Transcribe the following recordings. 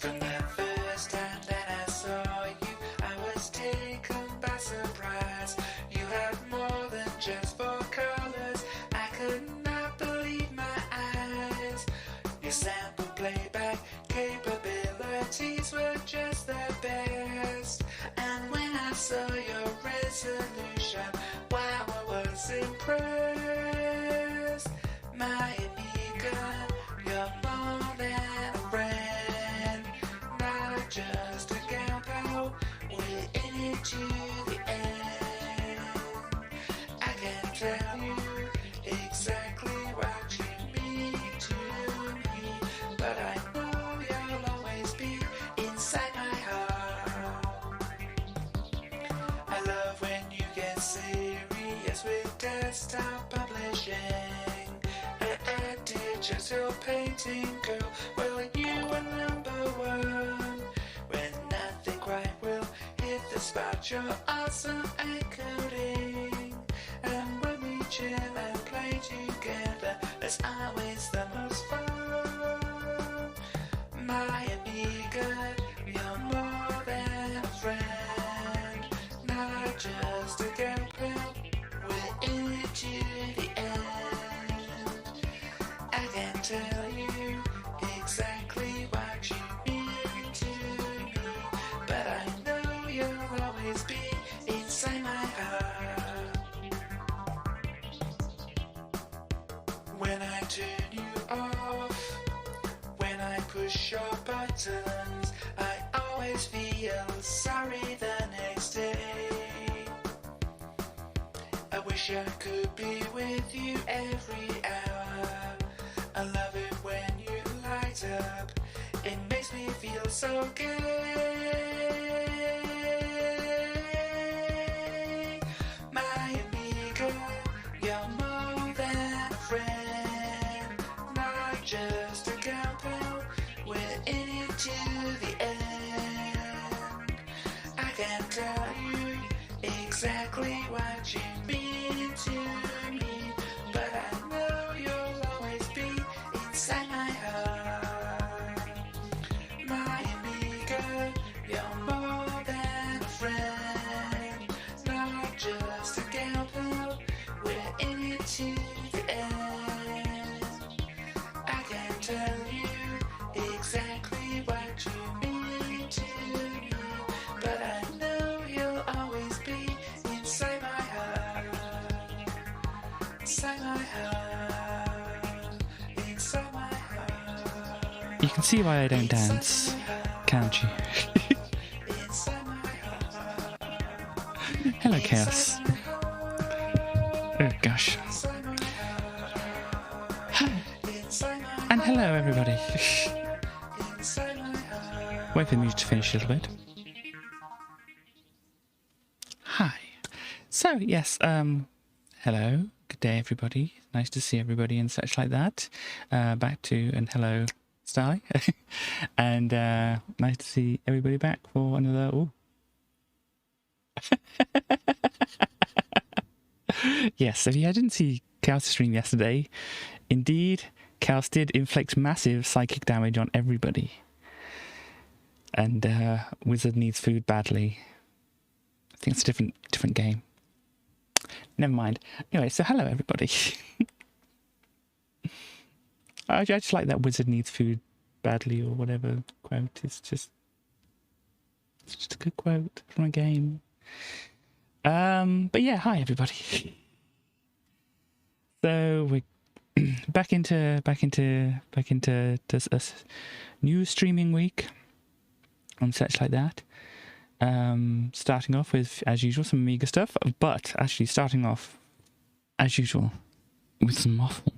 From the first time that I saw you, I was taken by surprise. You had more than just four colors. I could not believe my eyes. Your sample playback capabilities were just the best. And when I saw your resolution, wow, I was impressed. My Amiga, you're more than a friend, not just a gal pal. We're in it to the end. I can tell you exactly what you mean to me, but I know you'll always be inside my heart. I love when you get serious with desktop publishing. Digital painting, girl, well, you are number one. When nothing quite will hit the spot, you're awesome at coding. And when we chill and play together, there's always the most fun. My Amiga, you're more than a friend, not just a girl pal. We're in it to the end. I can tell you exactly what you mean to me, but I know you'll always be inside my heart. When I turn you off, when I push your buttons, I always feel sorry the next day. I wish I could be with you every hour. I love it when you light up. It makes me feel so good. My Amiga, you're more than a friend, not just a gal pal. We're in it to the end. I can tell you exactly what you mean to me, but I know you'll always be inside my heart. My Amiga, you're more than a friend, not just a gal pal. We're in it to the end. I can tell you exactly what you mean to me, but I know you'll always be inside my heart. Inside my heart. Inside my heart. You can see why I don't dance, can't you? Hello, Chaos. Oh, gosh. And hello, everybody. Wait for the music to finish a little bit. Hi. So, yes, hello. Good day, everybody. Nice to see everybody and such like that. Back to, and hello, Starly. And nice to see everybody back for another... Ooh. Yes, if you didn't see Chaos' stream yesterday, indeed, Chaos did inflict massive psychic damage on everybody. And Wizard needs food badly. I think it's a different game. Never mind. Anyway, so hello everybody. I just like that Wizard needs food badly or whatever quote. It's just a good quote from a game. But yeah, hi everybody. So we're back into this new streaming week and such like that. Starting off with, as usual, some Amiga stuff, but actually starting off, as usual, with some waffle.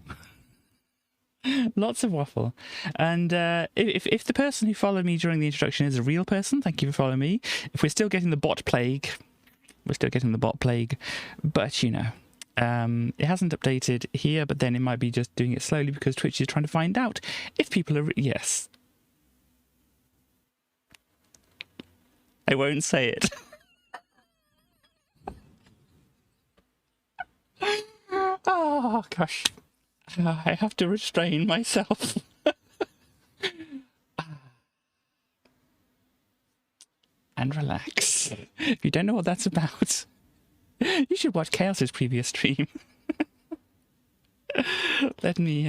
Lots of waffle. And if the person who followed me during the introduction is a real person, thank you for following me. If we're still getting the bot plague, but you know, it hasn't updated here, but then it might be just doing it slowly because Twitch is trying to find out if people are... Yes. I won't say it. Oh, gosh. I have to restrain myself. and relax. If you don't know what that's about, you should watch Chaos's previous stream. Let me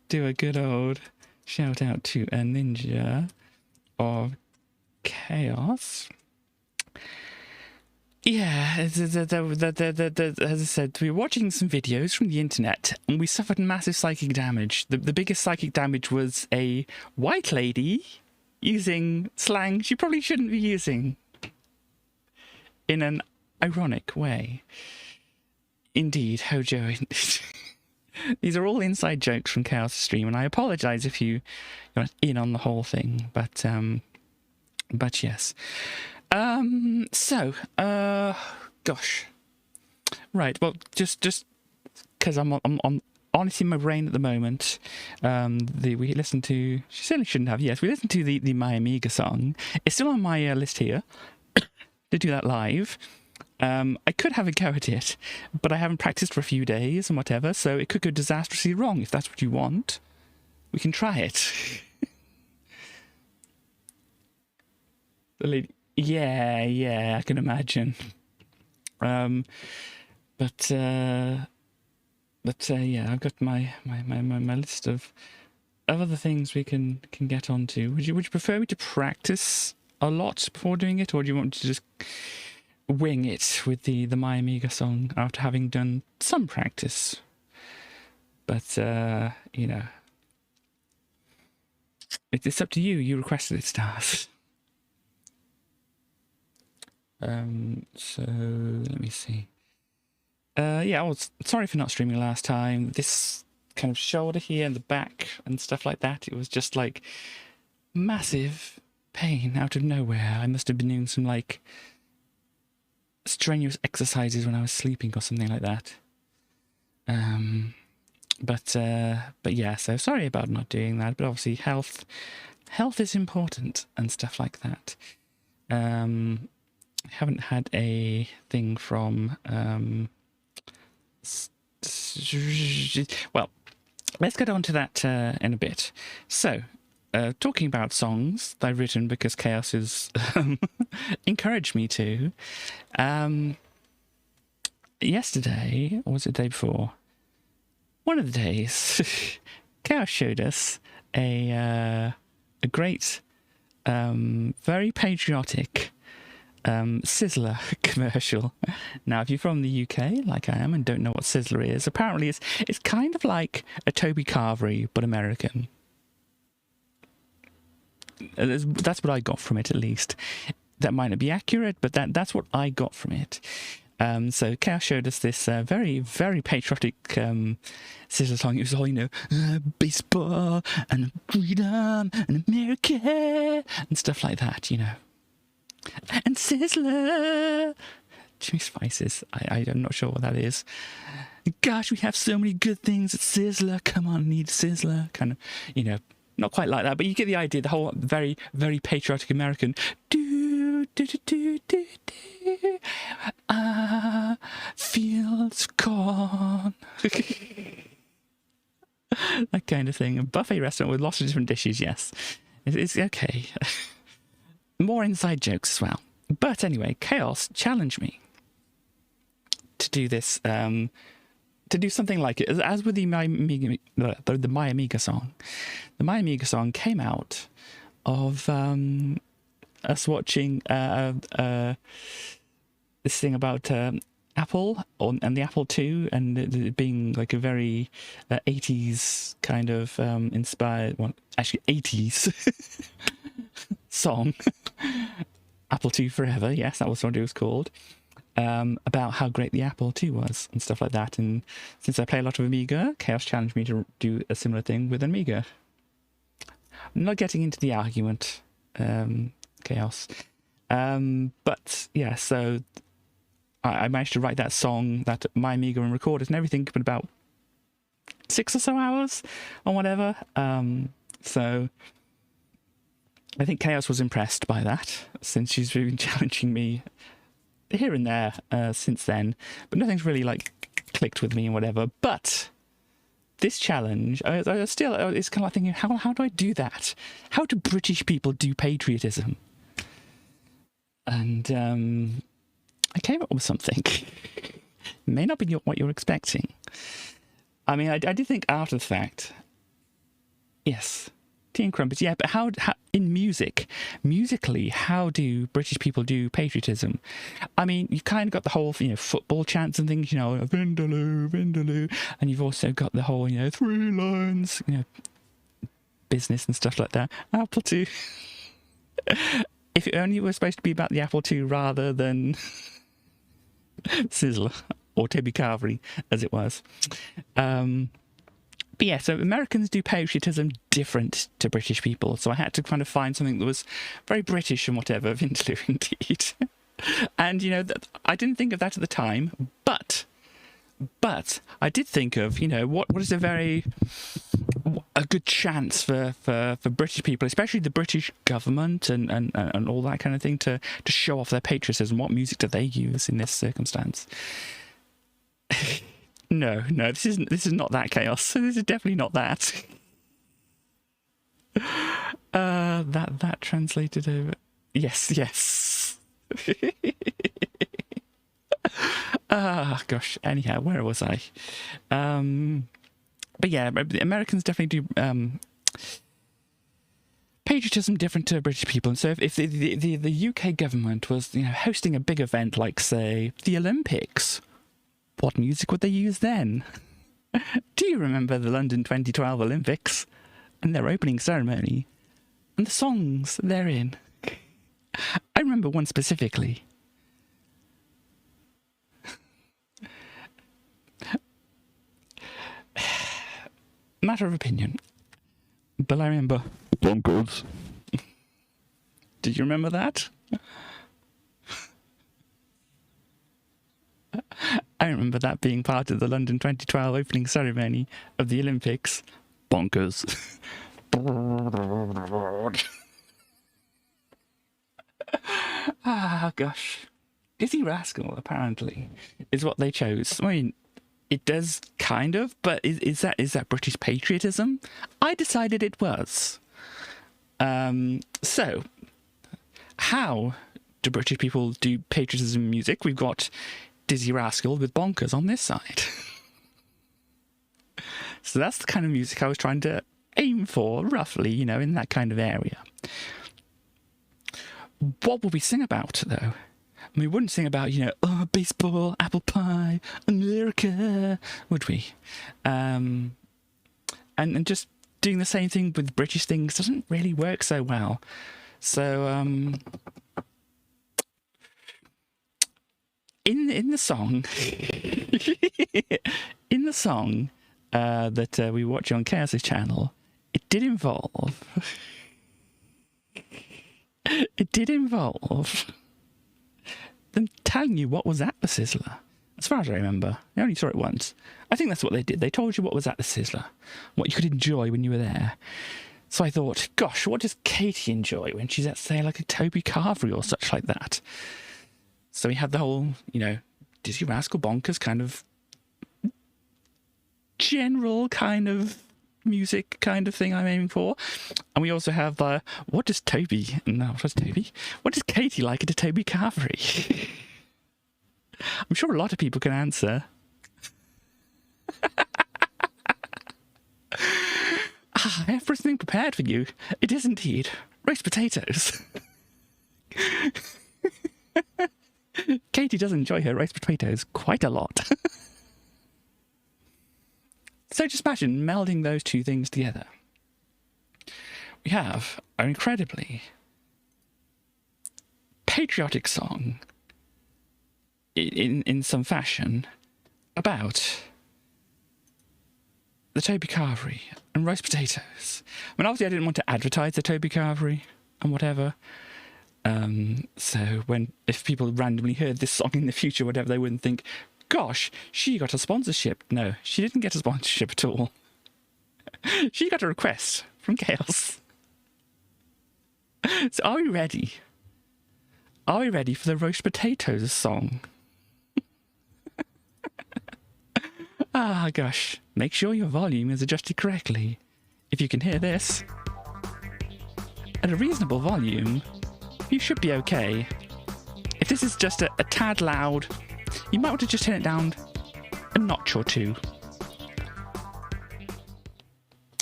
do a good old shout out to a ninja of Chaos. Yeah, as I said, we were watching some videos from the internet and we suffered massive psychic damage. The biggest psychic damage was a white lady using slang she probably shouldn't be using in an ironic way. Indeed, Hojo. These are all inside jokes from Chaos Stream, and I apologise if you're not in on the whole thing, but yes. Gosh. Right, well, just because I'm honestly in my brain at the moment, we listened to, she certainly shouldn't have, yes, we listened to the My Amiga song. It's still on my list here to do that live. I could have a go at it, but I haven't practiced for a few days and whatever, so it could go disastrously wrong. If that's what you want, we can try it. The lady, yeah, I can imagine. Yeah, I've got my list of other things we can get onto. Would you prefer me to practice a lot before doing it, or do you want to just wing it with the My Amiga song after having done some practice? But you know, it's up to you. You requested it, Stars. So let me see. Yeah, I was sorry for not streaming last time. This kind of shoulder here and the back and stuff like that, it was just like massive pain out of nowhere. I must have been doing some like strenuous exercises when I was sleeping or something like that. But yeah, so sorry about not doing that, but obviously health is important and stuff like that. I haven't had a thing from well, let's get on to that in a bit. So talking about songs that I've written because Chaos has encouraged me to. Yesterday, or was it the day before? One of the days, Chaos showed us a great, very patriotic Sizzler commercial. Now, if you're from the UK, like I am, and don't know what Sizzler is, apparently it's kind of like a Toby Carvery, but American. That's what I got from it, at least. That might not be accurate, but that's what I got from it. So Chaos showed us this very, very patriotic Sizzler song. It was all, baseball and freedom and America and stuff like that, And Sizzler! Jimmy Spices. I'm not sure what that is. Gosh, we have so many good things at Sizzler. Come on, need Sizzler. Kind of, not quite like that, but you get the idea. The whole very, very patriotic American. Fields corn. That kind of thing. A buffet restaurant with lots of different dishes, yes. It's okay. More inside jokes as well. But anyway, Chaos challenged me to do this, to do something like it. As with the My Amiga song. The My Amiga song came out of us watching this thing about Apple and the Apple II, and it being like a very 80s kind of inspired, well, actually 80s song. Apple II Forever, yes, that was what it was called. About how great the Apple II was and stuff like that. And since I play a lot of Amiga, Chaos challenged me to do a similar thing with Amiga. I'm not getting into the argument, Chaos. But yeah, so I managed to write that song, that My Amiga, and record it and everything in about 6 or so hours or whatever. So I think Chaos was impressed by that, since she's been challenging me here and there since then. But nothing's really like clicked with me and whatever. But this challenge, I still, it's kind of like thinking, how do I do that? How do British people do patriotism? And I came up with something. It may not be what you're expecting. I mean, I did think after the fact, yes, tea and crumpets, yeah, but how in musically, how do British people do patriotism? I mean, you've kind of got the whole, football chants and things, Vindaloo, Vindaloo, and you've also got the whole, 3 lines, business and stuff like that. Apple II. If it only was supposed to be about the Apple II rather than Sizzler or Toby Carvery, as it was. But yeah, so Americans do patriotism different to British people. So I had to kind of find something that was very British and whatever, Vindaloo indeed. And, I didn't think of that at the time, but I did think of, what is a good chance for British people, especially the British government and all that kind of thing, to show off their patriotism. What music do they use in this circumstance? No, this is not that chaos. This is definitely not that. That translated over. Yes. Gosh. Anyhow, where was I? But yeah, the Americans definitely do patriotism different to British people. And so if the UK government was hosting a big event like, say, the Olympics, what music would they use then? Do you remember the London 2012 Olympics and their opening ceremony and the songs therein? I remember one specifically. Matter of opinion, but I remember Bonkers. Did you remember that? I remember that being part of the London 2012 opening ceremony of the Olympics. Bonkers. Gosh. Dizzy Rascal, apparently, is what they chose. I mean, it does kind of, but is that British patriotism? I decided it was. So, how do British people do patriotism music? We've got Dizzy Rascal with Bonkers on this side. So that's the kind of music I was trying to aim for, roughly, in that kind of area. What would we sing about, though? We wouldn't sing about, baseball, apple pie, America, would we? And just doing the same thing with British things doesn't really work so well. So, in the song, that we watch on Chaos's channel, it did involve them telling you what was at the Sizzler. As far as I remember, I only saw it once. I think that's what they did. They told you what was at the Sizzler, what you could enjoy when you were there. So I thought, gosh, what does Katie enjoy when she's at, say, like a Toby Carvery or such like that? So we had the whole, Dizzy Rascal Bonkers kind of general kind of music kind of thing I'm aiming for. And we also have what does Katie like at a Toby Carvery? I'm sure a lot of people can answer. I have something prepared for you. It is indeed roast potatoes. Katie does enjoy her roast potatoes quite a lot. So just imagine melding those two things together. We have an incredibly patriotic song in some fashion about the Toby Carvery and roast potatoes. I mean, obviously I didn't want to advertise the Toby Carvery and whatever. So if people randomly heard this song in the future, whatever, they wouldn't think, gosh, she got a sponsorship. No, she didn't get a sponsorship at all. She got a request from Chaos. So are we ready? Are we ready for the roast potatoes song? Ah, gosh. Make sure your volume is adjusted correctly. If you can hear this at a reasonable volume, you should be okay. If this is just a tad loud, you might want to just turn it down a notch or two.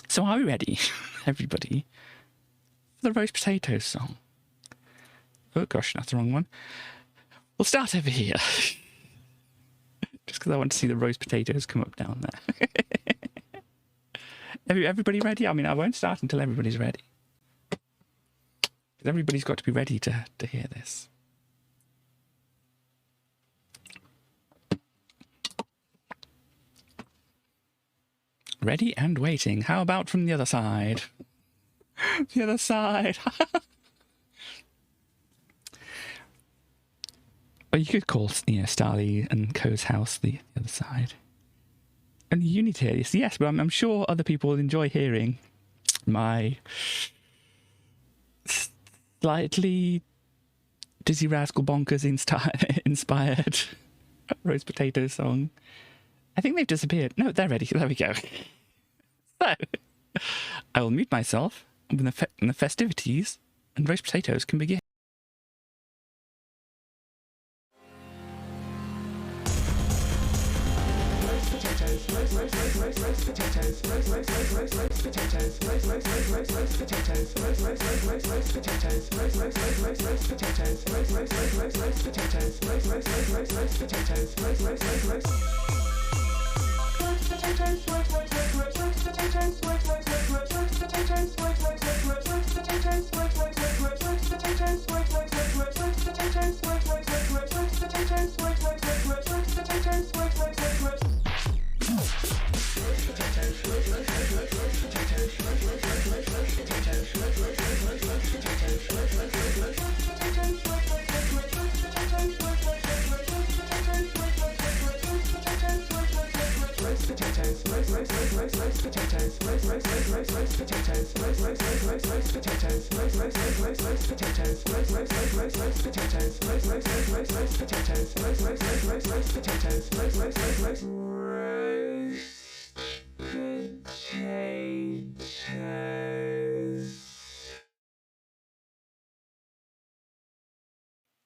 So are we ready, everybody, for the roast potatoes song? Oh gosh, that's the wrong one. We'll start over here. Just because I want to see the roast potatoes come up down there. Everybody ready? I mean, I won't start until everybody's ready. Because everybody's got to be ready to hear this. Ready and waiting. How about from the other side? The other side. Well, you could call, Starly and Co's house the other side. Only you need to hear this. Yes, but I'm sure other people will enjoy hearing my slightly Dizzy Rascal Bonkers inspired roast potato song. I think they've disappeared. No, they're ready. There we go. So, I will mute myself when the festivities and roast potatoes can begin.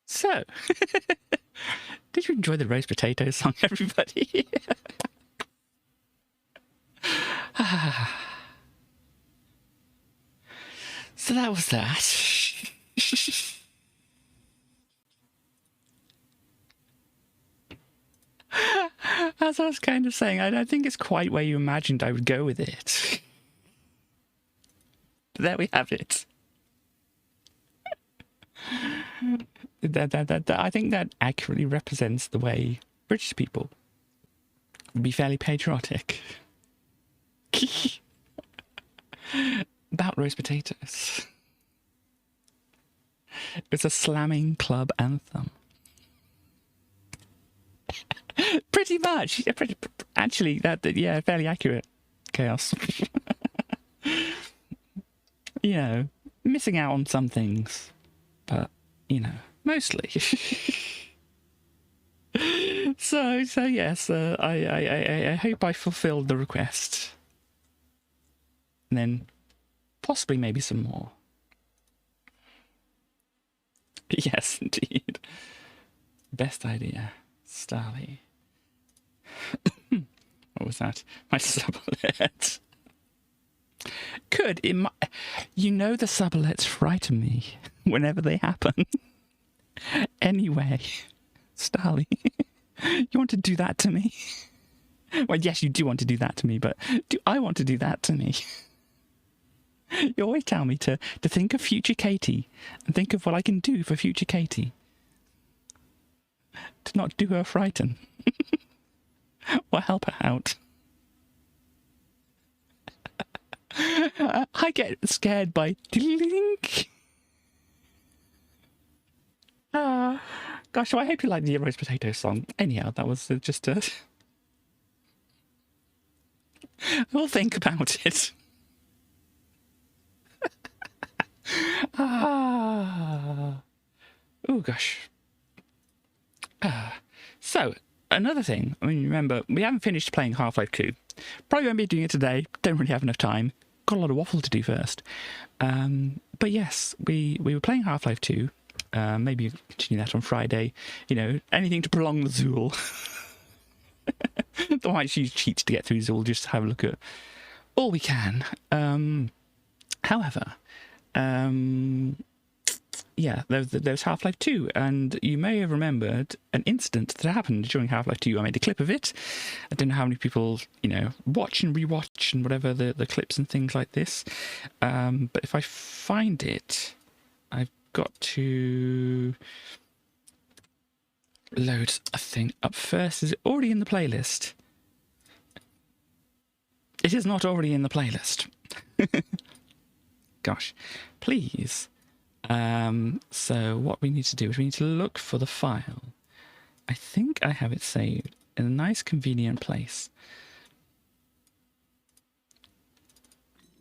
So, did you enjoy the roast potato song, everybody? So that was that. As I was kind of saying, I don't think it's quite where you imagined I would go with it. But there we have it. I think that accurately represents the way British people would be fairly patriotic about roast potatoes. It's a slamming club anthem. Pretty much. Actually, fairly accurate. Chaos. Missing out on some things, but mostly. So yes, I hope I fulfilled the request. And then possibly maybe some more. Yes, indeed. Best idea. Starly. What was that? My sublets. The sublets frighten me whenever they happen. Anyway, Starly, you want to do that to me? Well, yes, you do want to do that to me, but do I want to do that to me? You always tell me to think of future Katie and think of what I can do for future Katie. To not do her frighten. Or help her out. I get scared by ding. Gosh, so I hope you like the roast potato song. Anyhow, that was just a... We'll think about it. Oh, gosh. So, another thing, I mean, remember, we haven't finished playing Half-Life 2. Probably won't be doing it today. Don't really have enough time. Got a lot of waffle to do first. But yes, we were playing Half-Life 2. Maybe continue that on Friday. You know, anything to prolong the Zool. I might use cheats to get through Zool, just to have a look at all we can. However, yeah, there was Half-Life 2, and you may have remembered an incident that happened during Half-Life 2. I made a clip of it. I don't know how many people, you know, watch and rewatch and whatever the clips and things like this. But if I find it, I've got to load a thing up first. Is it already in the playlist? It is not already in the playlist. Gosh, please. So what we need to do is we need to look for the file. I think I have it saved in a nice convenient place.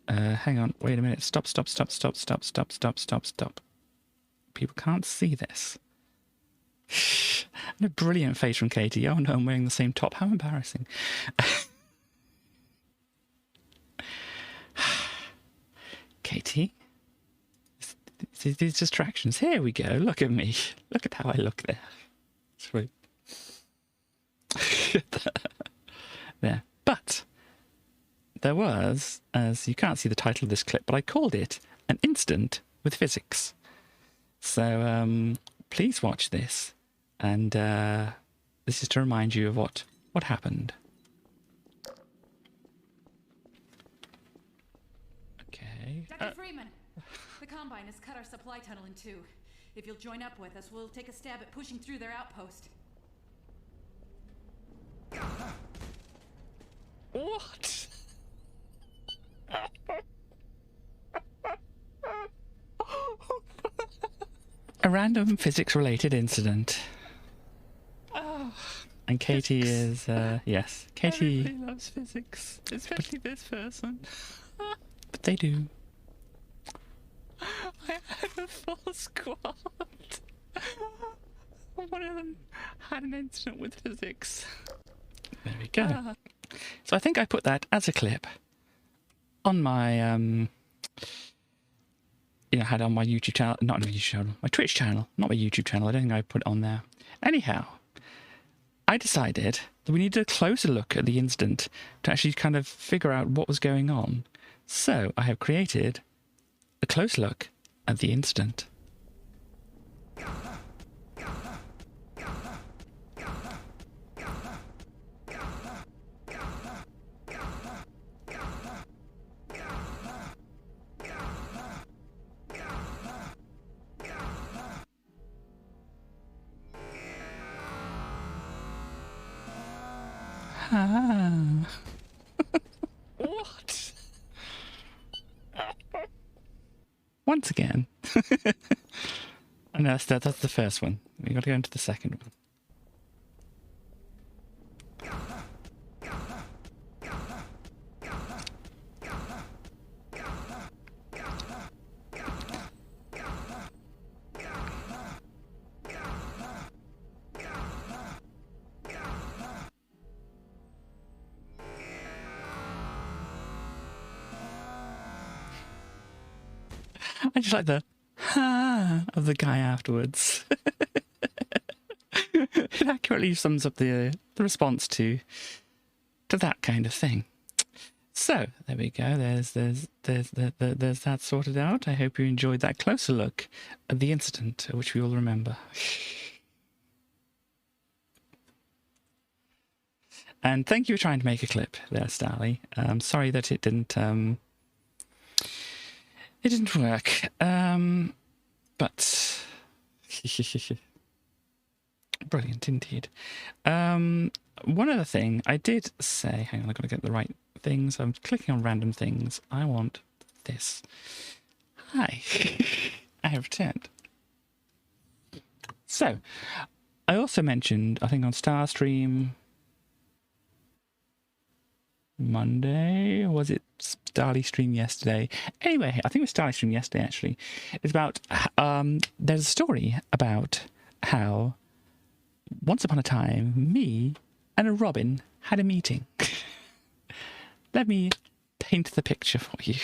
Hang on, wait a minute. Stop. People can't see this. And a brilliant face from Katie. Oh no, I'm wearing the same top. How embarrassing. Katie? These distractions. Here we go. Look at me. Look at how I look there. Sweet. There. But there was, as you can't see the title of this clip, but I called it An Incident with Physics. So please watch this. And this is to remind you of what happened. Okay. Dr. Freeman, the Combine has cut our supply tunnel in two. If you'll join up with us, we'll take a stab at pushing through their outpost. What? A random physics-related incident. Oh, and Katie is, yes. Katie... Everybody loves physics, especially this person. But they do. I have a full squad. One of them had an incident with physics. There we go. So I think I put that as a clip on my, you know, had on my YouTube channel, not my YouTube channel, my Twitch channel, not my YouTube channel. I don't think I put it on there. Anyhow, I decided that we needed a closer look at the incident to actually kind of figure out what was going on. So I have created a close look at the incident. What? Once again. And that's the first one. We've got to go into the second one. I just like the of the guy afterwards. It accurately sums up the response to that kind of thing. So there we go. There's that sorted out. I hope you enjoyed that closer look at the incident, which we all remember. And thank you for trying to make a clip there, Starly. I'm sorry that it didn't work. But brilliant indeed. One other thing I did say, hang on, I've got to get the right things. I'm clicking on random things. I want this. Hi. I have returned. So, I also mentioned, I think on Starstream Monday, or was it Starly Stream yesterday? Anyway, I think it was Starly Stream yesterday, actually. It's about, there's a story about how, once upon a time, me and a robin had a meeting. Let me paint the picture for you.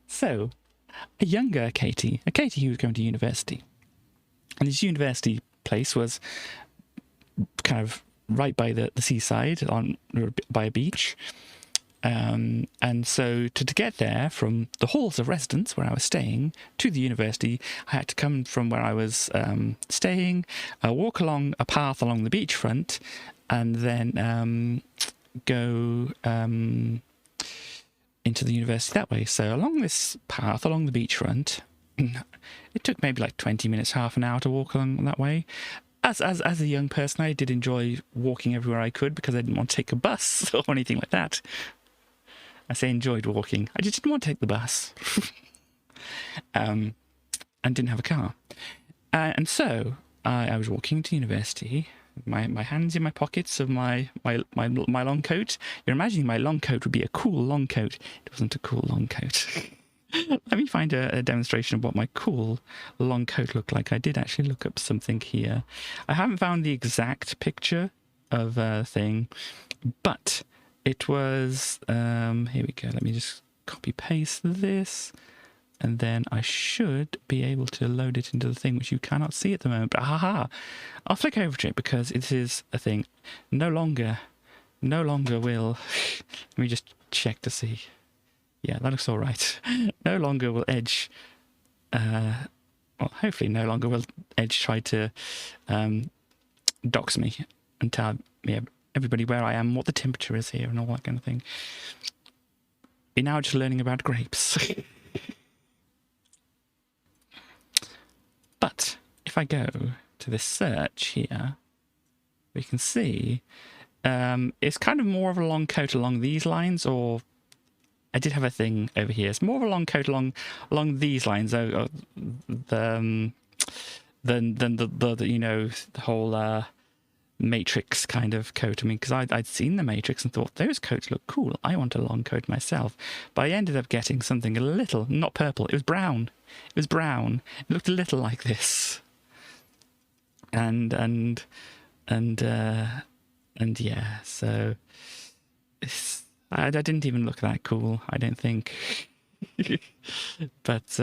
So, a younger Katie, a Katie who was going to university, and his university place was kind of right by the seaside, by a beach. And so to get there from the halls of residence where I was staying to the university, I had to come from where I was staying, walk along a path along the beachfront, and then go into the university that way. So along this path, along the beachfront, it took maybe like 20 minutes, half an hour to walk along that way. As a young person, I did enjoy walking everywhere I could because I didn't want to take a bus or anything like that. I say enjoyed walking. I just didn't want to take the bus. And didn't have a car. And so I was walking to university, my hands in my pockets of my long coat. You're imagining my long coat would be a cool long coat. It wasn't a cool long coat. Let me find a demonstration of what my cool long coat looked like. I did actually look up something here. I haven't found the exact picture of a thing, but it was, here we go. Let me just copy paste this, and then I should be able to load it into the thing, which you cannot see at the moment. But haha, I'll flick over to it because it is a thing. No longer will, let me just check to see. Yeah, that looks all right. No longer will Edge, well, hopefully no longer will Edge try to dox me and tell me everybody where I am, what the temperature is here and all that kind of thing. We're now just learning about grapes. But if I go to this search here, we can see it's kind of more of a long coat along these lines, or I did have a thing over here. It's more of a long coat along these lines, than the you know, the whole Matrix kind of coat. I mean, because I'd seen the Matrix and thought those coats look cool. I want a long coat myself. But I ended up getting something a little, not purple. It was brown. It was brown. It looked a little like this. And yeah. So I didn't even look that cool, I don't think. But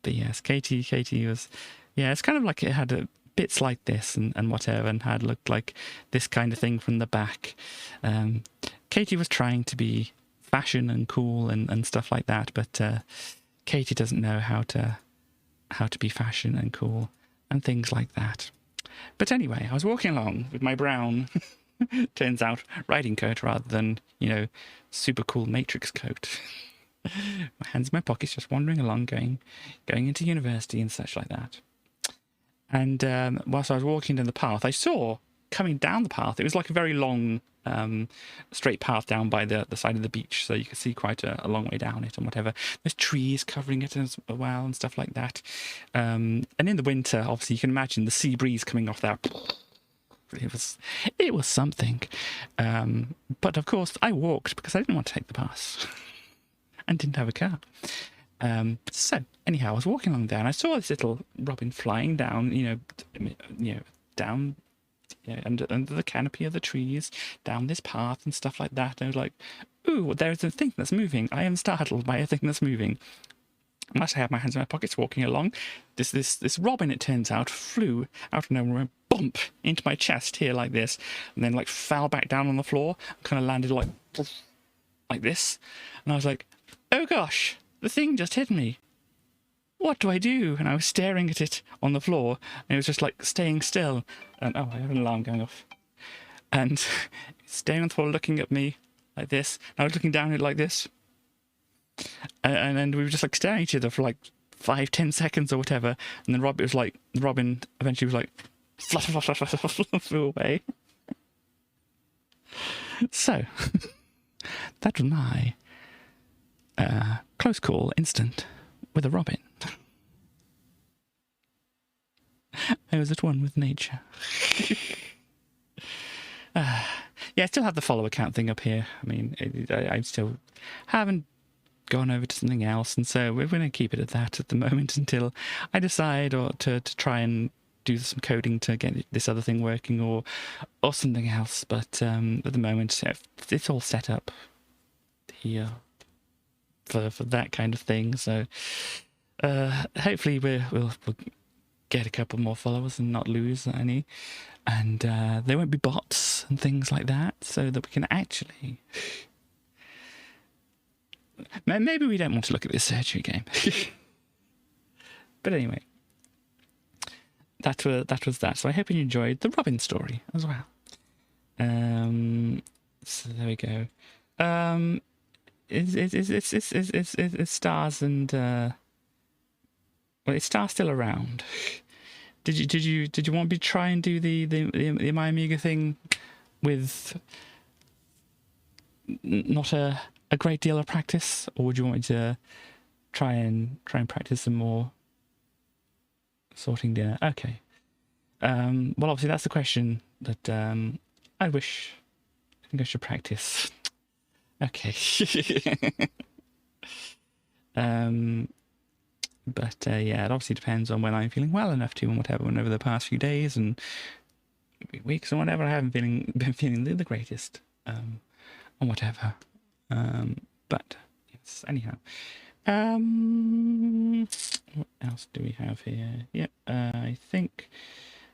yes, Katie was, yeah, it's kind of like it had bits like this and whatever, and had looked like this kind of thing from the back. Katie was trying to be fashion and cool and stuff like that, but Katie doesn't know how to be fashion and cool and things like that. But anyway, I was walking along with my brown turns out riding coat rather than, you know, super cool Matrix coat. My hands in my pockets, just wandering along, going into university and such like that. And whilst I was walking down the path, I saw coming down the path, it was like a very long straight path down by the side of the beach, so you could see quite a long way down it and whatever. There's trees covering it as well and stuff like that. And in the winter, obviously, you can imagine the sea breeze coming off there. It was something. But of course, I walked because I didn't want to take the bus and didn't have a car. So anyhow, I was walking along there and I saw this little robin flying down, down under the canopy of the trees, down this path and stuff like that. And I was like, ooh, there's a thing that's moving. I am startled by a thing that's moving. And as I had my hands in my pockets walking along, this robin, it turns out, flew out of nowhere, bump into my chest here like this, and then like fell back down on the floor, and kind of landed like this. And I was like, oh gosh, the thing just hit me. What do I do? And I was staring at it on the floor, and it was just like staying still. And oh, I have an alarm going off. And staying on the floor, looking at me like this. And I was looking down at it like this. And we were just like staring at each other for like 5-10 seconds or whatever. And then Robin eventually was like, flew away. So, that was my close call incident with a robin. I was at one with nature. Yeah, I still have the follow account thing up here. I mean, I still haven't gone over to something else, and so we're going to keep it at that at the moment until I decide or to try and do some coding to get this other thing working, or something else. But at the moment, it's all set up here for that kind of thing. So hopefully we'll get a couple more followers and not lose any, and there won't be bots and things like that, so that we can actually. Maybe we don't want to look at this surgery game. But anyway, that was that. So I hope you enjoyed the Robin story as well. So there we go. Is Stars and is Star still around? Did you want me to try and do the My Amiga thing with not a great deal of practice, or would you want me to try and practice some more sorting dinner? Okay. Well, obviously that's the question that I think I should practice. Okay. But yeah, it obviously depends on when I'm feeling well enough to, and whatever. And over the past few days and weeks and whatever, I haven't been feeling the greatest, and whatever. But yes, anyhow. What else do we have here? Yeah, I think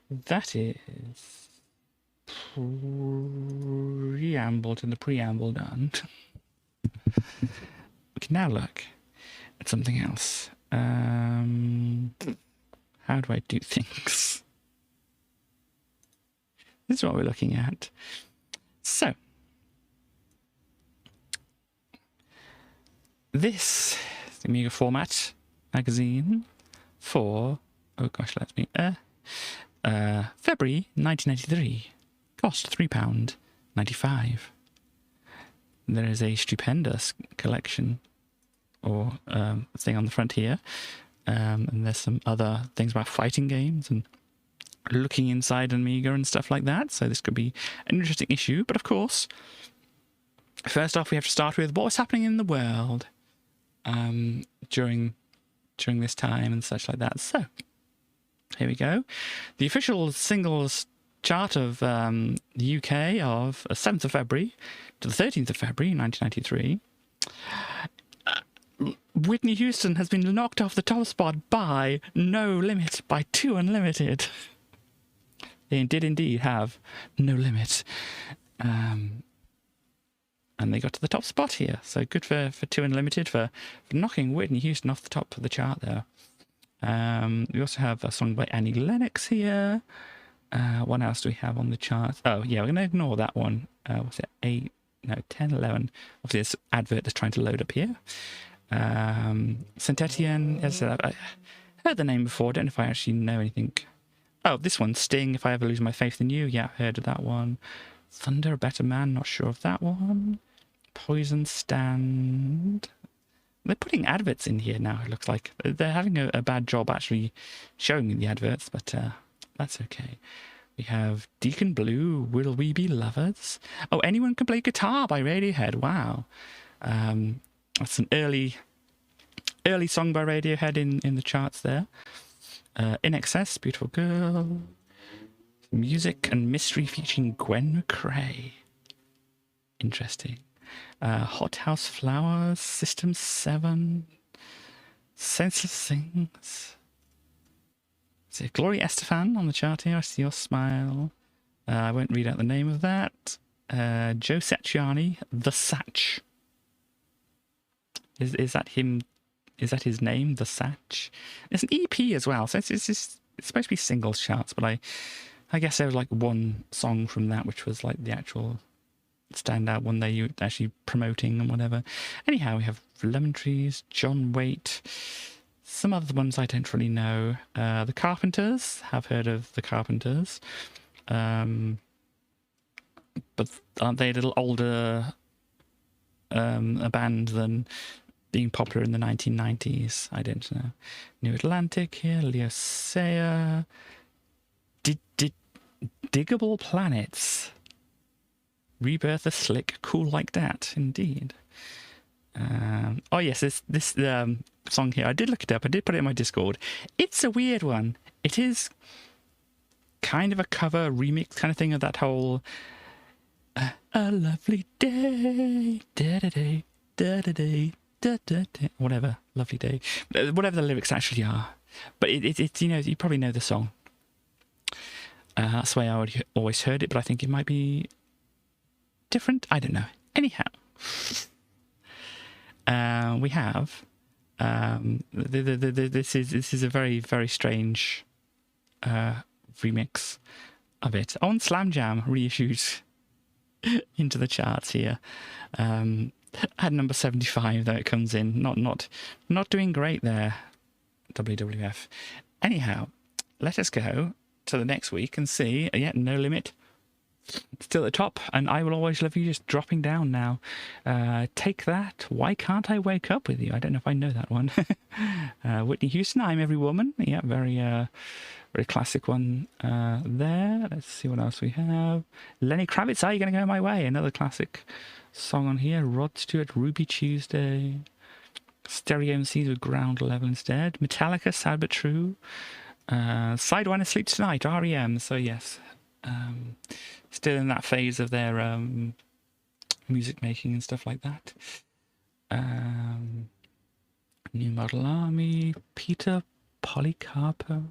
that is preamble to the preamble done. We can now look at something else. How do I do things? This is what we're looking at. So, this is the Amiga Format magazine for, oh gosh, let me, February 1993. Cost £3.95. There is a stupendous collection or thing on the front here, and there's some other things about fighting games and looking inside an Amiga and stuff like that, so this could be an interesting issue. But of course, first off, we have to start with what was happening in the world during this time and such like that. So here we go. The official singles chart of the UK of 7th of February to the 13th of February 1993. Whitney Houston has been knocked off the top spot by No Limit by 2 Unlimited. They did indeed have No Limit. And they got to the top spot here. So good for 2 Unlimited for knocking Whitney Houston off the top of the chart there. We also have a song by Annie Lennox here. What else do we have on the chart? Oh, yeah, we're going to ignore that one. What's it? 8, no, 10, 11. Obviously, this advert that's trying to load up here. Saint Etienne, as I said, I heard the name before. Don't know if I actually know anything. Oh, this one, Sting, If I Ever Lose My Faith in You. Yeah, I've heard of that one. Thunder, A Better Man, not sure of that one. Poison Stand. They're putting adverts in here now, it looks like. They're having a bad job actually showing me the adverts, but that's okay. We have Deacon Blue, Will We Be Lovers? Oh, Anyone Can Play Guitar by Radiohead. Wow. That's an early song by Radiohead in the charts there. In Excess, Beautiful Girl. Music and Mystery featuring Gwen McRae. Interesting. Hot House Flowers, System 7, Senseless Things. So Gloria Estefan on the chart here. I see your smile. I won't read out the name of that. Joe Satriani, The Satch. Is that him? Is that his name, The Satch? It's an EP as well, so it's supposed to be singles charts, but I guess there was like one song from that which was like the actual standout one they were actually promoting and whatever. Anyhow, we have Lemon Trees, John Waite, some other ones I don't really know. The Carpenters, have heard of the Carpenters, but aren't they a little older a band than being popular in the 1990s? I don't know. New Atlantic here, Leo Sayer, Diggable Planets, Rebirth of Slick, Cool Like That, indeed. Oh yes, this song here, I did look it up, I did put it in my Discord. It's a weird one. It is kind of a cover remix kind of thing of that whole a lovely day, da-da-day, da-da-day, da-da-day, whatever, lovely day, whatever the lyrics actually are. But it's, you know, you probably know the song. That's the way I always heard it, but I think it might be different. I don't know. Anyhow, we have this is a very, very strange remix of it on Slam Jam, reissued into the charts here. At number 75, though, it comes in. Not doing great there, WWF. Anyhow, let us go to the next week and see. Yeah, No Limit still at the top, and I Will Always Love You just dropping down now. Take That, Why Can't I Wake Up With You? I don't know if I know that one. Whitney Houston, I'm Every Woman. Yeah, very classic one there. Let's see what else we have. Lenny Kravitz, Are You Gonna Go My Way? Another classic song on here. Rod Stewart, Ruby Tuesday. Stereo MCs with Ground Level Instead. Metallica, Sad But True. Sidewinder Sleeps Tonight, REM. So yes, still in that phase of their music making and stuff like that. New Model Army, Peter Polycarpo,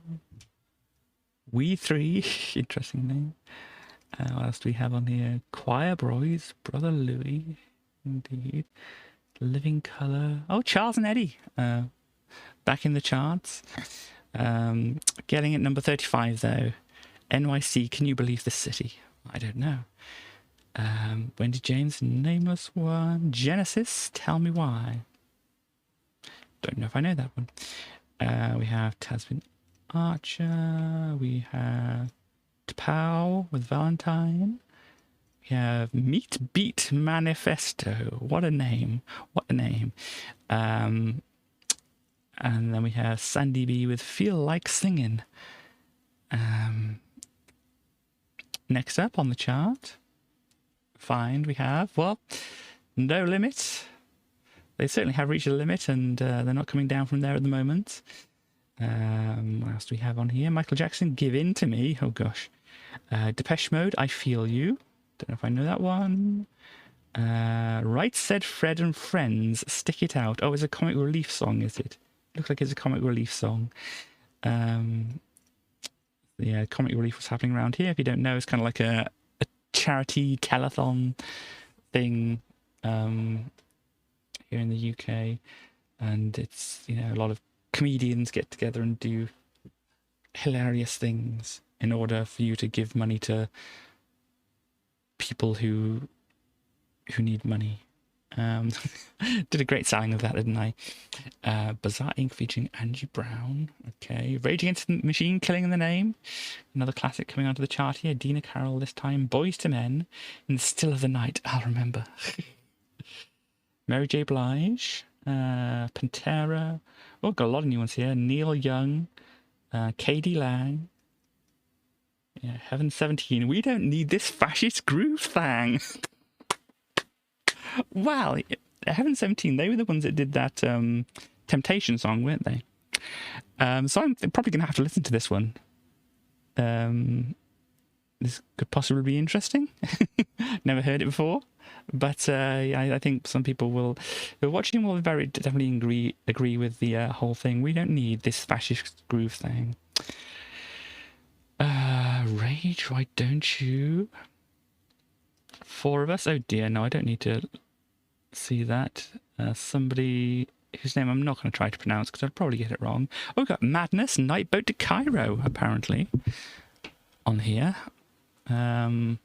We Three, interesting name. What else do we have on here? Choir Boys, Brother Louie, indeed. Living Colour. Oh, Charles and Eddie, back in the charts. Getting at number 35 though. NYC, Can You Believe the City? I don't know. Wendy James, Nameless One. Genesis, Tell Me Why. Don't know if I know that one. We have Tasman Archer. We have T'Pau with Valentine. We have Meat Beat Manifesto. What a name. What a name. And then we have Sandy B with Feel Like Singing. Next up on the chart, we have, well, No Limit. They certainly have reached a limit, and they're not coming down from there at the moment. What else do we have on here? Michael Jackson, Give In To Me. Oh, gosh. Depeche Mode, I Feel You. Don't know if I know that one. Right Said Fred and Friends, Stick It Out. Oh, it's a comic relief song, is it? Looks like it's a comic relief song. Yeah, comic relief was happening around here. If you don't know, it's kind of like a charity telethon thing here in the UK, and it's, you know, a lot of comedians get together and do hilarious things in order for you to give money to people who need money. Did a great selling of that, didn't I? Bizarre Inc. featuring Angie Brown. Okay. Rage Against the Machine, Killing in the Name. Another classic coming onto the chart here. Dina Carroll this time. Boys to Men. In the Still of the Night, I'll remember. Mary J. Blige. Pantera. Oh, got a lot of new ones here. Neil Young. K.D. Lang. Yeah, Heaven 17. We don't need this fascist groove thing. Well, Heaven 17, they were the ones that did that Temptation song, weren't they? So I'm probably going to have to listen to this one. This could possibly be interesting. Never heard it before. But I think some people who are watching will very definitely agree with the whole thing. We don't need this fascist groove thing. Rage, why don't you? 4 of us. Oh dear, no, I don't need to see that. Somebody whose name I'm not going to try to pronounce because I'll probably get it wrong. Oh, we've got Madness, Night Boat to Cairo, apparently, on here. I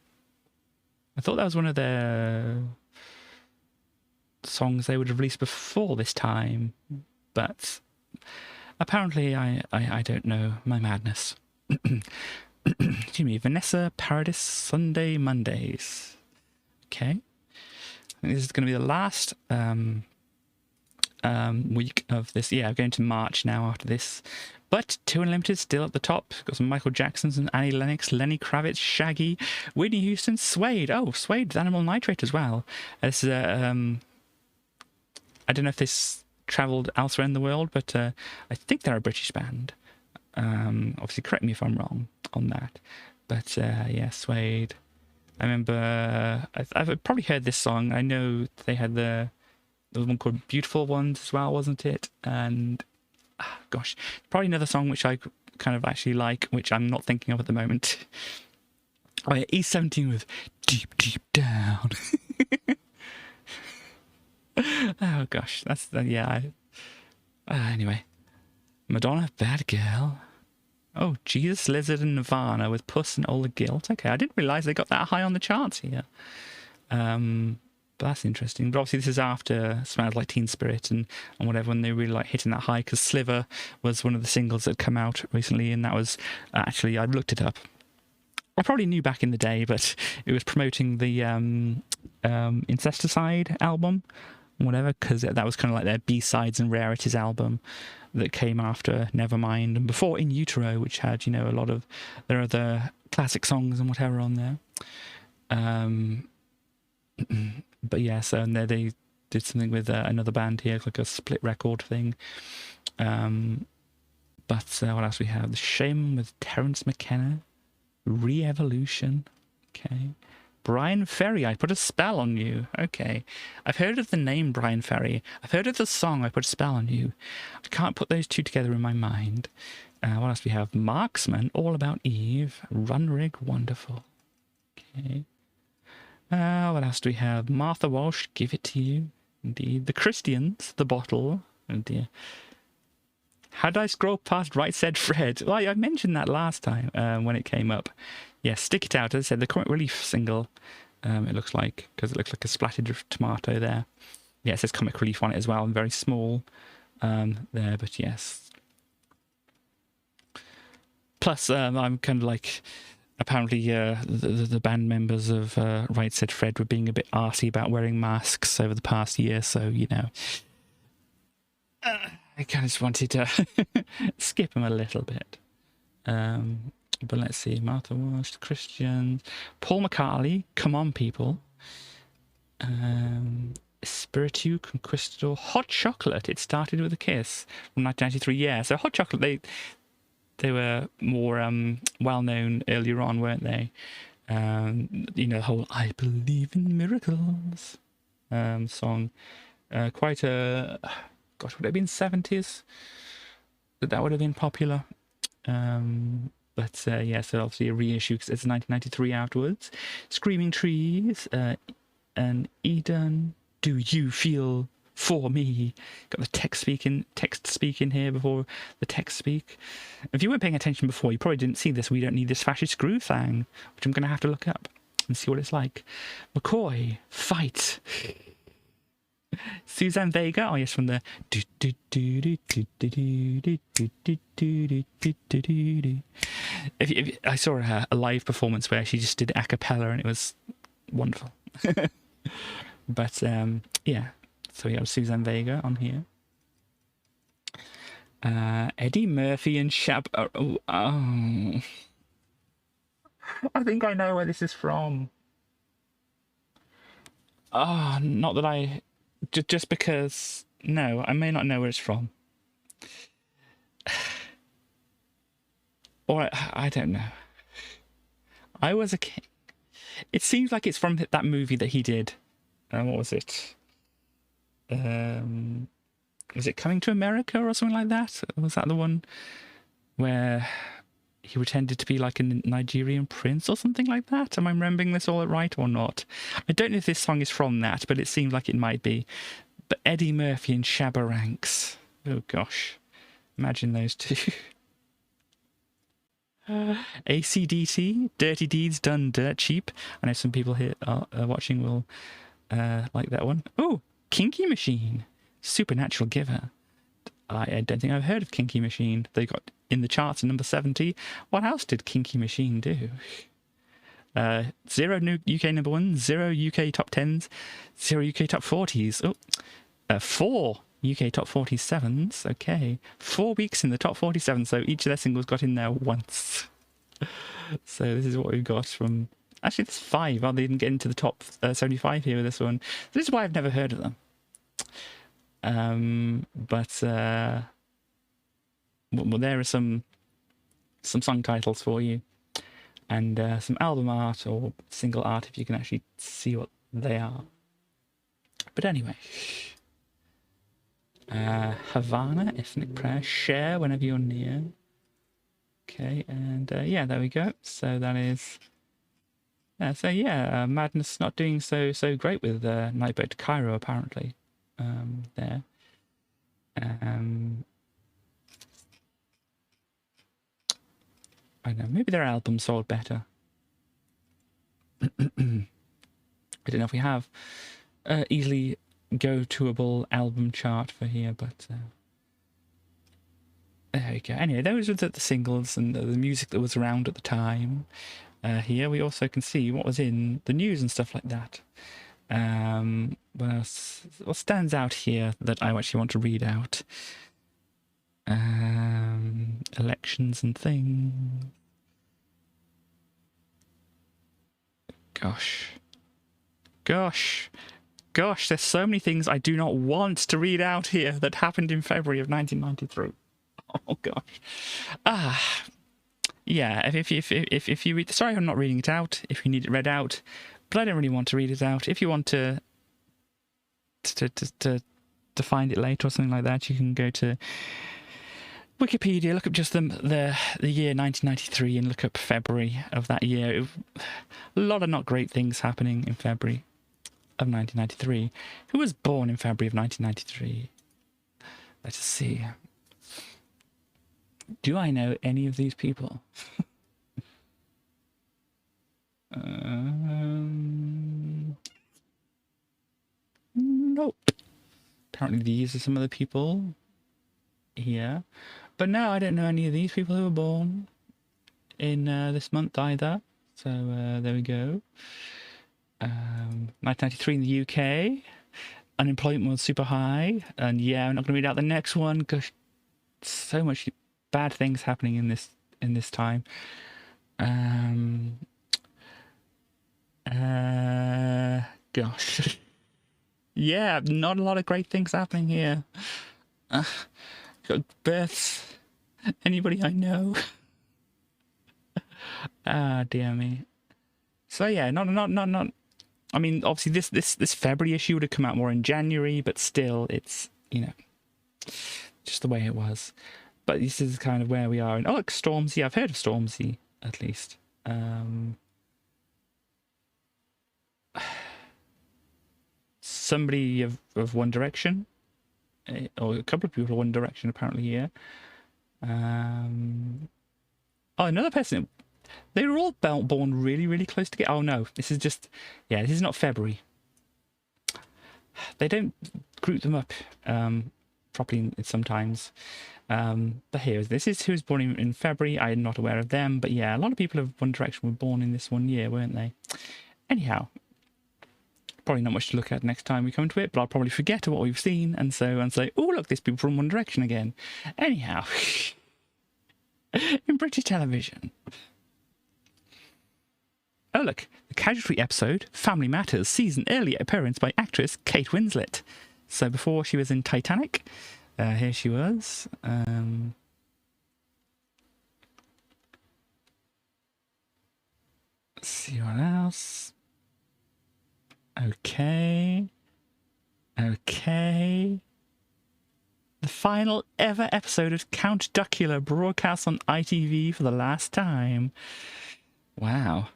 thought that was one of their songs they would have released before this time, but apparently I don't know my madness. Excuse me, Vanessa Paradis, Sunday Mondays. Okay. I think this is going to be the last week of this. Yeah, I'm going to March now after this. But 2 Unlimited still at the top. Got some Michael Jacksons and Annie Lennox, Lenny Kravitz, Shaggy, Whitney Houston, Suede. Oh, Suede with Animal Nitrate as well. This is I don't know if this travelled elsewhere in the world, but I think they're a British band. Obviously, correct me if I'm wrong on that. But yeah, Suede. I remember I've probably heard this song. I know they had the one called Beautiful Ones as well, wasn't it? And gosh, probably another song which I kind of actually like, which I'm not thinking of at the moment. Oh yeah, E17 with Deep Deep Down. Oh gosh, that's yeah. Anyway, Madonna, Bad Girl. Oh, Jesus, Lizard and Nirvana with Puss and All the Guilt. Okay, I didn't realise they got that high on the charts here. But that's interesting. But obviously this is after Smells Like Teen Spirit and whatever, when they really like hitting that high, because Sliver was one of the singles that had come out recently, and that was actually, I looked it up. I probably knew back in the day, but it was promoting the Incesticide album, whatever, because that was kind of like their B-sides and rarities album that came after Nevermind and before In Utero, which had, you know, a lot of their other classic songs and whatever on there. But yeah, so and there they did something with another band here, like a split record thing. But what else we have? The Shame with Terence McKenna, Re-Evolution. Okay. Brian Ferry, I Put a Spell on You. Okay. I've heard of the name Brian Ferry. I've heard of the song I Put a Spell on You. I can't put those two together in my mind. What else do we have? Marksman, All About Eve. Run Rig, Wonderful. Okay. What else do we have? Martha Walsh, Give It To You. Indeed. The Christians, The Bottle. Oh dear. How did I scroll past Right Said Fred? Well, I mentioned that last time when it came up. Yeah, Stick It Out, as I said, the Comic Relief single, it looks like, because it looks like a splattered tomato there. Yeah, it says Comic Relief on it as well, and very small there, but yes. Plus, I'm kind of like, apparently the band members of Right Said Fred were being a bit arsey about wearing masks over the past year, so, you know, I kind of just wanted to skip them a little bit. But let's see, Martha Walsh, the Christians, Paul McCartney, Come On People, Espiritu Conquistador, Hot Chocolate, It Started With a Kiss from 1993. Yeah, so Hot Chocolate, they were more well-known earlier on, weren't they? You know, the whole I Believe in Miracles song. Quite a, gosh, would it have been 70s that would have been popular? But yeah, so obviously a reissue because it's 1993 afterwards. Screaming Trees, and Eden, Do You Feel For Me? Got the text speaking here before the text speak. If you weren't paying attention before, you probably didn't see this. We Don't Need This Fascist Groove thing, which I'm going to have to look up and see what it's like. McCoy, Fight. Suzanne Vega, oh yes, from the I saw a live performance where she just did a cappella and it was wonderful. But yeah, so we have Suzanne Vega on here. Eddie Murphy and Shab. Oh, I think I know where this is from. Oh, not that I. Just because, no, I may not know where it's from. Or I don't know. I Was a King. It seems like it's from that movie that he did. What was it? Was it Coming to America or something like that? Was that the one where he pretended to be like a Nigerian prince or something like that? Am I remembering this all right or not? I don't know if this song is from that, but it seems like it might be. But Eddie Murphy and Shabba Ranks. Oh gosh. Imagine those two. AC/DC, Dirty Deeds Done Dirt Cheap. I know some people here watching will like that one. Oh, Kinky Machine, Supernatural Giver. I don't think I've heard of Kinky Machine. They got in the charts at number 70. What else did Kinky Machine do? 0 UK number 1, 0 UK top 10s, 0 UK top 40s. Oh, 4 UK top 47s. Okay, 4 weeks in the top 47. So each of their singles got in there once. So this is what we've got from. Actually, there's 5. Oh, they didn't get into the top 75 here with this one. So this is why I've never heard of them. But well, there are some some song titles for you, and some album art or single art if you can actually see what they are. But anyway, Havana, Ethnic Prayer, share whenever you're near. Okay, and yeah, there we go. So that is... Madness not doing so great with Nightboat to Cairo, apparently. There. I don't know, maybe their album sold better. I don't know if we have easily go-toable album chart for here, but there we go. Anyway, those were the singles and the music that was around at the time. Here we also can see what was in the news and stuff like that. What else? What stands out here that I actually want to read out? Elections and things. Gosh, there's so many things I do not want to read out here that happened in February of 1993. Oh gosh. Yeah, if you read... Sorry, I'm not reading it out if you need it read out, but I don't really want to read it out. If you want to find it later or something like that, you can go to Wikipedia, look up just the year 1993 and look up February of that year. A lot of not great things happening in February of 1993. Who was born in February of 1993? Let's see. Do I know any of these people? Nope. Apparently these are some of the people here. But no, I don't know any of these people who were born in this month either. So there we go. 1993 in the UK. Unemployment was super high. And yeah, I'm not going to read out the next one because so much bad things happening in this time. Gosh. Yeah, not a lot of great things happening here. Got births. Anybody I know? Dear me. So yeah, not. I mean, obviously this February issue would have come out more in January, but still, it's, you know, just the way it was. But this is kind of where we are. And oh, look, Stormzy. I've heard of Stormzy at least. Somebody of One Direction, or a couple of people of One Direction apparently here. Oh, another person. They were all born really, really close together. Oh no, this is just, yeah, this is not February. They don't group them up properly sometimes. But here, this is who's born in February. I'm not aware of them, but yeah, a lot of people of One Direction were born in this one year, weren't they? Anyhow, probably not much to look at next time we come to it, but I'll probably forget what we've seen and say, oh look, there's people from One Direction again. Anyhow, in British television. Oh look, the Casualty episode, Family Matters, sees an earlier appearance by actress Kate Winslet. So before she was in Titanic, here she was. Let's see what else. Okay. The final ever episode of Count Duckula broadcast on ITV for the last time. Wow.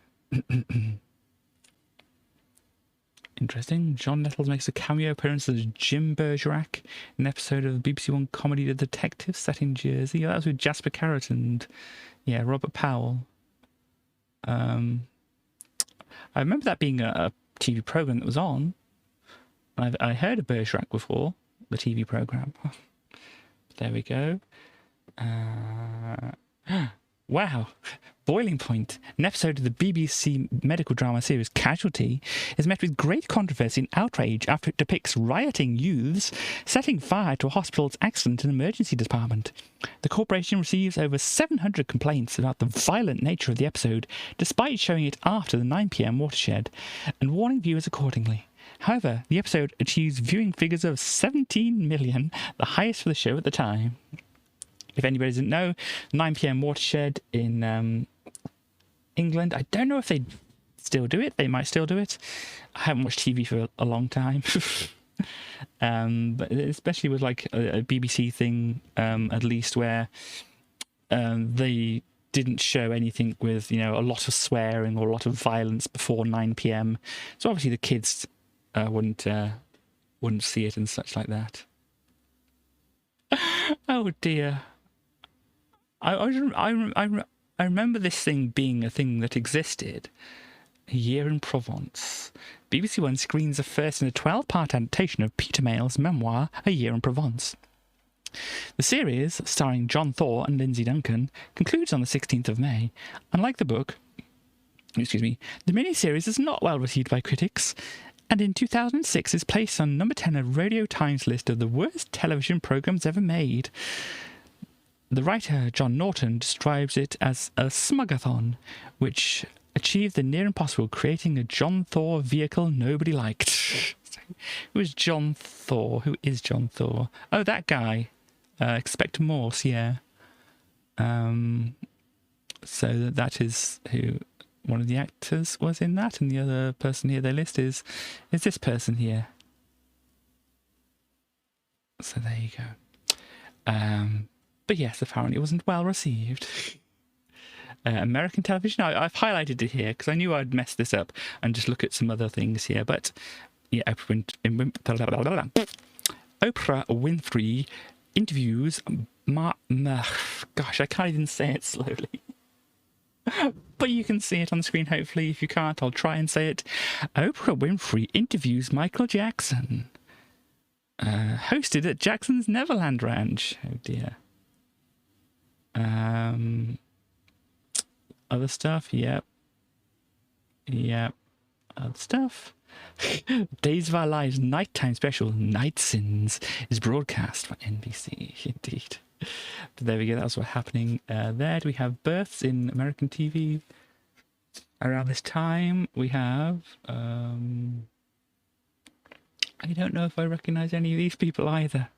Interesting. John Nettles makes a cameo appearance as Jim Bergerac in an episode of the BBC One comedy The Detective set in Jersey. That was with Jasper Carrot and, yeah, Robert Powell. I remember that being a TV programme that was on. I heard of Bergerac before, the TV programme. There we go. Wow. Boiling Point, an episode of the BBC medical drama series Casualty, is met with great controversy and outrage after it depicts rioting youths setting fire to a hospital's accident and emergency department. The corporation receives over 700 complaints about the violent nature of the episode, despite showing it after the 9 p.m. watershed, and warning viewers accordingly. However, the episode achieves viewing figures of 17 million, the highest for the show at the time. if anybody doesn't know, 9 p.m. Watershed in England. I don't know if they still do it. They might still do it. I haven't watched TV for a long time. But especially with like a BBC thing, at least, where they didn't show anything with, you know, a lot of swearing or a lot of violence before 9 p.m. So obviously the kids wouldn't see it and such like that. Oh dear. I remember this thing being a thing that existed. A Year in Provence. BBC One screens the first in a 12-part adaptation of Peter Mayle's memoir, A Year in Provence. The series, starring John Thor and Lindsay Duncan, concludes on the 16th of May. Unlike the book, the miniseries is not well received by critics, and in 2006 is placed on number 10 of Radio Times list of the worst television programmes ever made. The writer John Norton describes it as a smugathon, which achieved the near impossible, creating a John Thor vehicle nobody liked. Who is John Thor? Who is John Thor? Oh, that guy. Expect Morse, yeah. So that is who one of the actors was in that, and the other person here they list is this person here. So there you go. But yes, apparently it wasn't well received. American television, I've highlighted it here because I knew I'd mess this up and just look at some other things here. But yeah, Oprah Winfrey interviews gosh, I can't even say it slowly. But you can see it on the screen, hopefully. If you can't, I'll try and say it. Oprah Winfrey interviews Michael Jackson. Hosted at Jackson's Neverland Ranch. Oh dear. Other stuff, yep. Other stuff. Days of Our Lives nighttime special, Night Sins, is broadcast by NBC, indeed. But there we go, that's what's happening there. Do we have births in American TV around this time? We have... I don't know if I recognise any of these people either.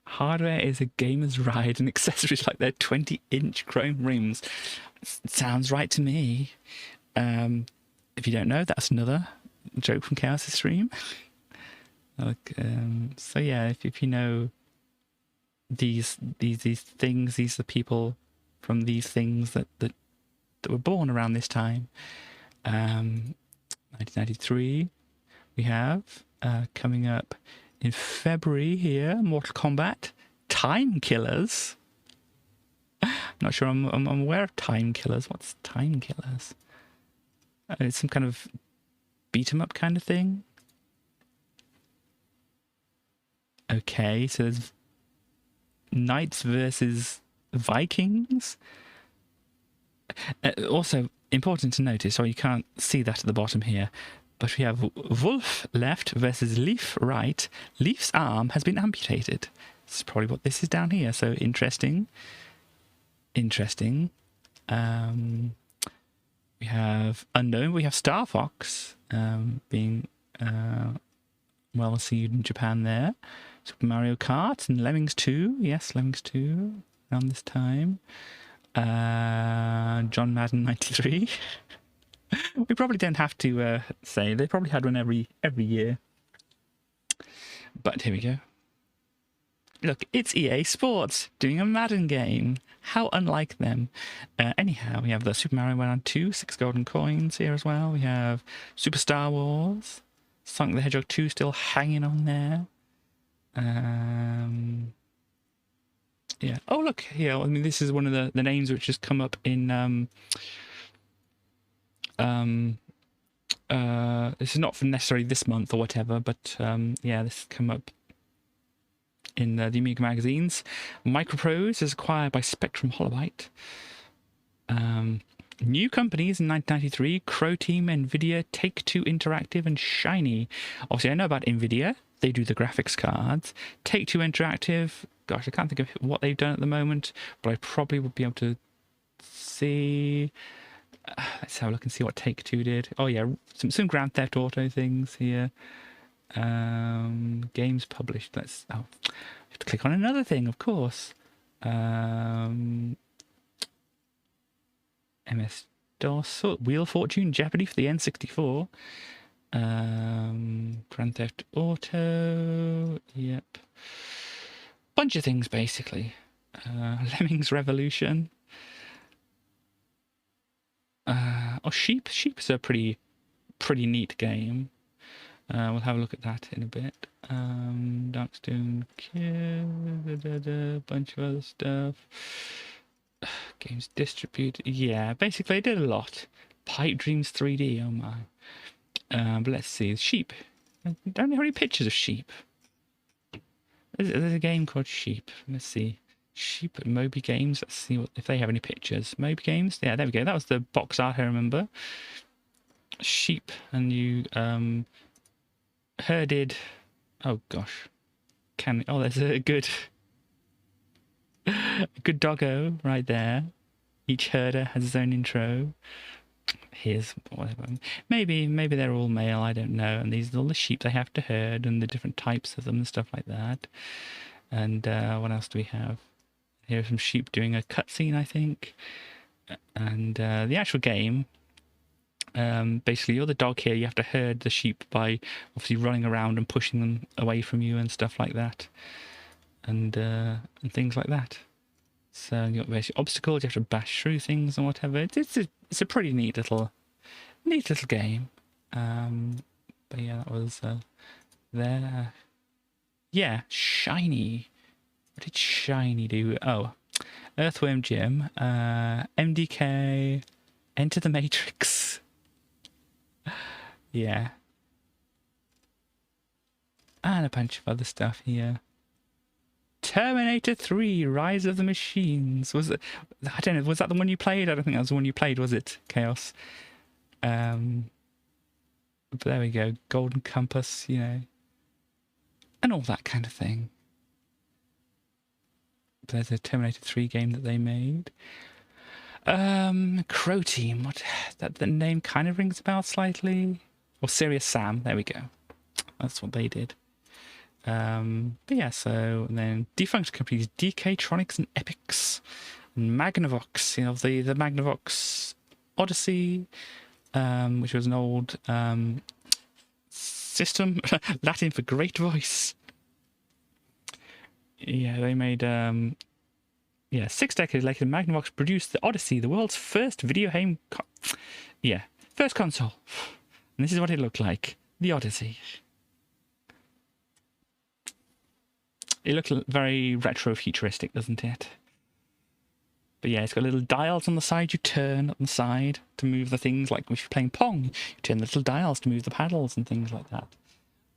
Hardware is a gamer's ride and accessories like their 20-inch chrome rims. Sounds right to me. If you don't know, that's another joke from Chaos' stream. So yeah, if you know these things, these are the people from these things that were born around this time. 1993, we have coming up in February here, Mortal Kombat, Time Killers. I'm not sure I'm aware of Time Killers. What's Time Killers? It's some kind of beat 'em up kind of thing. Okay, so there's Knights versus Vikings. Also important to notice, or you can't see that at the bottom here, but we have Wolf left versus Leaf right. Leaf's arm has been amputated. This is probably what this is down here. So interesting. We have Unknown. We have Star Fox being well received in Japan there. Super Mario Kart and Lemmings 2. Yes, Lemmings 2 around this time. John Madden 93. We probably don't have to say. They probably had one every year. But here we go. Look, it's EA Sports doing a Madden game. How unlike them. Anyhow, we have the Super Mario 1 and 2, 6 golden coins here as well. We have Super Star Wars, Sonic the Hedgehog 2 still hanging on there. Yeah. Oh, look here. I mean, this is one of the names which has come up in this is not for necessarily this month or whatever, but yeah, this has come up in the Amiga magazines. Microprose is acquired by Spectrum Holobyte. New companies in 1993, Crow Team, Nvidia, Take-Two Interactive, and Shiny. Obviously, I know about Nvidia. They do the graphics cards. Take-Two Interactive, gosh, I can't think of what they've done at the moment, but I probably would be able to see... let's have a look and see what Take-Two did. Oh yeah, some Grand Theft Auto things here. Games published. have to click on another thing, of course. MS-DOS, Wheel of Fortune, Jeopardy for the N64. Grand Theft Auto. Yep. Bunch of things, basically. Lemmings Revolution. Sheep. Sheep is a pretty neat game. We'll have a look at that in a bit. Darkstone Kid, bunch of other stuff. Games distributed. Yeah, basically I did a lot. Pipe Dreams 3D, oh my. But let's see, sheep. I don't have any pictures of sheep. There's a game called Sheep. Let's see. Sheep at Moby Games. Let's see if they have any pictures. Moby Games. Yeah, there we go. That was the box art I remember. Sheep, and you herded. Oh gosh, there's a good doggo right there. Each herder has his own intro. Here's whatever. Maybe they're all male. I don't know. And these are all the sheep they have to herd, and the different types of them and stuff like that. And what else do we have? Here are some sheep doing a cutscene, I think. And the actual game. Basically, you're the dog here. You have to herd the sheep by obviously running around and pushing them away from you and stuff like that, and things like that. So you've got basic obstacles. You have to bash through things and whatever. It's a pretty neat little game. But yeah, that was there. Yeah, Shiny. What did Shiny do? Oh, Earthworm Jim, MDK, Enter the Matrix. Yeah. And a bunch of other stuff here. Terminator 3, Rise of the Machines. Was it? I don't know. Was that the one you played? I don't think that was the one you played, was it? Chaos. But there we go. Golden Compass, you know. And all that kind of thing. There's a Terminator 3 game that they made. Crow Team. What? The name kind of rings a bell slightly. Or Serious Sam. There we go. That's what they did. But yeah, so and then defunct companies DK-Tronics and Epix and Magnavox, you know, the Magnavox Odyssey, which was an old system, Latin for great voice. Yeah, they made 6 decades later, Magnavox produced the Odyssey, the world's first video game first console. And this is what it looked like, the Odyssey. It looked very retro-futuristic, doesn't it? But yeah, it's got little dials on the side. You turn on the side to move the things, like if you're playing Pong. You turn the little dials to move the paddles and things like that.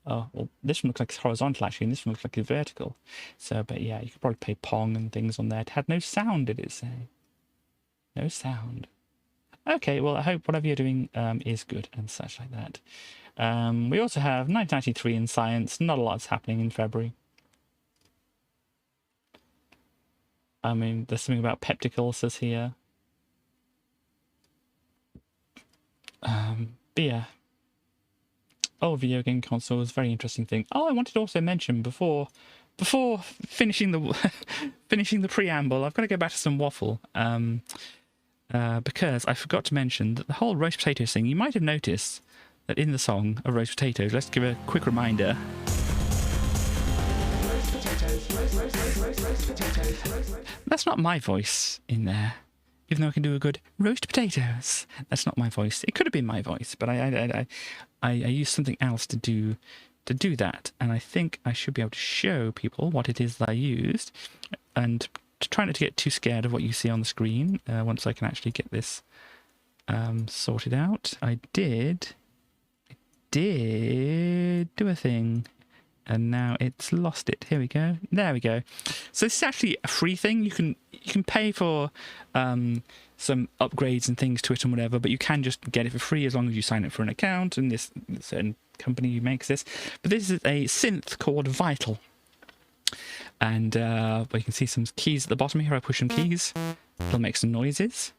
Oh, well, this one looks like it's horizontal, actually, and this one looks like it's vertical. So, but yeah, you could probably play Pong and things on there. It had no sound, did it say? No sound. Okay, well, I hope whatever you're doing is good and such like that. We also have 1993 in science. Not a lot's happening in February. I mean, there's something about peptic ulcers here. But yeah. Oh, video game console is a very interesting thing. Oh, I wanted to also mention before finishing the finishing the preamble, I've got to go back to some waffle. Because I forgot to mention that the whole roast potatoes thing, you might have noticed that in the song of roast potatoes, let's give a quick reminder. That's not my voice in there, even though I can do a good roast potatoes. That's not my voice. It could have been my voice, but I used something else to do that, and I think I should be able to show people what it is that I used, and to try not to get too scared of what you see on the screen. Once I can actually get this sorted out, I did do a thing. And now it's lost it. Here we go. There we go. So this is actually a free thing. You can pay for some upgrades and things to it and whatever, but you can just get it for free as long as you sign up for an account and this certain company makes this. But this is a synth called Vital. And well, you can see some keys at the bottom here. I push some keys. It'll make some noises.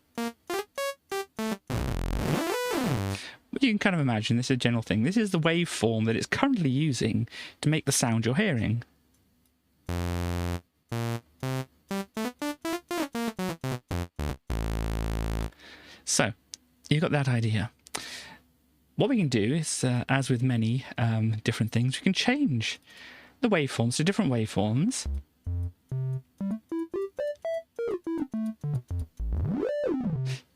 You can kind of imagine this is a general thing. This is the waveform that it's currently using to make the sound you're hearing. So, you've got that idea. What we can do is, as with many different things, we can change the waveforms to different waveforms.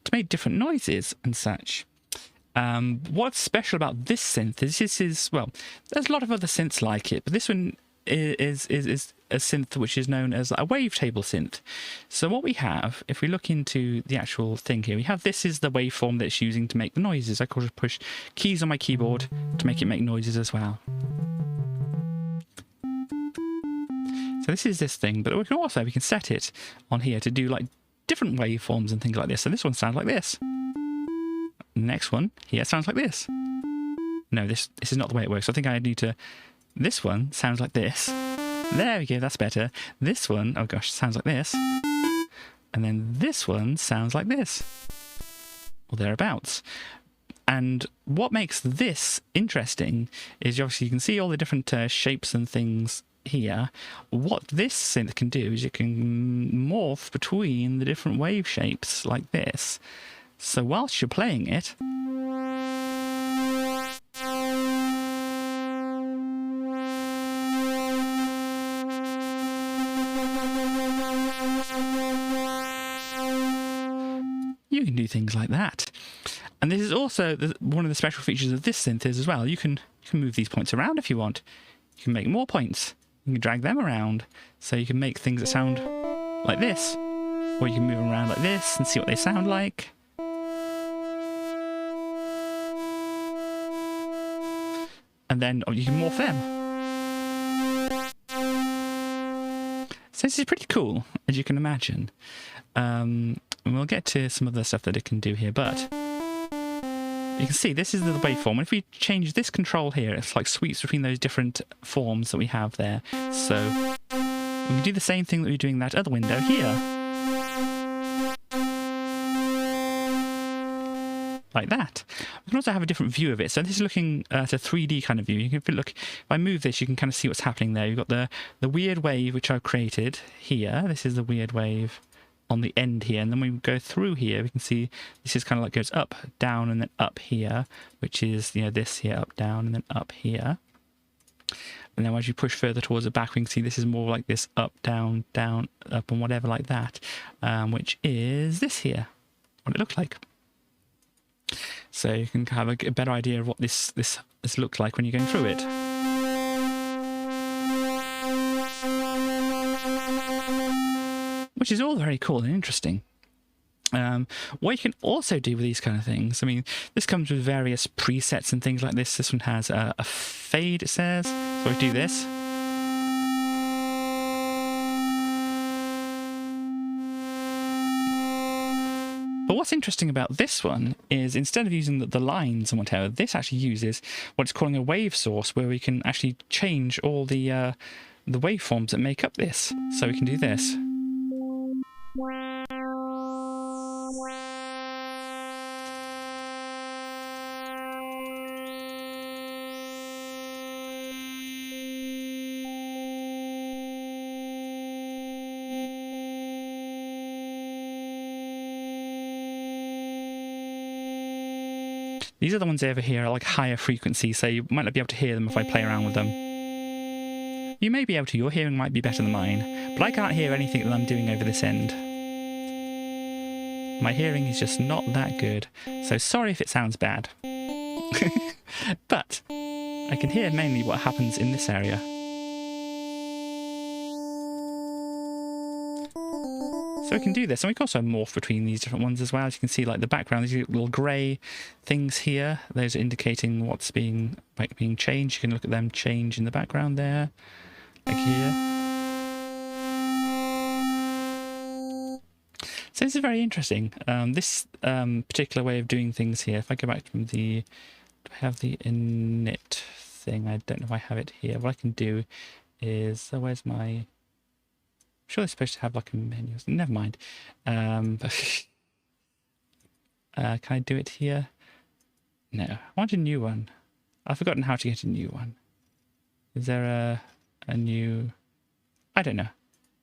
To make different noises and such. What's special about this synth is this is, well, there's a lot of other synths like it, but this one is a synth which is known as a wavetable synth. So what we have, if we look into the actual thing here, we have this is the waveform that it's using to make the noises. I can push keys on my keyboard to make it make noises as well. So this is this thing, but we can set it on here to do like different waveforms and things like this. So this one sounds like this. Next one here sounds like this. No, this is not the way it works. I think I need to... This one sounds like this. There we go, that's better. This one, oh gosh, sounds like this. And then this one sounds like this. Or thereabouts. And what makes this interesting is obviously you can see all the different shapes and things here. What this synth can do is it can morph between the different wave shapes like this. So whilst you're playing it, you can do things like that. And this is also one of the special features of this synth is as well. You can move these points around if you want. You can make more points. You can drag them around. So you can make things that sound like this. Or you can move them around like this and see what they sound like. And then you can morph them. So this is pretty cool, as you can imagine. And we'll get to some other stuff that it can do here, but you can see this is the waveform. And if we change this control here, it's like sweeps between those different forms that we have there. So we can do the same thing that we're doing in that other window here. Like that. We can also have a different view of it. So this is looking at a 3D kind of view. You can look, if I move this, you can kind of see what's happening there. You've got the weird wave which I've created here. This is the weird wave on the end here. And then when we go through here, we can see this is kind of like goes up, down, and then up here, which is, you know, this here, up, down, and then up here. And then as you push further towards the back, we can see this is more like this up, down, down, up, and whatever like that, which is this here, what it looks like. So you can have a better idea of what this looks like when you're going through it. Which is all very cool and interesting. What you can also do with these kind of things, I mean, this comes with various presets and things like this. This one has a fade, it says. So we do this. But what's interesting about this one is instead of using the lines and whatever, this actually uses what it's calling a wave source, where we can actually change all the waveforms that make up this. So we can do this. These are the ones over here are like higher frequency, so you might not be able to hear them if I play around with them. You may be able to, your hearing might be better than mine, but I can't hear anything that I'm doing over this end. My hearing is just not that good, so sorry if it sounds bad. But I can hear mainly what happens in this area. So we can do this, and we can also morph between these different ones as well. As you can see, like the background, these little grey things here, those are indicating what's being changed. You can look at them change in the background there, like here. So this is very interesting. This particular way of doing things here, if I go back to do I have the init thing? I don't know if I have it here. What I can do is, so where's my... I'm sure they're supposed to have like a menu. Never mind. Can I do it here? No. I want a new one. I've forgotten how to get a new one. Is there a new... I don't know.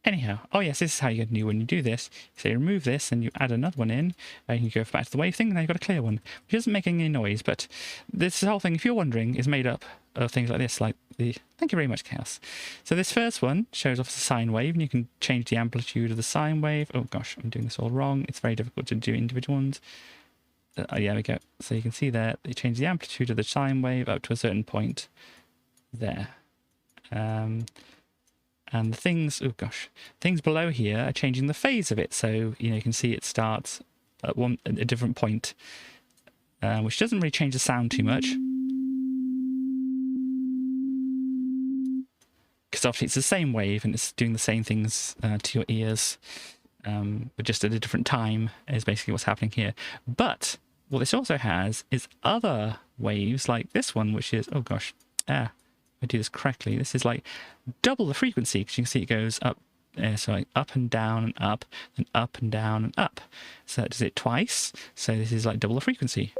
Anyhow, oh yes, this is how you get new when you do this. So you remove this and you add another one in, and you go back to the wave thing, and now you've got a clear one, which doesn't make any noise, but this whole thing, if you're wondering, is made up of things like this, like the... Thank you very much, Chaos. So this first one shows off the sine wave, and you can change the amplitude of the sine wave. Oh gosh, I'm doing this all wrong. It's very difficult to do individual ones. Oh, yeah, there we go. So you can see there, they change the amplitude of the sine wave up to a certain point there. And the things, oh gosh, things below here are changing the phase of it. So, you know, you can see it starts at a different point, which doesn't really change the sound too much. Because obviously it's the same wave and it's doing the same things to your ears, but just at a different time is basically what's happening here. But what this also has is other waves like this one, which is, oh gosh, I do this correctly. This is like double the frequency, because you can see it goes up, so like up and down and up, and up and down and up. So that does it twice. So this is like double the frequency.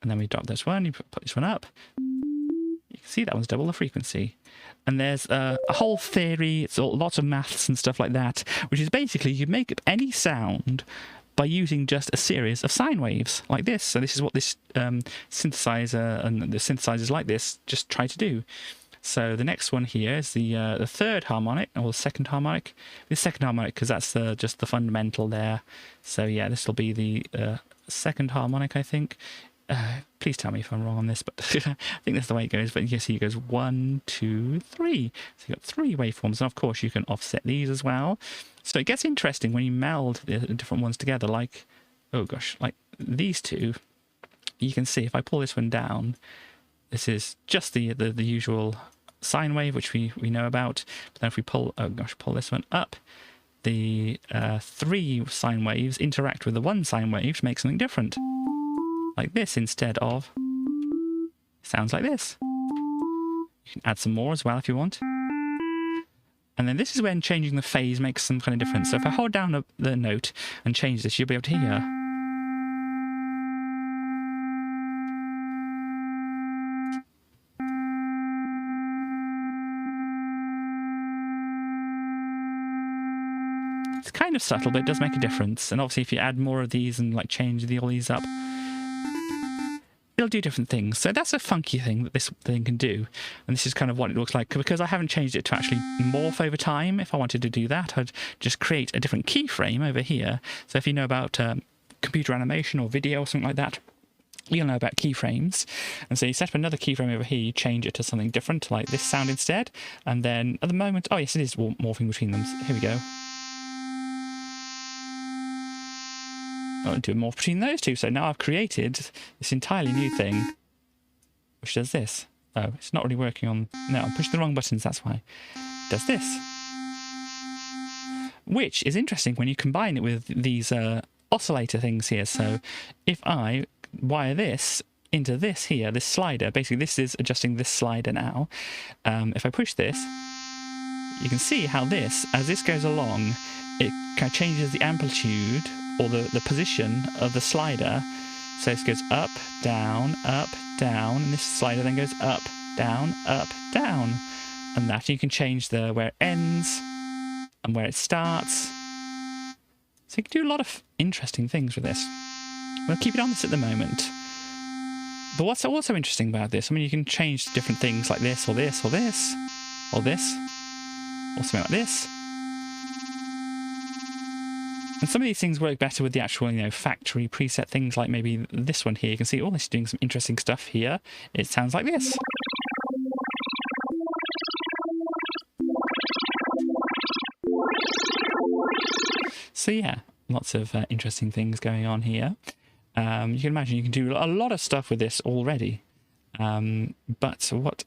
And then we drop this one, you put this one up. You can see that one's double the frequency. And there's a whole theory, it's lots of maths and stuff like that, which is basically you make up any sound by using just a series of sine waves like this. So this is what this synthesizer and the synthesizers like this just try to do. So the next one here is the third harmonic, or the second harmonic. The second harmonic, because that's just the fundamental there. So yeah, this will be the second harmonic, I think. Please tell me if I'm wrong on this, but I think that's the way it goes. But you can see it goes 1, 2, 3. So you've got 3 waveforms, and of course you can offset these as well. So it gets interesting when you meld the different ones together, like, oh gosh, like these two. You can see if I pull this one down, this is just the usual sine wave, which we know about. But then if we pull, oh gosh, pull this one up, the 3 sine waves interact with the 1 sine wave to make something different. Like this instead of, sounds like this. You can add some more as well if you want. And then this is when changing the phase makes some kind of difference. So if I hold down the note and change this, you'll be able to hear. It's kind of subtle, but it does make a difference. And obviously if you add more of these and like change all these up, it'll do different things. So that's a funky thing that this thing can do. And this is kind of what it looks like. Because I haven't changed it to actually morph over time, if I wanted to do that, I'd just create a different keyframe over here. So if you know about computer animation or video or something like that, you'll know about keyframes. And so you set up another keyframe over here, you change it to something different, like this sound instead. And then at the moment, oh yes, it is morphing between them. So here we go. I'll do a morph between those two. So now I've created this entirely new thing, which does this. Oh, it's not really working on... No, I'm pushing the wrong buttons, that's why. It does this. Which is interesting when you combine it with these oscillator things here. So if I wire this into this here, this slider, basically this is adjusting this slider now. If I push this, you can see how this, as this goes along, it kind of changes the amplitude or the position of the slider. So this goes up, down, and this slider then goes up, down, and that you can change where it ends and where it starts. So you can do a lot of interesting things with this. We'll keep it on this at the moment. But what's also interesting about this, I mean, you can change different things like this, or this, or this, or this, or something like this. And some of these things work better with the actual, factory preset things, like maybe this one here. You can see, oh, this is doing some interesting stuff here. It sounds like this. So yeah, lots of interesting things going on here. You can imagine you can do a lot of stuff with this already. But what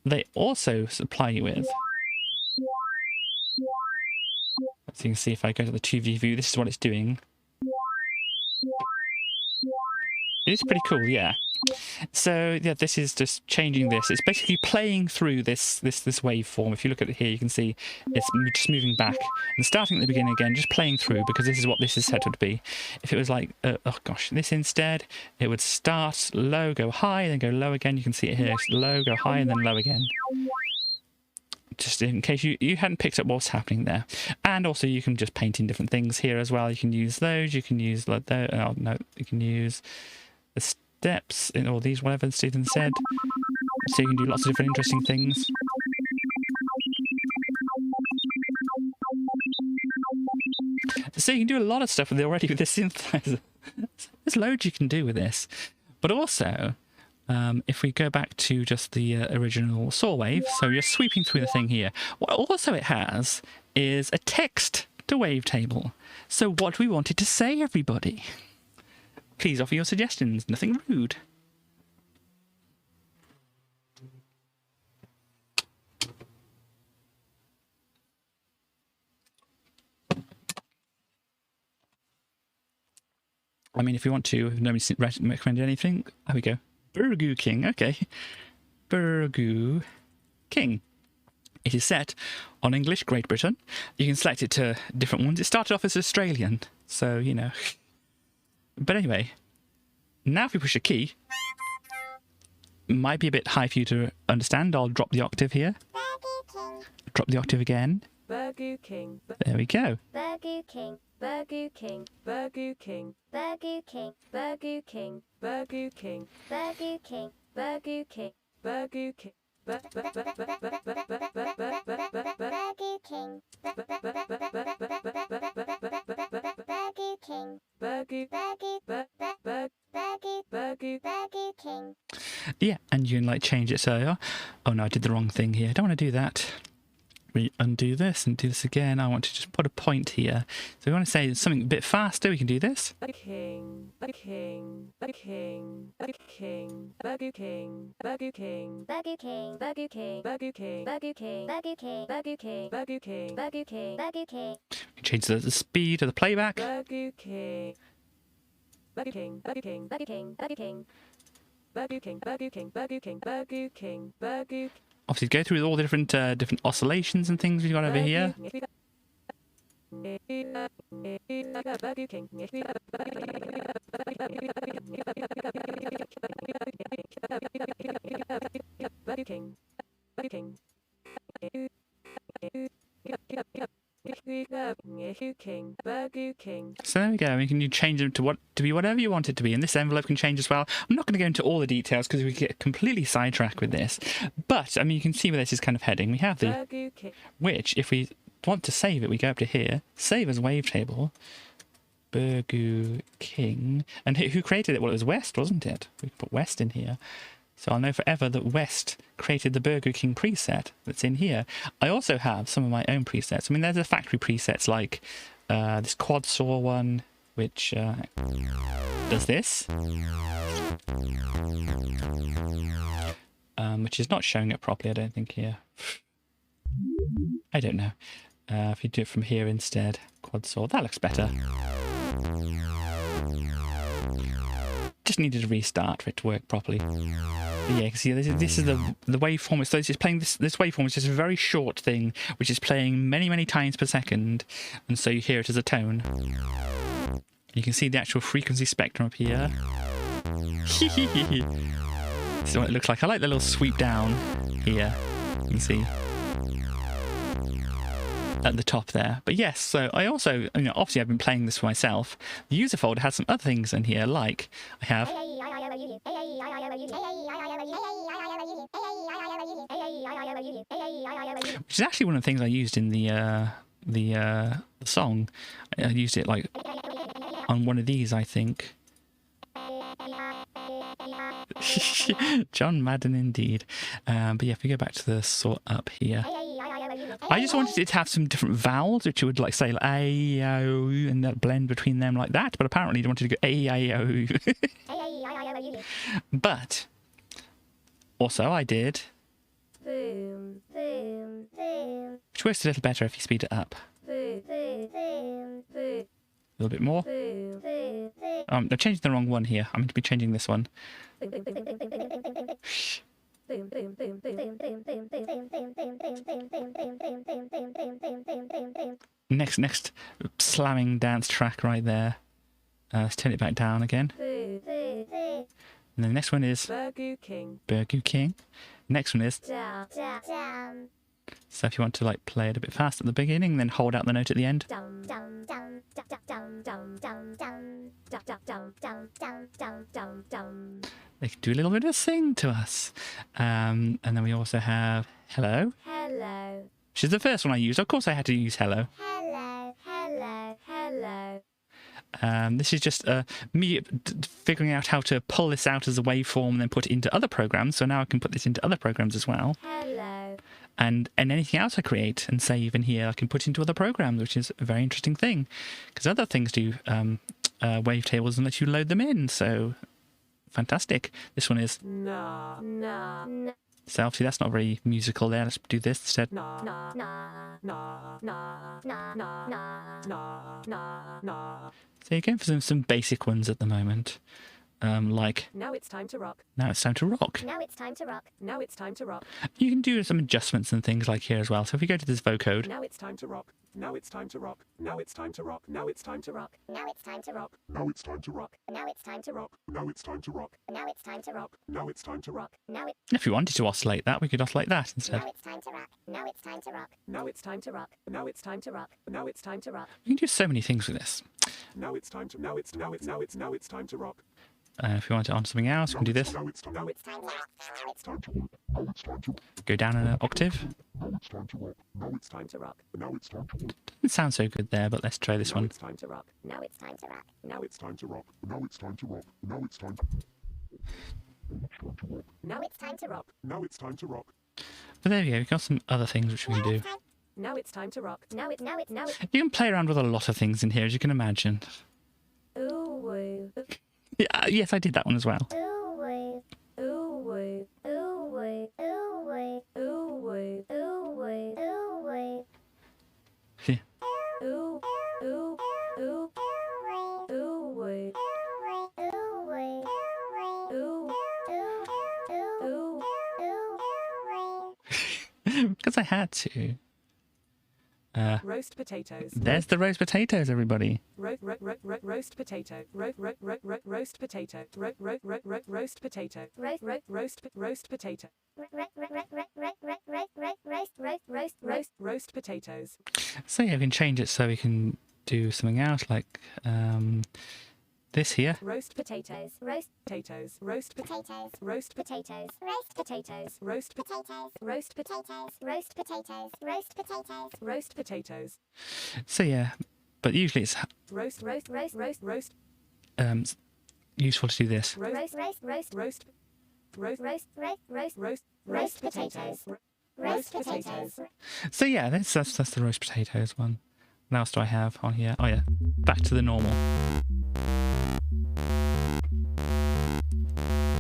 they also supply you with... So you can see if I go to the 2D view, this is what it's doing. It's pretty cool, yeah. So yeah, this is just changing this. It's basically playing through this waveform. If you look at it here, you can see it's just moving back and starting at the beginning again, just playing through, because this is what this is set up to be. If it was like, oh gosh, this instead, it would start low, go high, then go low again. You can see it here, it's low, go high, and then low again. just in case you hadn't picked up what's happening there. And also you can just paint in different things here as well. You can use those, you can use like those, oh no, you can use the steps in all these, whatever Stephen said. So you can do lots of different interesting things. So you can do a lot of stuff with this synthesizer. There's loads you can do with this. But also, if we go back to just the original saw wave, so you're sweeping through the thing here. What also it has is a text to wavetable. So what do we want it to say, everybody? Please offer your suggestions. Nothing rude. I mean, if you want to, if nobody's recommended anything, there we go. Burger King, okay. Burger King. It is set on English, Great Britain. You can select it to different ones. It started off as Australian, so, you know. But anyway, now if we push a key, it might be a bit high for you to understand. I'll drop the octave here. Drop the octave again. Burger King. There we go. Burger King. Burger King. Burger King. Burger King. Burger King. Burger King. Burger King. Burger King. Burger King. Yeah, and you can like change it so, oh no, I did the wrong thing here. I don't want to do that. We undo this and do this again. I want to just put a point here. So we want to say something a bit faster. We can do this. King, King, King, King, Burger King, Burger King, Burger King, Burger King, Burger King, Burger King, Burger King, Burger King, Burger King, Burger King, Burger King. We change the speed of the playback. Burger King, Burger King, Burger King, Burger King, Burger King, Burger King, Burger King, Burger King, Burger King, Burger King. Obviously, go through all the different oscillations and things we've got over here. So there we go. We can change them to be whatever you want it to be, and this envelope can change as well. I'm not going to go into all the details because we get completely sidetracked with this. But I mean, you can see where this is kind of heading. We have the which, if we want to save it, we go up to here, save as wavetable. Burger King, and who created it? Well, it was West, wasn't it? We put West in here. So I'll know forever that West created the Burger King preset that's in here. I also have some of my own presets. I mean, there's the factory presets like this quad saw one, which does this. Which is not showing it properly, I don't think, here. I don't know. If you do it from here instead, quad saw, that looks better. Just needed a restart for it to work properly. But yeah, you can see this is the waveform. So it's playing this waveform is just a very short thing, which is playing many, many times per second, and so you hear it as a tone. You can see the actual frequency spectrum up here. This is what it looks like. I like the little sweep down here. You can see at the top there. But yes, so I also, obviously I've been playing this for myself. The user folder has some other things in here, like I have which is actually one of the things I used in the song. I used it like on one of these, I think. John Madden indeed. But yeah, if we go back to the sort up here, I just wanted it to have some different vowels, which you would like say like a, o, and that blend between them like that. But apparently, you wanted to go a, o. But also, I did, which works a little better if you speed it up. A little bit more. I'm changing the wrong one here. I'm going to be changing this one. Next slamming dance track right there. Let's turn it back down again. And then the next one is Burger King. Next one is So if you want to like play it a bit fast at the beginning, then hold out the note at the end. They can do a little bit of sing to us. And then we also have hello. Hello. Which is the first one I used. Of course I had to use hello. Hello. Hello. Hello. This is just me figuring out how to pull this out as a waveform and then put it into other programs. So now I can put this into other programs as well. Hello. And anything else I create and save in here, I can put into other programs, which is a very interesting thing. Because other things do wavetables and let you load them in. So fantastic. This one is... Nah. Nah. Nah. So obviously that's not very musical there. Let's do this instead. Nah. Nah. Nah. Nah. Nah. Nah. Nah. Nah. Nah. Nah. So you're going for some basic ones at the moment. Like... Now it's time to rock. Now it's time to rock. Now it's time to rock. Now it's time to rock. You can do some adjustments and things like here as well. So if we go to this vocode... Now it's time to rock. Now it's time to rock. Now it's time to rock. Now it's time to rock. Now it's time to rock. Now it's time to rock. Now it's time to rock. Now it's time to rock. Now it's time to rock. Now it's time to rock. Now it. If we wanted to oscillate that, we could oscillate that instead. Now it's time to rock. Now it's time to rock. Now it's time to rock. Now it's time to rock. Now it's time to rock. You can do so many things with this. Now it's time to now it's time to rock. If you want it on something else, we can do this. Now it's time to rock. Now it's time to rock. Now it's time to rock. Go down an octave. Now it's time to rock. Now it's time to rock. Now it's time to rock. Doesn't sound so good there, but let's try this Now one. it's time to rock. Now it's time to rock. Now it's time to rock. Now it's time to rock. Now it's time to rock. Now it's time to rock. Now it's time to rock. But there we go. We've got some other things which we can do. Now it's time to rock. Now it. You can play around with a lot of things in here, as you can imagine. Ooh woo. Yeah, yes, I did that one as well. Ooh woo. Ooh woo. Ooh woo. Ooh woo. Ooh woo. Ooh woo. Ooh woo. Yeah. Ooh. Ooh. Ooh. Ooh woo. Because I had to. Roast potatoes. There's the roast potatoes, everybody. Roast potato. Roast potato. Roast potato. Roast potato. Roast potatoes. So yeah, we can change it so we can do something else, like this here. Roast potatoes. Roast potatoes. Roast potatoes. Roast potatoes. Roast potatoes. Roast potatoes. Roast potatoes. Roast potatoes. Roast potatoes. Roast potatoes. So yeah, but usually it's Roast. useful to do this. Roast potatoes. Roast potatoes. So yeah, that's the roast potatoes one. What else do I have on here? Oh yeah, back to the normal.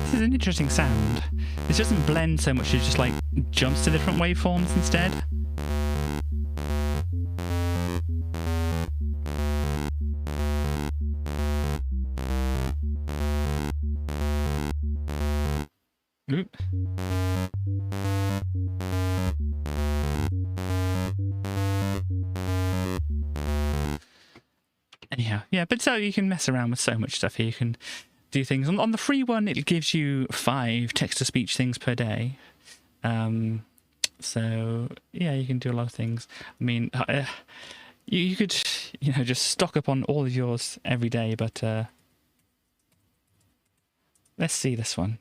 This is an interesting sound. This doesn't blend so much, it just like jumps to different waveforms instead. Oop. Anyhow, yeah, but so you can mess around with so much stuff here. You can do things. On the free one, it gives you 5 text-to-speech things per day. So, yeah, you can do a lot of things. I mean, you could, just stock up on all of yours every day, but let's see this one.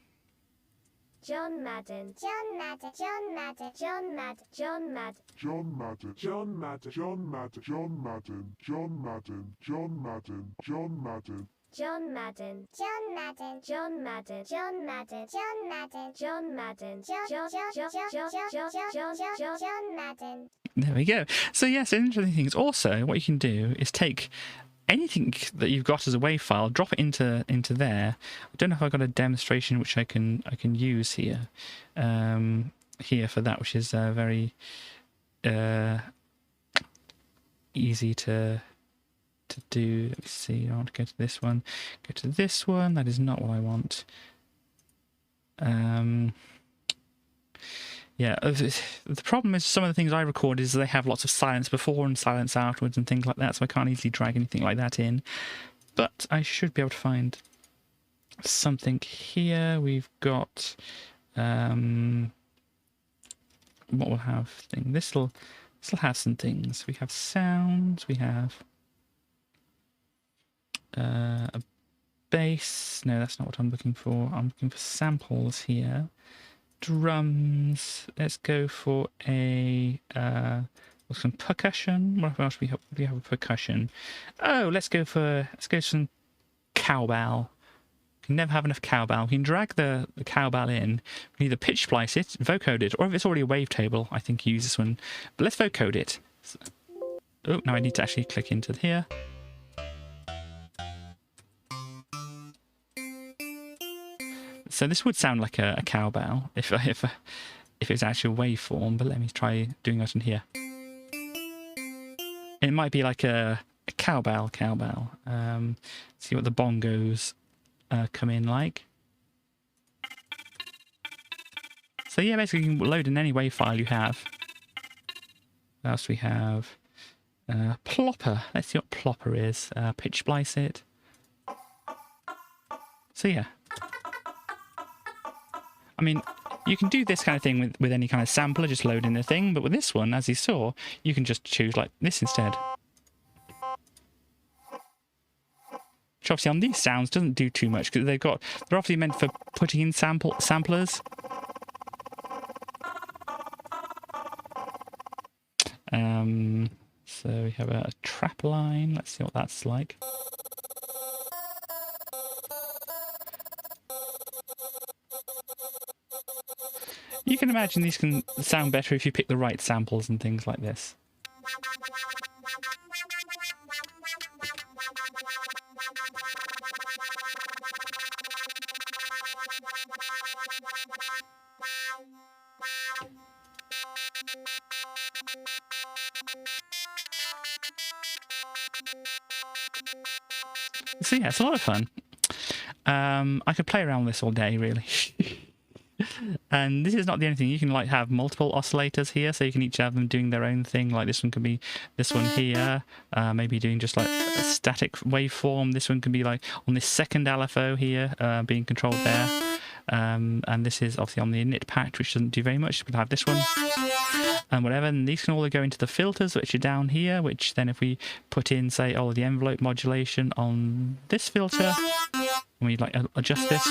John Madden. John Madden. John Madden. John Madden. John Madden. John Madden. John Madden. John Madden. John Madden. John Madden. John Madden. John Madden. John Madden. John Madden. John Madden. John Madden. John Madden. John Madden. John Madden. There we go. So yes, interesting things. Also, what you can do is take anything that you've got as a WAV file, drop it into there. I don't know if I've got a demonstration which I can use here here for that, which is very easy to do. Let me see. I want to go to this one. Go to this one. That is not what I want. Yeah, the problem is some of the things I record is they have lots of silence before and silence afterwards and things like that, so I can't easily drag anything like that in. But I should be able to find something here. We've got what we'll have thing. This'll have some things. We have sounds. We have a bass. No, that's not what I'm looking for. I'm looking for samples here. Drums. Let's go for a some percussion. What else do we have? A percussion. Oh, let's go some cowbell. You can never have enough cowbell. You can drag the cowbell in. We can either pitch splice it, vocode it, or if it's already a wavetable, I think use this one. But let's vocode it. So, oh, now I need to actually click into here. So this would sound like a cowbell if it's actually a waveform. But let me try doing that in here. It might be like a cowbell. See what the bongos come in like. So yeah, basically you can load in any WAV file you have. What else do we have? Plopper. Let's see what plopper is. Pitch splice it. So yeah. I mean, you can do this kind of thing with any kind of sampler, just load in the thing, but with this one, as you saw, you can just choose like this instead. Which obviously on these sounds doesn't do too much, because they're obviously meant for putting in samplers. So we have a trap line. Let's see what that's like. You can imagine these can sound better if you pick the right samples and things like this. So yeah, it's a lot of fun. I could play around with this all day, really. And this is not the only thing. You can like have multiple oscillators here, so you can each have them doing their own thing. Like this one can be this one here, maybe doing just like a static waveform. This one can be like on this second LFO here, being controlled there. And this is obviously on the init patch, which doesn't do very much. We'll have this one and whatever. And these can all go into the filters, which are down here. Which then, if we put in, say, the envelope modulation on this filter, and we like adjust this.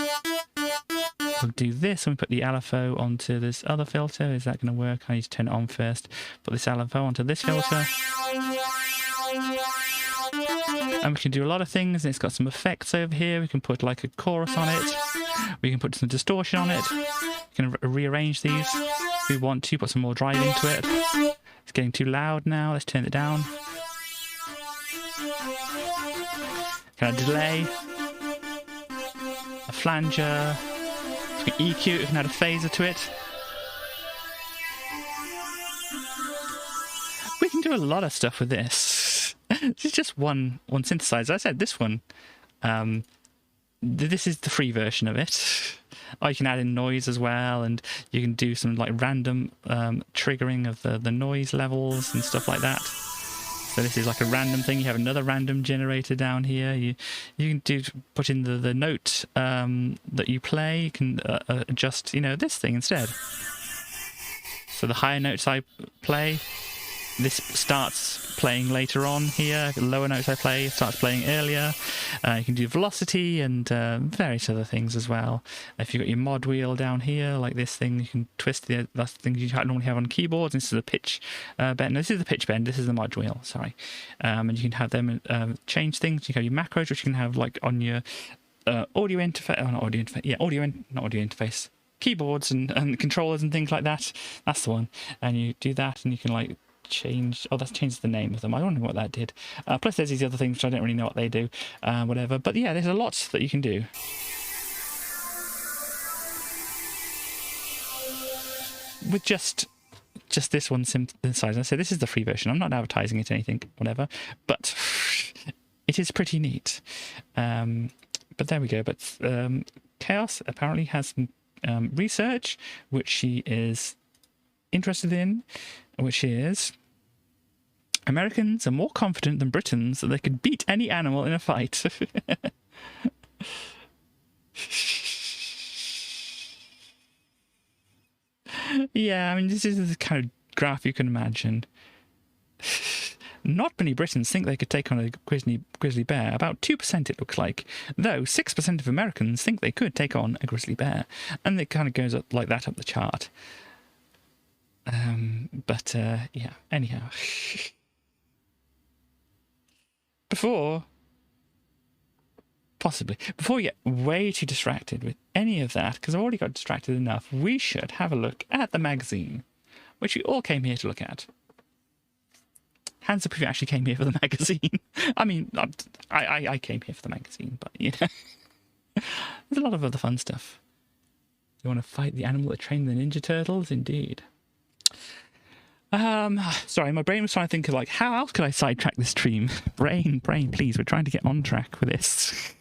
We'll do this and we put the LFO onto this other filter. Is that going to work? I need to turn it on first. Put this LFO onto this filter. And we can do a lot of things. And it's got some effects over here. We can put like a chorus on it. We can put some distortion on it. We can rearrange these if we want to. Put some more drive into it. It's getting too loud now. Let's turn it down. Can I delay? A flanger. We can EQ it, we can add a phaser to it. We can do a lot of stuff with this. This is just one synthesizer. I said this one. This is the free version of it. Oh, you can add in noise as well, and you can do some like random triggering of the noise levels and stuff like that. So this is like a random thing. You have another random generator down here. You can put in the note that you play. You can adjust, this thing instead. So the higher notes I play, this starts playing later on here. The lower notes I play starts playing earlier. You can do velocity and various other things as well. If you've got your mod wheel down here, like this thing, you can twist that's the thing you normally have on keyboards. This is the pitch bend. This is the pitch bend. This is the mod wheel. Sorry. And you can have them change things. You can have your macros, which you can have like on your audio interface. Oh, not audio interface. Yeah, not audio interface. Keyboards and controllers and things like that. That's the one. And you do that, and you can like change. Oh, that changes the name of them. I don't know what that did. Plus there's these other things which I don't really know what they do, whatever, but yeah, there's a lot that you can do with just this one synthesizer. So this is the free version. I'm not advertising it or anything, whatever, but it is pretty neat. But there we go. But Chaos apparently has some research which she is interested in, which is Americans are more confident than Britons that they could beat any animal in a fight. Yeah, I mean, this is the kind of graph you can imagine. Not many Britons think they could take on a grizzly bear. About 2% it looks like. Though 6% of Americans think they could take on a grizzly bear. And it kind of goes up like that up the chart. Yeah, anyhow. Before you get way too distracted with any of that, because I've already got distracted enough, we should have a look at the magazine, which we all came here to look at. Hands up if you actually came here for the magazine. I mean, I came here for the magazine, but, you know. There's a lot of other fun stuff. You want to fight the animal that trained the Ninja Turtles? Indeed. Sorry, my brain was trying to think of, like, how else could I sidetrack this stream? Brain, please, we're trying to get on track with this.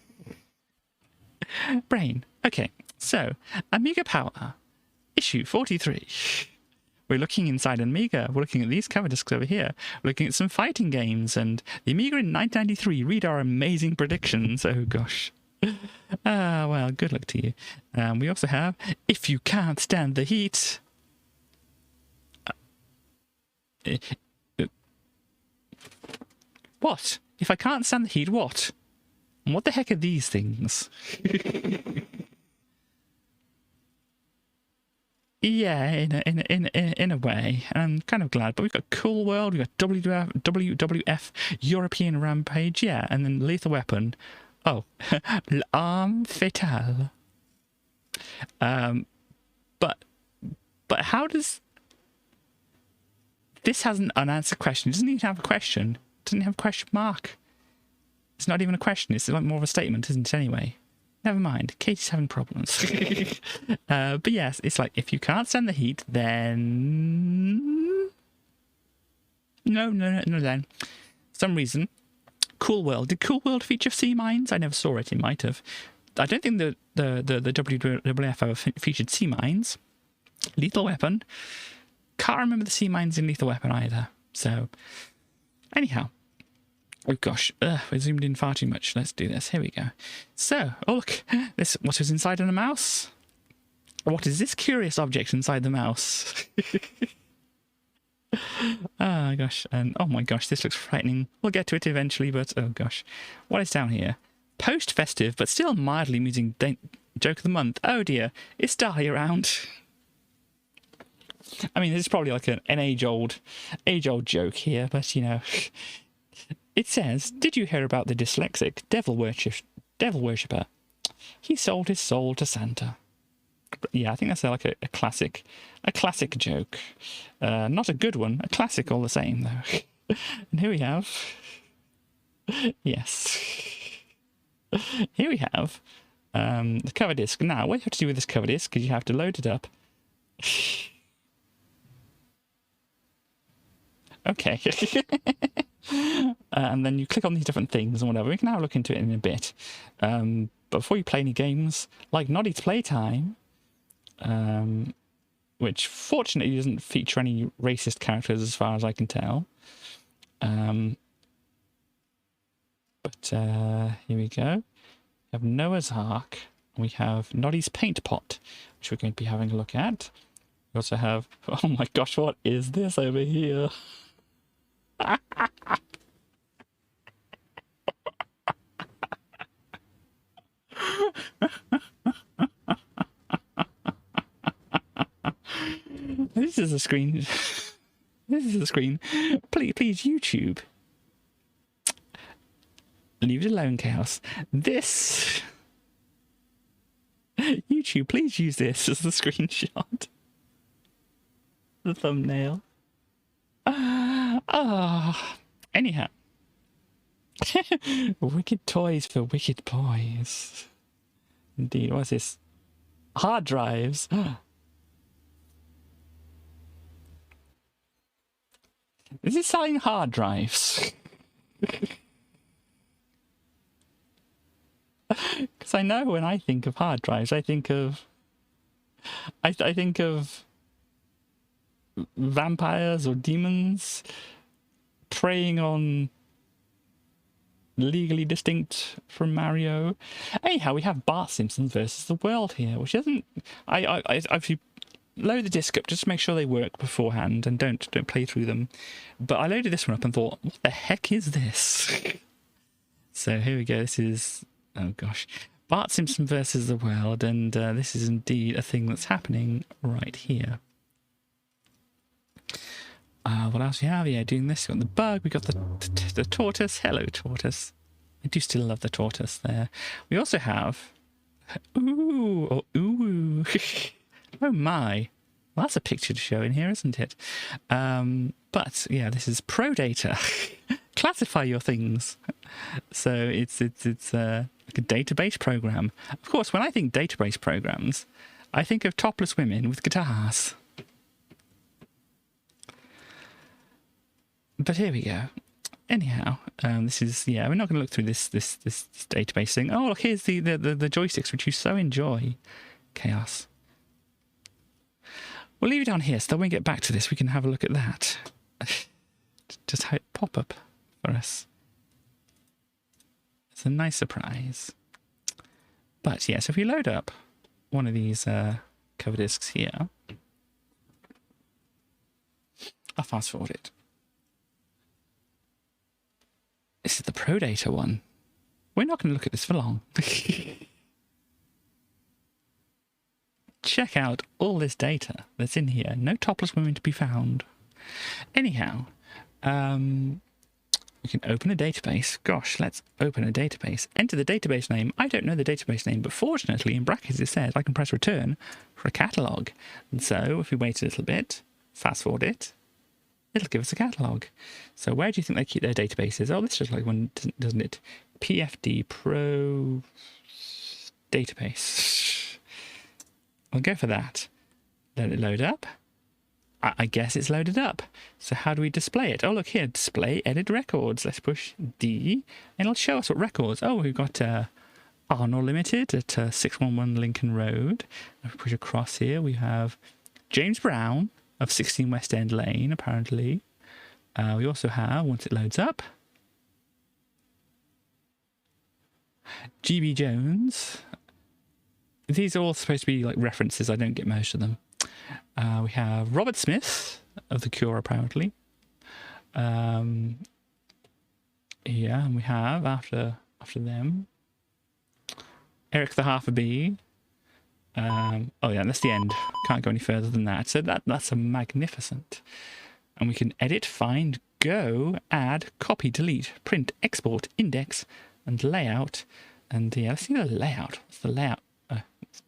Brain. Okay, so, Amiga Power, issue 43. We're looking inside an Amiga. We're looking at these cover discs over here. We're looking at some fighting games and the Amiga in 1993. Read our amazing predictions. Oh, gosh. Well, good luck to you. We also have If You Can't Stand the Heat. What? If I can't stand the heat, what? And what the heck are these things? Yeah, in a way. I'm kind of glad. But we've got Cool World, we've got WWF, European Rampage, yeah, and then Lethal Weapon. Oh, L'Arme Fatale. But how does... This has an unanswered question. It doesn't even have a question. It doesn't have a question mark. It's not even a question. It's like more of a statement, isn't it, anyway? Never mind. Katie's having problems. But yes, it's like, if you can't stand the heat, then... No, then. For some reason, Cool World. Did Cool World feature sea mines? I never saw it. It might have. I don't think the WWF ever featured sea mines. Lethal Weapon. Can't remember the sea mines in Lethal Weapon either. So, anyhow. Oh gosh, we zoomed in far too much. Let's do this. Here we go. So, oh look, this, what is inside of a mouse? What is this curious object inside the mouse? Oh gosh, and oh my gosh, this looks frightening. We'll get to it eventually, but oh gosh. What is down here? Post-festive, but still mildly amusing joke of the month. Oh dear, is Dahlia around? I mean, this is probably like an age-old joke here, but you know... It says, did you hear about the dyslexic devil worshipper? He sold his soul to Santa. Yeah, I think that's like a classic joke. Not a good one, a classic all the same, though. And here we have... Yes. Here we have the cover disc. Now, what you have to do with this cover disc is you have to load it up. Okay. And then you click on these different things and whatever. We can now look into it in a bit. But before you play any games, like Noddy's Playtime, which fortunately doesn't feature any racist characters as far as I can tell. But here we go. We have Noah's Ark. We have Noddy's Paint Pot, which we're going to be having a look at. We also have... Oh my gosh, what is this over here? This is a screen. This is a screen. Please, YouTube. Leave it alone, Chaos. This. YouTube, please use this as the screenshot. The thumbnail. Anyhow. Wicked toys for wicked boys. Indeed, what's this? Hard drives. Is it selling hard drives? Because I know when I think of hard drives, I think of... I think of vampires or demons preying on legally distinct from Mario. Anyhow, we have Bart Simpson versus the world here, which isn't... I load the disc up just to make sure they work beforehand, and don't play through them. But I loaded this one up and thought, what the heck is this? So here we go. This is, oh gosh, Bart Simpson versus the world, and this is indeed a thing that's happening right here. What else we have? Yeah, doing this. We got the bug. We got the tortoise. Hello, tortoise. I do still love the tortoise there. We also have ooh, or ooh. Oh my. Well, that's a picture to show in here, isn't it? But yeah, this is pro data. Classify your things. So it's like a database program. Of course, when I think database programs, I think of topless women with guitars. But here we go. Anyhow, this is, yeah, we're not going to look through this database thing. Oh, look, here's the joysticks, which you so enjoy. Chaos. We'll leave it down here, so that when we get back to this, we can have a look at that. Just how it pop up for us. It's a nice surprise. But yeah, so if we load up one of these cover discs here, I'll fast forward it. This is the Pro Data one. We're not going to look at this for long. Check out all this data that's in here. No topless women to be found. Anyhow, we can open a database. Gosh, let's open a database. Enter the database name. I don't know the database name, but fortunately, in brackets it says I can press return for a catalogue. And so, if we wait a little bit, fast forward it, it'll give us a catalogue. So where do you think they keep their databases? Oh, this looks like one, doesn't it? PFD Pro Database. We'll go for that. Let it load up. I guess it's loaded up. So how do we display it? Oh, look here, display edit records. Let's push D, and it'll show us what records. Oh, we've got Arnold Limited at 611 Lincoln Road. If we push across here, we have James Brown of 16 West End Lane, apparently. We also have, once it loads up, GB Jones. These are all supposed to be like references. I don't get most of them. We have Robert Smith of The Cure, apparently. Yeah, and we have, after them, Eric the Half a Bee. Oh yeah, that's the end. Can't go any further than that. So that's a magnificent. And we can edit, find, go, add, copy, delete, print, export, index, and layout. And yeah, let's see the layout. What's the layout?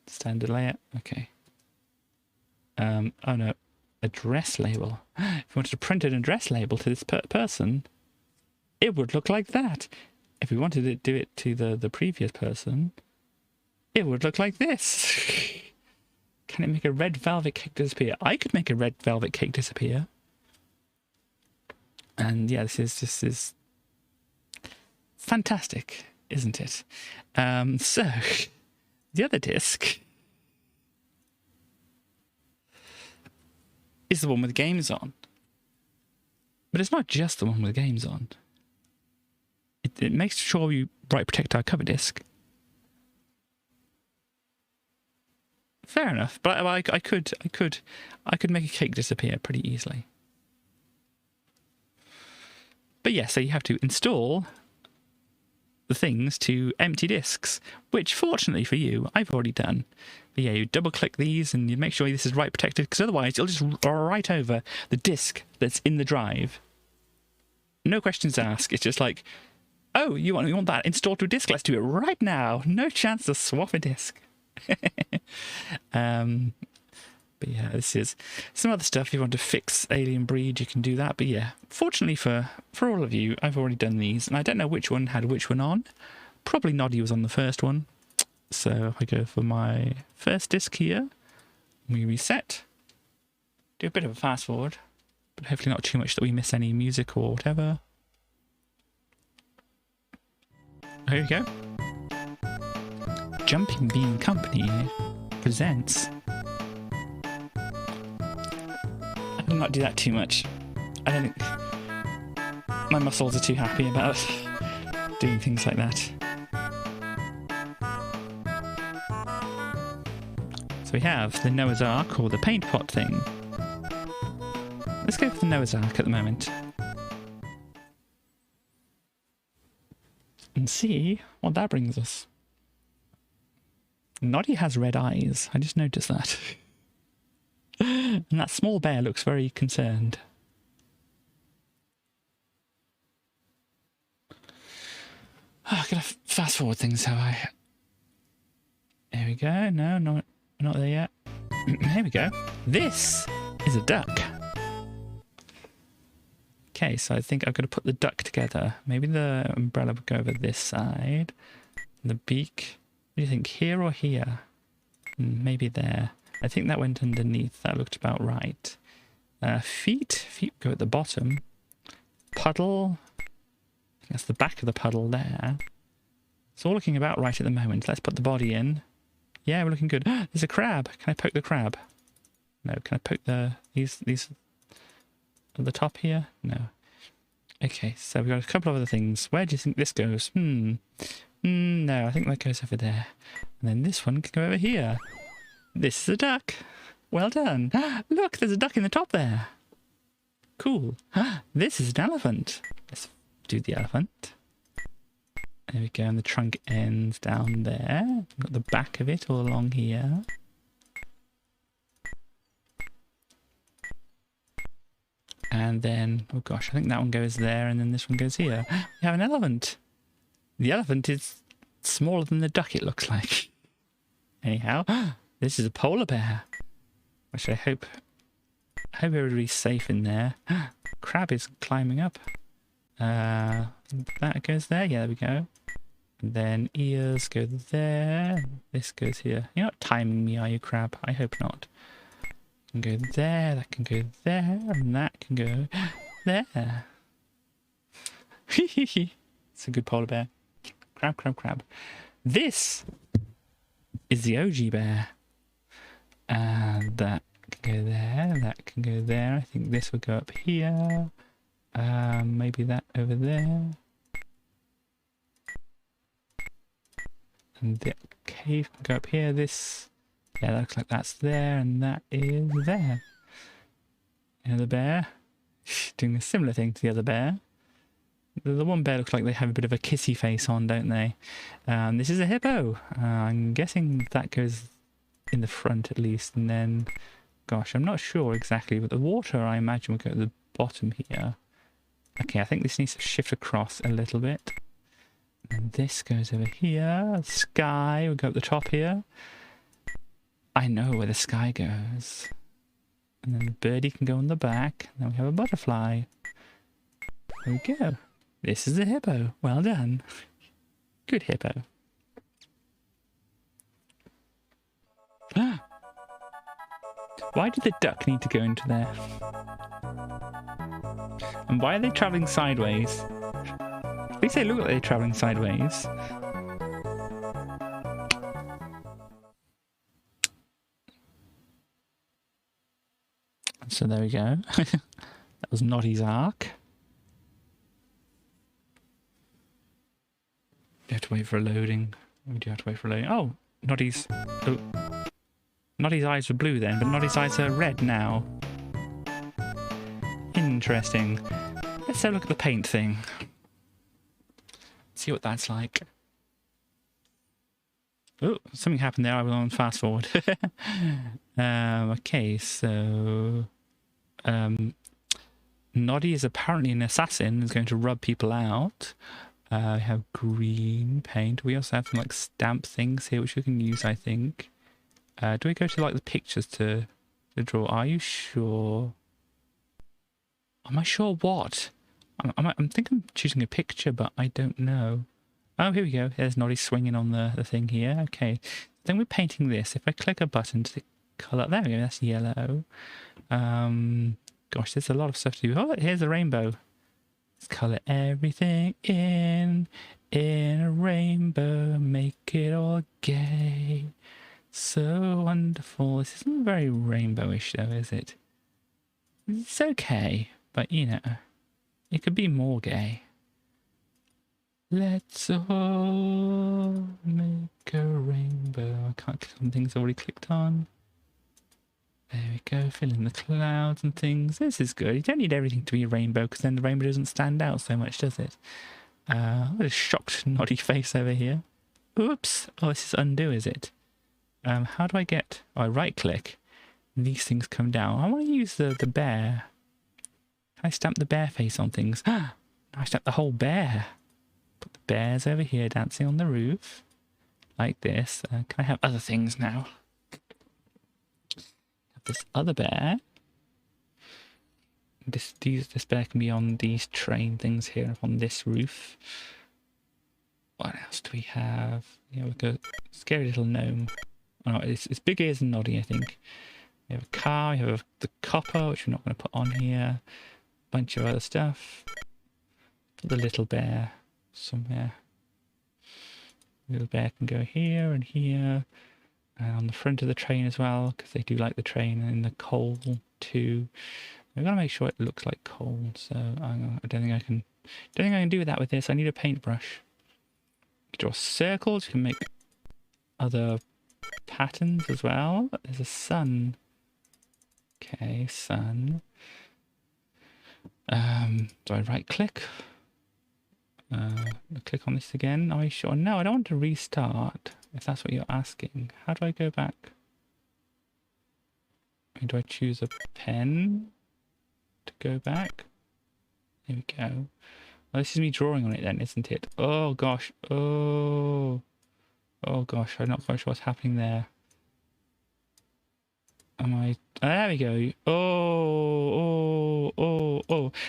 Standard layout. Okay. Oh no, address label. If we wanted to print an address label to this person, it would look like that. If we wanted to do it to the previous person, it would look like this. Can it make a red velvet cake disappear? I could make a red velvet cake disappear. And yeah, this is fantastic, isn't it? So the other disc is the one with games on. But it's not just the one with games on. It makes sure you write protect our cover disc. Fair enough, but I could make a cake disappear pretty easily. But yeah, so you have to install the things to empty disks, which fortunately for you, I've already done. But yeah, you double click these and you make sure this is write protected, because otherwise you'll just write over the disk that's in the drive. No questions asked. It's just like, oh, you want that installed to a disk? Let's do it right now. No chance to swap a disk. But yeah, this is some other stuff. If you want to fix Alien Breed, you can do that. But yeah, fortunately for all of you, I've already done these, and I don't know which one had which one on. Probably Noddy was on the first one. So if I go for my first disc here, we reset, do a bit of a fast forward, but hopefully not too much that we miss any music or whatever. Here we go. Jumping Bean Company presents. I will not do that too much. I don't think my muscles are too happy about doing things like that. So we have the Noah's Ark or the paint pot thing. Let's go for the Noah's Ark at the moment. And see what that brings us. Noddy has red eyes. I just noticed that. And that small bear looks very concerned. Oh, I've got to fast forward things, have I? There we go. No, not there yet. Here we go. This is a duck. Okay, so I think I've got to put the duck together. Maybe the umbrella would go over this side. The beak. What do you think, here or here? Maybe there. I think that went underneath. That looked about right. Feet. Feet go at the bottom. Puddle. I think that's the back of the puddle there. It's all looking about right at the moment. Let's put the body in. Yeah, we're looking good. There's a crab. Can I poke the crab? No. Can I poke these at the top here? No. Okay, so we've got a couple of other things. Where do you think this goes? No, I think that goes over there. And then this one can go over here. This is a duck. Well done. Look, there's a duck in the top there. Cool. This is an elephant. Let's do the elephant. There we go, and the trunk ends down there. We've got the back of it all along here. And then, oh gosh, I think that one goes there, and then this one goes here. We have an elephant. The elephant is smaller than the duck, it looks like. Anyhow, this is a polar bear, which I hope everybody's safe in there. Crab is climbing up. That goes there. Yeah, there we go. And then ears go there. This goes here. You're not timing me, are you, crab? I hope not. Can go there. That can go there, and that can go there. It's a good polar bear. Crab, crab, crab. This is the OG bear. And that can go there. That can go there. I think this will go up here. Maybe that over there. And the cave can go up here. This, yeah, that looks like that's there, and that is there. The bear doing a similar thing to the other bear. The one bear looks like they have a bit of a kissy face on, don't they? This is a hippo. I'm guessing that goes in the front at least, and then, gosh, I'm not sure exactly, but the water I imagine will go at the bottom here. Okay, I think this needs to shift across a little bit. And this goes over here. The sky will go up the top here. I know where the sky goes. And then the birdie can go on the back. And then we have a butterfly. There we go. This is a hippo. Well done. Good hippo. Why did the duck need to go into there? And why are they travelling sideways? At least they look like they're travelling sideways. So there we go. That was Noddy's Ark. You have to wait for a loading. We do have to wait for a loading. Oh, Noddy's... Oh. Noddy's eyes were blue then, but Noddy's eyes are red now. Interesting. Let's have a look at the paint thing. See what that's like. Oh, something happened there. I was on fast forward. Okay, so... Noddy is apparently an assassin, is going to rub people out. We have green paint. We also have some like stamp things here, which we can use, I think. Do we go to like the pictures to draw? Are you sure? Am I sure what? I think I'm choosing a picture, but I don't know. Oh, here we go. There's Noddy swinging on the thing here. Okay. Then we're painting this. If I click a button to the colour, there we go. That's yellow. Gosh, there's a lot of stuff to do. Oh, here's a rainbow. Let's colour everything in a rainbow. Make it all gay. So wonderful. This isn't very rainbowish though, is it? It's okay, but you know, it could be more gay. Let's all make a rainbow. I can't click on things already clicked on. There we go, fill in the clouds and things. This is good. You don't need everything to be a rainbow because then the rainbow doesn't stand out so much, does it? What a shocked, noddy face over here. Oops. Oh, this is undo, is it? How do I get... Oh, I right-click. These things come down. I want to use the bear. Can I stamp the bear face on things? I stamp the whole bear. Put the bears over here dancing on the roof. Like this. Can I have other things now? Have this other bear. This bear can be on these train things here up on this roof. What else do we have? Yeah, we've got a scary little gnome. Oh, no, it's big ears and noddy, I think. We have a car, we have the copper, which we're not going to put on here. A bunch of other stuff. Put the little bear somewhere. Little bear can go here and here. And on the front of the train as well, because they do like the train, and the coal too. We've got to make sure it looks like coal, so I don't think I can do that with this. I need a paintbrush. You can draw circles, you can make other patterns as well. There's a sun. Okay, sun. Do I right click? Click on this again. Are you sure? No, I don't want to restart, if that's what you're asking. How do I go back? Do I choose a pen to go back? There we go. Well, this is me drawing on it then, isn't it? Oh gosh. Oh gosh, I'm not quite sure what's happening there. There we go. Oh.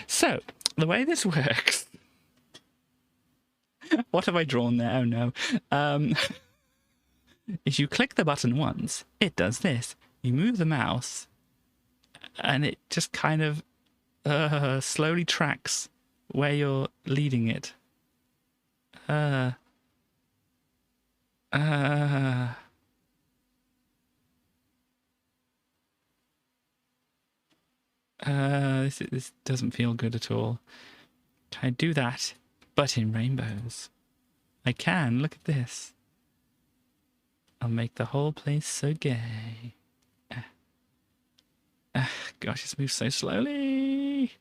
So, the way this works... What have I drawn there? Oh no. Is you click the button once, it does this. You move the mouse, and it just kind of slowly tracks where you're leading it. This doesn't feel good at all. Can I do that, but in rainbows? I can. Look at this. I'll make the whole place so gay. Gosh, this moves so slowly.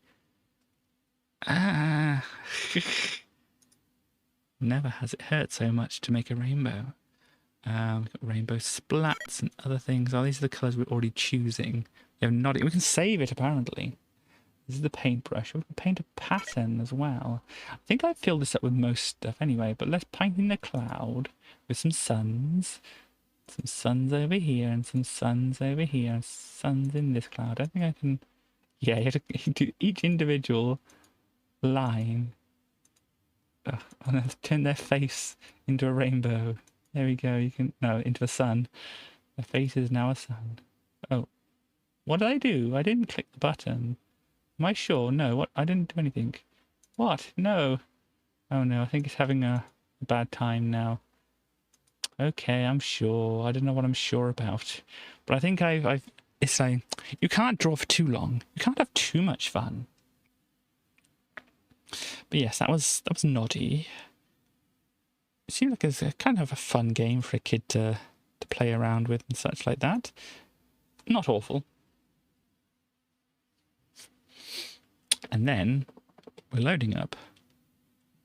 Never has it hurt so much to make a rainbow. We've got rainbow splats and other things. Oh, these are the colours we're already choosing. We have noddy. We can save it, apparently. This is the paintbrush. We can paint a pattern as well. I think I've filled this up with most stuff anyway, but let's paint in the cloud with some suns. Some suns over here and some suns over here and suns in this cloud. I think I can... Yeah, you have to do each individual line. And then turn their face into a rainbow. There we go. You can... No, into a sun. Their face is now a sun. Oh. What did I do? I didn't click the button. Am I sure? No, what? I didn't do anything. What? No. Oh no, I think it's having a bad time now. Okay, I'm sure. I don't know what I'm sure about. But I think it's like, you can't draw for too long. You can't have too much fun. But yes, that was Noddy. It seemed like it's a kind of a fun game for a kid to play around with and such like that. Not awful. And then we're loading up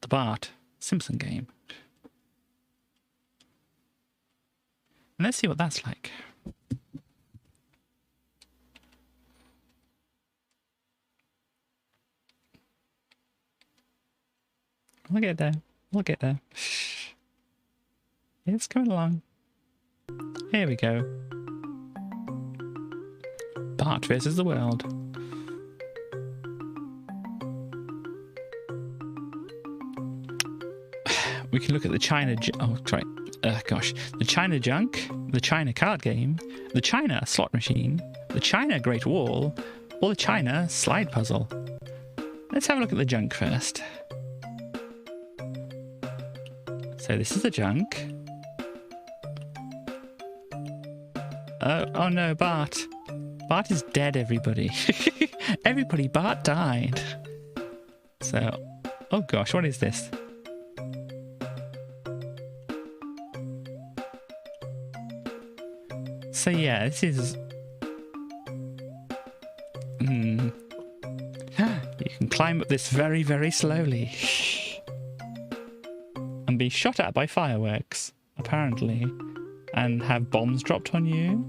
the Bart Simpson game. And let's see what that's like. We'll get there. We'll get there. It's coming along. Here we go. Bart versus the world. We can look at the China... Oh, sorry. Gosh. The China Junk, the China Card Game, the China Slot Machine, the China Great Wall, or the China Slide Puzzle. Let's have a look at the junk first. So this is the junk. Oh no, Bart. Bart is dead, everybody. Everybody, Bart died. So, oh gosh, what is this? So yeah, this is can climb up this very, very slowly. And be shot at by fireworks, apparently. And have bombs dropped on you.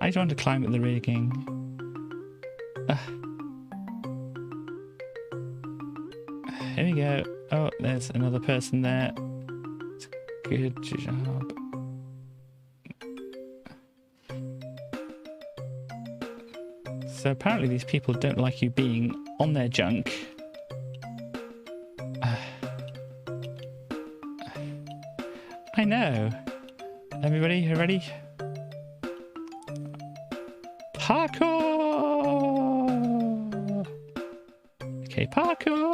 I just want to climb up the rigging. Here we go. Oh, there's another person there. Good job. So apparently these people don't like you being on their junk. I know. Everybody, you ready? Parkour! Okay, parkour!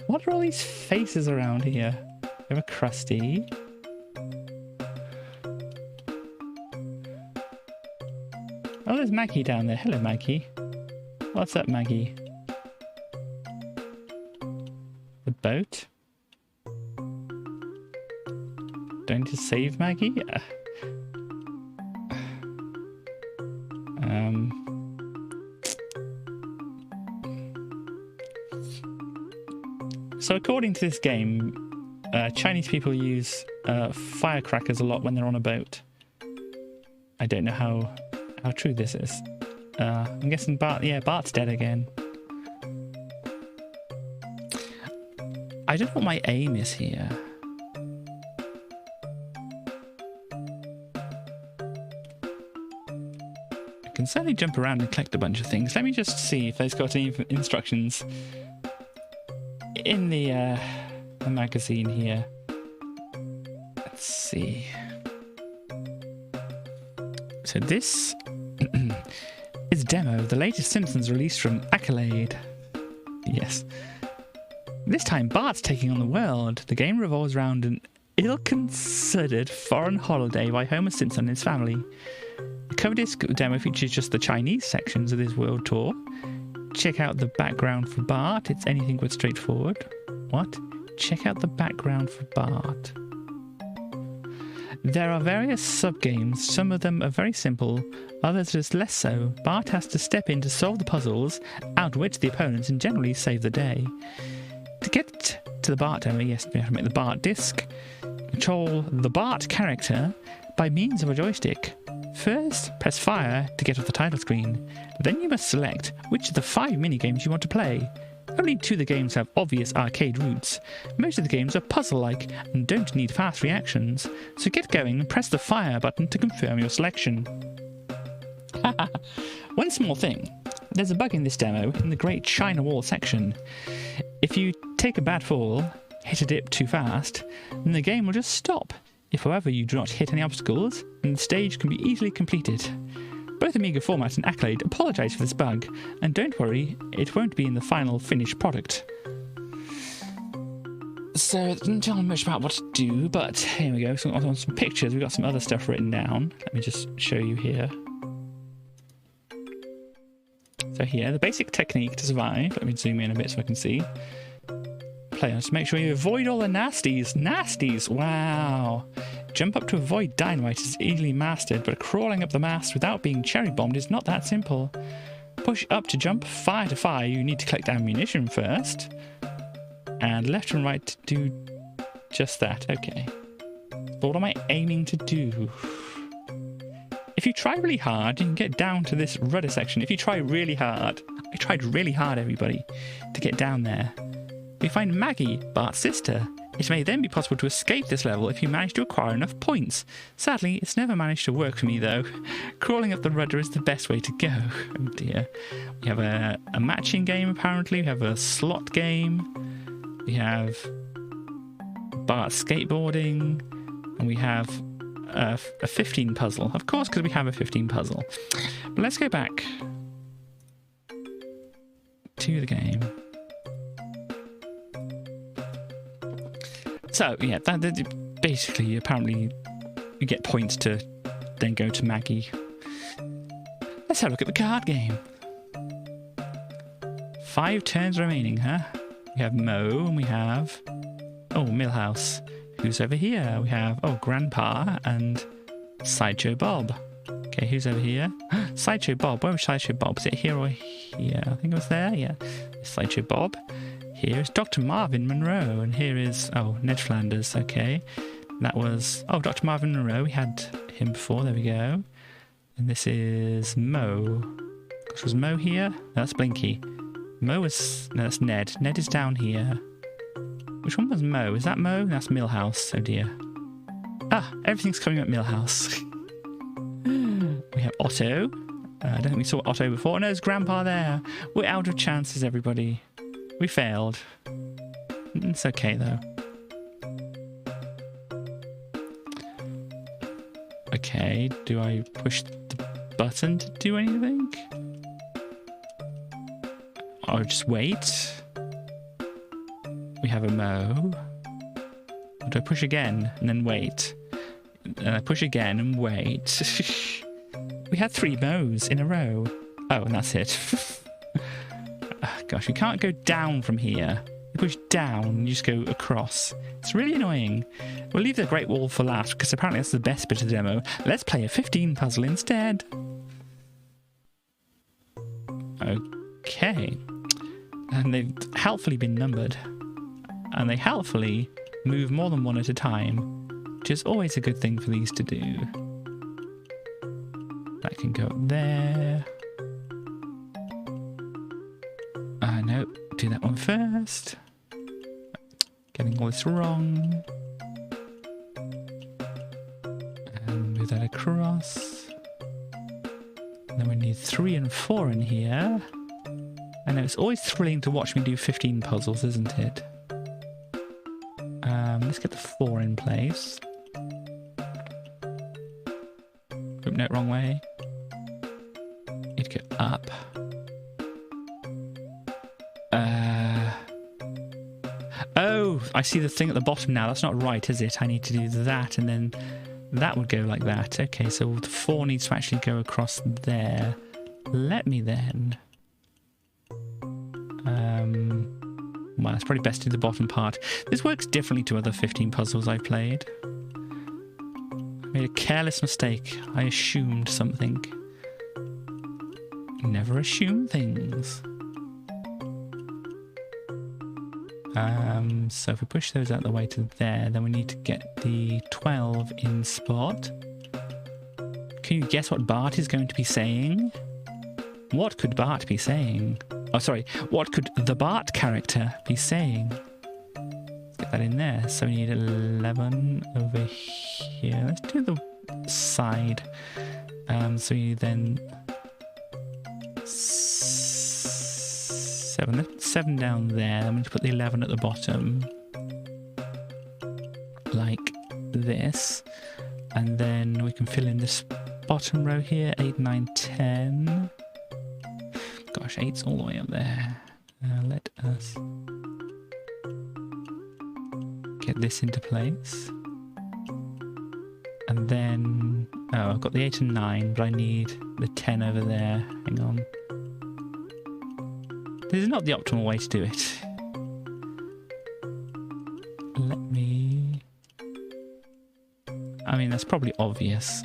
What are all these faces around here? We have a Krusty. Oh, there's Maggie down there. Hello, Maggie. What's up, Maggie? The boat? Going to save Maggie? So according to this game, Chinese people use firecrackers a lot when they're on a boat. I don't know how true this is. I'm guessing Bart's dead again. I don't know what my aim is here. I can certainly jump around and collect a bunch of things. Let me just see if there's got any instructions in the magazine here. Let's see. So this is Demo, the latest Simpsons release from Accolade. Yes. This time Bart's taking on the world. The game revolves around an ill-considered foreign holiday by Homer Simpson and his family. The cover disc demo features just the Chinese sections of this world tour. Check out the background for Bart. It's anything but straightforward. What? Check out the background for Bart. There are various sub-games. Some of them are very simple, others just less so. Bart has to step in to solve the puzzles, outwit the opponents, and generally save the day. To get to the Bart demo, yes, we have to make the Bart disc. Control the Bart character by means of a joystick. First, press fire to get off the title screen. Then you must select which of the 5 minigames you want to play. Only 2 of the games have obvious arcade roots. Most of the games are puzzle-like and don't need fast reactions, so get going and press the fire button to confirm your selection. One small thing. There's a bug in this demo in the Great China Wall section. If you take a bad fall, hit a dip too fast, then the game will just stop. If, however, you do not hit any obstacles, then the stage can be easily completed. Both Amiga Format and Accolade apologise for this bug, and don't worry, it won't be in the final finished product. So it doesn't tell me much about what to do, but here we go. So on some pictures, we've got some other stuff written down. Let me just show you here. So here, the basic technique to survive. Let me zoom in a bit so I can see. Players, make sure you avoid all the nasties. Nasties! Wow! Jump up to avoid dynamite is easily mastered, but crawling up the mast without being cherry bombed is not that simple. Push up to jump, fire to fire. You need to collect ammunition first. And left and right to do just that. Okay. But what am I aiming to do? If you try really hard, you can get down to this rudder section. If you try really hard, I tried really hard, everybody, to get down there. We find Maggie, Bart's sister. It may then be possible to escape this level if you manage to acquire enough points. Sadly, it's never managed to work for me, though. Crawling up the rudder is the best way to go. Oh dear. We have a matching game, apparently. We have a slot game. We have Bart skateboarding. And we have a 15 puzzle. Of course, because we have a 15 puzzle. But let's go back to the game. So, yeah, basically, apparently, you get points to then go to Maggie. Let's have a look at the card game. 5 turns remaining, huh? We have Mo, and we have... Oh, Millhouse. Who's over here? We have, Grandpa and Sideshow Bob. Okay, who's over here? Sideshow Bob. Where was Sideshow Bob? Was it here or here? I think it was there, yeah. Sideshow Bob. Here is Dr. Marvin Monroe. And here is, oh, Ned Flanders. Okay. That was, oh, Dr. Marvin Monroe. We had him before. There we go. And this is Mo. Gosh, was Mo here? No, that's Blinky. Mo was, no, that's Ned. Ned is down here. Which one was Mo? Is that Mo? That's Millhouse. Oh dear. Ah, everything's coming up Millhouse. We have Otto. I don't think we saw Otto before. No, there's Grandpa there. We're out of chances, everybody. We failed. It's okay, though. Okay, do I push the button to do anything? Or just wait? We have a Mo. Or do I push again and then wait? And I push again and wait. We had 3 Mo's in a row. Oh, and that's it. Gosh, we can't go down from here. You push down and you just go across. It's really annoying. We'll leave the Great Wall for last because apparently that's the best bit of the demo. Let's play a 15 puzzle instead. Okay. And they've helpfully been numbered. And they helpfully move more than one at a time, which is always a good thing for these to do. That can go up there. No, do that one first. Getting all this wrong. And move that across. And then we need 3 and 4 in here. I know it's always thrilling to watch me do 15 puzzles, isn't it? Let's get the 4 in place. Oop, no, wrong way. Need to go up. Oh, I see the thing at the bottom now. That's not right, is it? I need to do that, and then that would go like that. Okay, so the 4 needs to actually go across there. Let me then... well, it's probably best to do the bottom part. This works differently to other 15 puzzles I've played. I made a careless mistake. I assumed something. Never assume things. So if we push those out the way to there, then we need to get the 12 in spot. Can you guess what Bart is going to be saying? What could Bart be saying? Oh, sorry. What could the Bart character be saying? Let's get that in there. So we need 11 over here. Let's do the side. So we need then 7. Let's 7 down there. I'm going to put the 11 at the bottom. Like this. And then we can fill in this bottom row here. 8, 9, 10. Gosh, 8's all the way up there. Let us get this into place. And then... oh, I've got the 8 and 9, but I need the 10 over there. Hang on. This is not the optimal way to do it. Let me... I mean, that's probably obvious.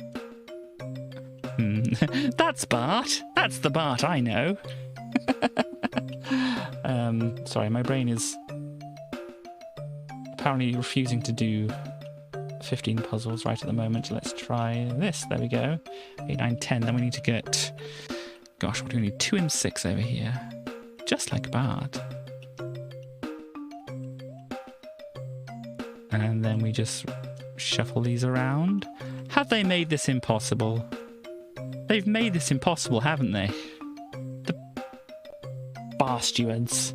That's Bart. That's the Bart I know. Sorry, my brain is apparently refusing to do 15 puzzles right at the moment. Let's try this. There we go. 8, 9, 10. Then we need to get... gosh, what do we need? 2 and 6 over here. Just like Bart. And then we just shuffle these around. Have they made this impossible? They've made this impossible, haven't they? The bar stewards.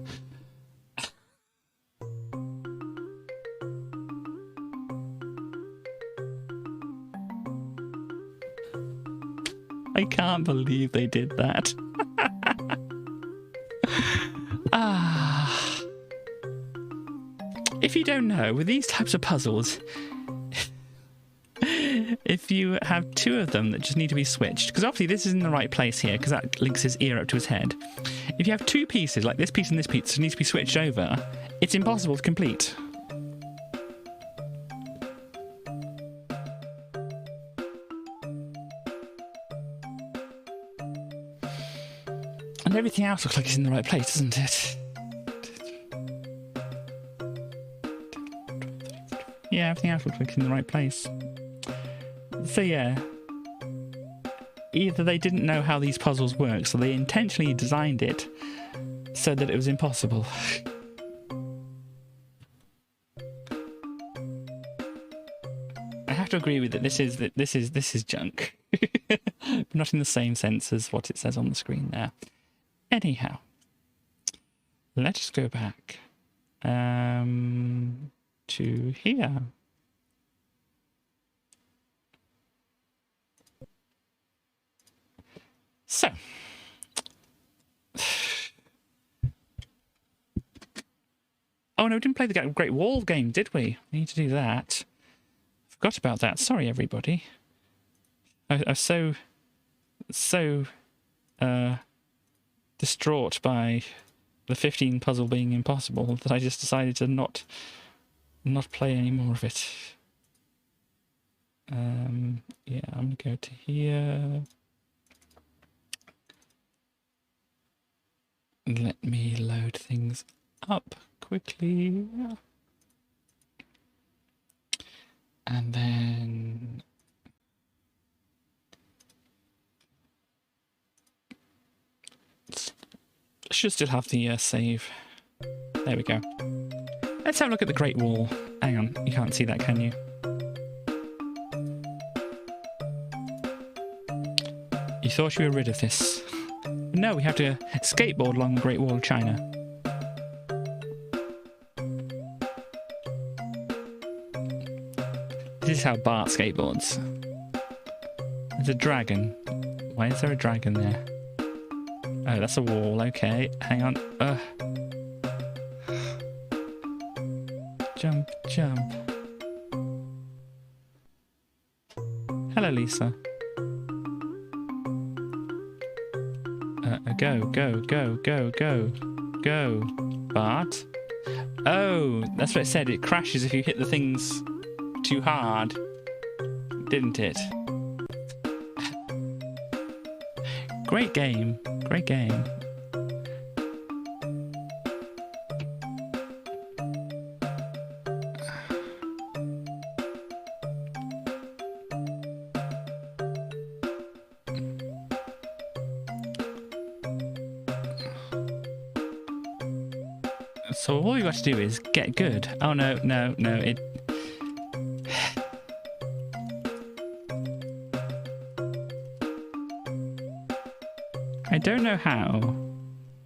I can't believe they did that. If you don't know, with these types of puzzles, if you have 2 of them that just need to be switched, because obviously this is in the right place here, because that links his ear up to his head. If you have 2 pieces, like this piece and this piece, that need to be switched over, it's impossible to complete. And everything else looks like it's in the right place, doesn't it? Yeah, everything else looks like it's in the right place. So yeah, either they didn't know how these puzzles work, so they intentionally designed it so that it was impossible. I have to agree with it. This is junk. Not in the same sense as what it says on the screen there. Anyhow, let's go back to here. So, oh no, we didn't play the Great Wall game, did we? We need to do that. Forgot about that. Sorry, everybody. I was so distraught by the 15 puzzle being impossible that I just decided to not play any more of it. Yeah, I'm gonna go to here. Let me load things up quickly. And then should still have the save. There we go. Let's have a look at the Great Wall. Hang on, you can't see that, can you? You thought you were rid of this. No, we have to skateboard along the Great Wall of China. This is how Bart skateboards. There's a dragon. Why is there a dragon there? Oh, that's a wall. Okay, hang on. Jump, jump. Hello, Lisa. Go, go, go, go, go, go. Bart. Oh, that's what it said. It crashes if you hit the things too hard, didn't it? Great game. Great game. So all you got to do is get good. Oh no, no, no, it... I don't know how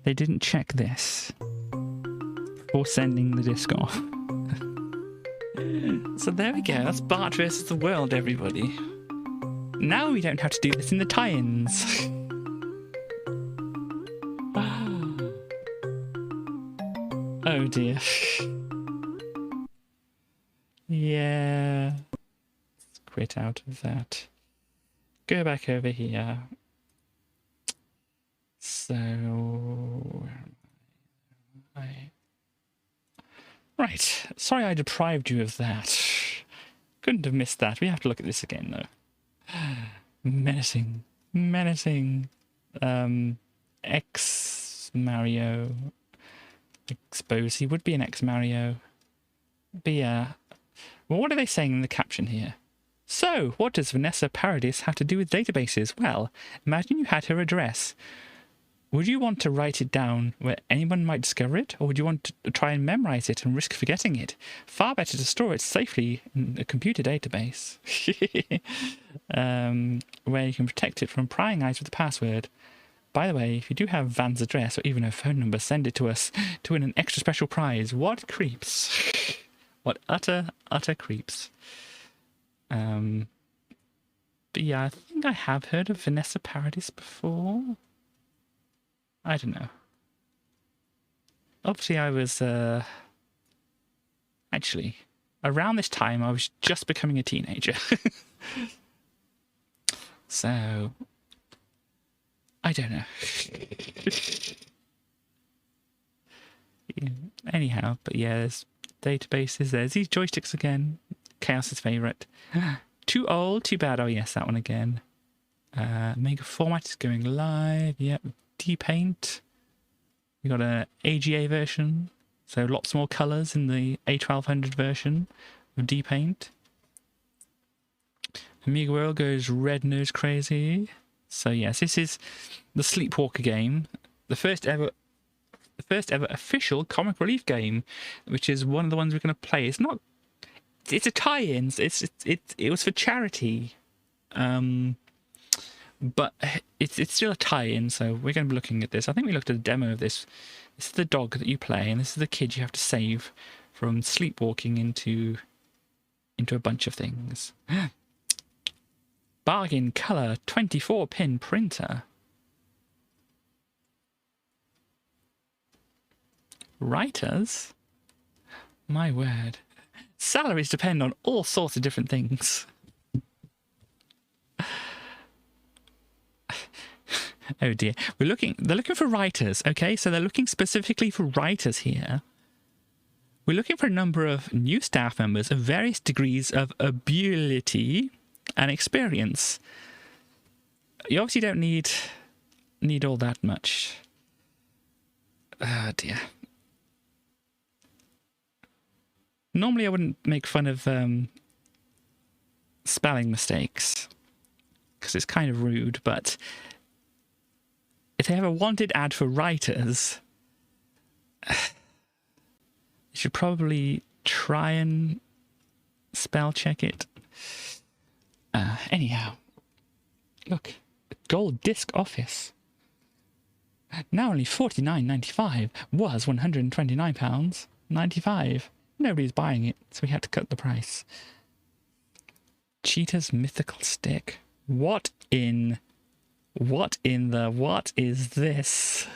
they didn't check this before sending the disc off. So there we go, that's Bart versus the world, everybody. Now we don't have to do this in the tie-ins. Oh dear. Yeah. Let's quit out of that. Go back over here. So, where am I? Right. Sorry I deprived you of that. Couldn't have missed that. We have to look at this again, though. Menacing. Menacing. Ex-Mario. I suppose he would be an ex-Mario. But yeah. Well, what are they saying in the caption here? So, what does Vanessa Paradis have to do with databases? Well, imagine you had her address. Would you want to write it down where anyone might discover it, or would you want to try and memorize it and risk forgetting it? Far better to store it safely in a computer database, where you can protect it from prying eyes with a password. By the way, if you do have Van's address or even her phone number, send it to us to win an extra special prize. What creeps? What utter creeps. But yeah, I think I have heard of Vanessa Paradis before. I don't know. Obviously, I was, actually, around this time, I was just becoming a teenager. So, I don't know. Yeah, anyhow, but yeah, there's databases. There's these joysticks again. Chaos's favourite. Too old, too bad. Oh yes, that one again. Amiga Format is going live. Yep. D-Paint. We got an AGA version, so lots more colours in the A1200 version of D-Paint. Amiga World goes red nose crazy. So yes, this is the Sleepwalker game, the first ever official comic relief game, which is one of the ones we're going to play. It's not. It's a tie-in. It was for charity, but it's still a tie-in. So we're going to be looking at this. I think we looked at a demo of this. This is the dog that you play, and this is the kid you have to save from sleepwalking into a bunch of things. Bargain color 24-pin printer. Writers? My word. Salaries depend on all sorts of different things. Oh dear. They're looking for writers, okay? So they're looking specifically for writers here. We're looking for a number of new staff members of various degrees of ability and experience. You obviously don't need all that much. Oh dear. Normally I wouldn't make fun of spelling mistakes because it's kind of rude, but if they have a wanted ad for writers, you should probably try and spell check it. Anyhow, look, gold disc office. Now only £49.95, was £129.95. Nobody's buying it, so we had to cut the price. Cheetah's mythical stick. What is this?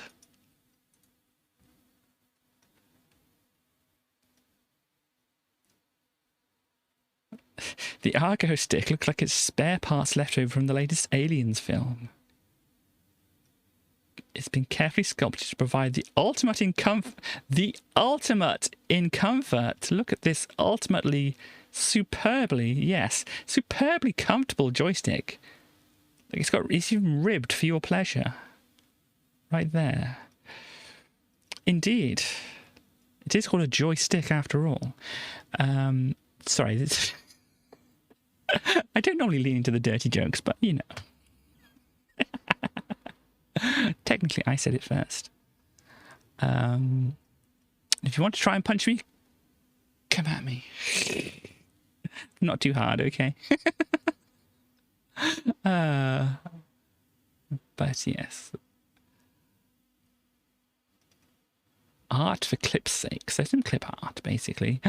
The Argo stick looks like it's spare parts left over from the latest Aliens film. It's been carefully sculpted to provide the ultimate in comfort. The ultimate in comfort. Look at this superbly comfortable joystick. It's even ribbed for your pleasure. Right there. Indeed. It is called a joystick after all. Sorry. I don't normally lean into the dirty jokes, but you know. Technically, I said it first. If you want to try and punch me, come at me. Not too hard, okay? But yes. Art for clip's sake. So some clip art, basically.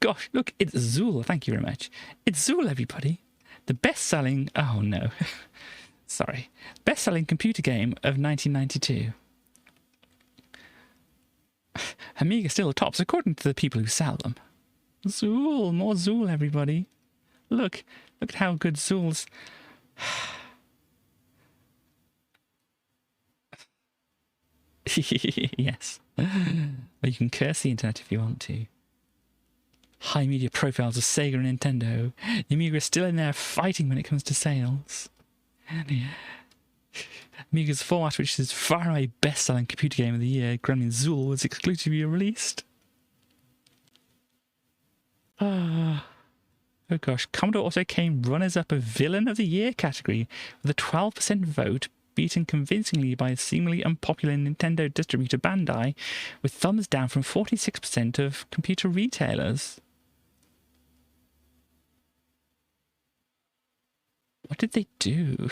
Gosh, look, it's Zool. Thank you very much. It's Zool, everybody. The best-selling... Oh, no. Sorry. Best-selling computer game of 1992. Amiga still tops, according to the people who sell them. Zool. More Zool, everybody. Look at how good Zool's... Yes. Well, you can curse the internet if you want to. High media profiles of Sega and Nintendo. The Amiga is still in there fighting when it comes to sales. Amiga's format, which is far away best-selling computer game of the year, Gremlin Zool, was exclusively released. Oh gosh, Commodore also came runners-up of Villain of the Year category with a 12% vote, beaten convincingly by seemingly unpopular Nintendo distributor Bandai, with thumbs down from 46% of computer retailers. What did they do?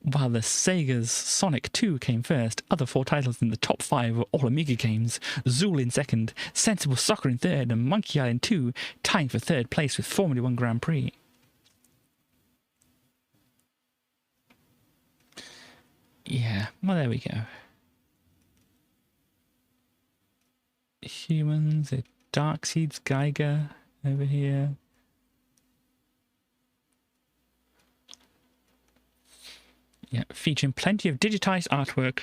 While the Sega's Sonic 2 came first, other 4 titles in the top 5 were all Amiga games, Zool in second, Sensible Soccer in third, and Monkey Island 2 tying for third place with Formula 1 Grand Prix. Yeah, well, there we go. Humans, Darkseid's Geiger over here. Yeah, featuring plenty of digitized artwork.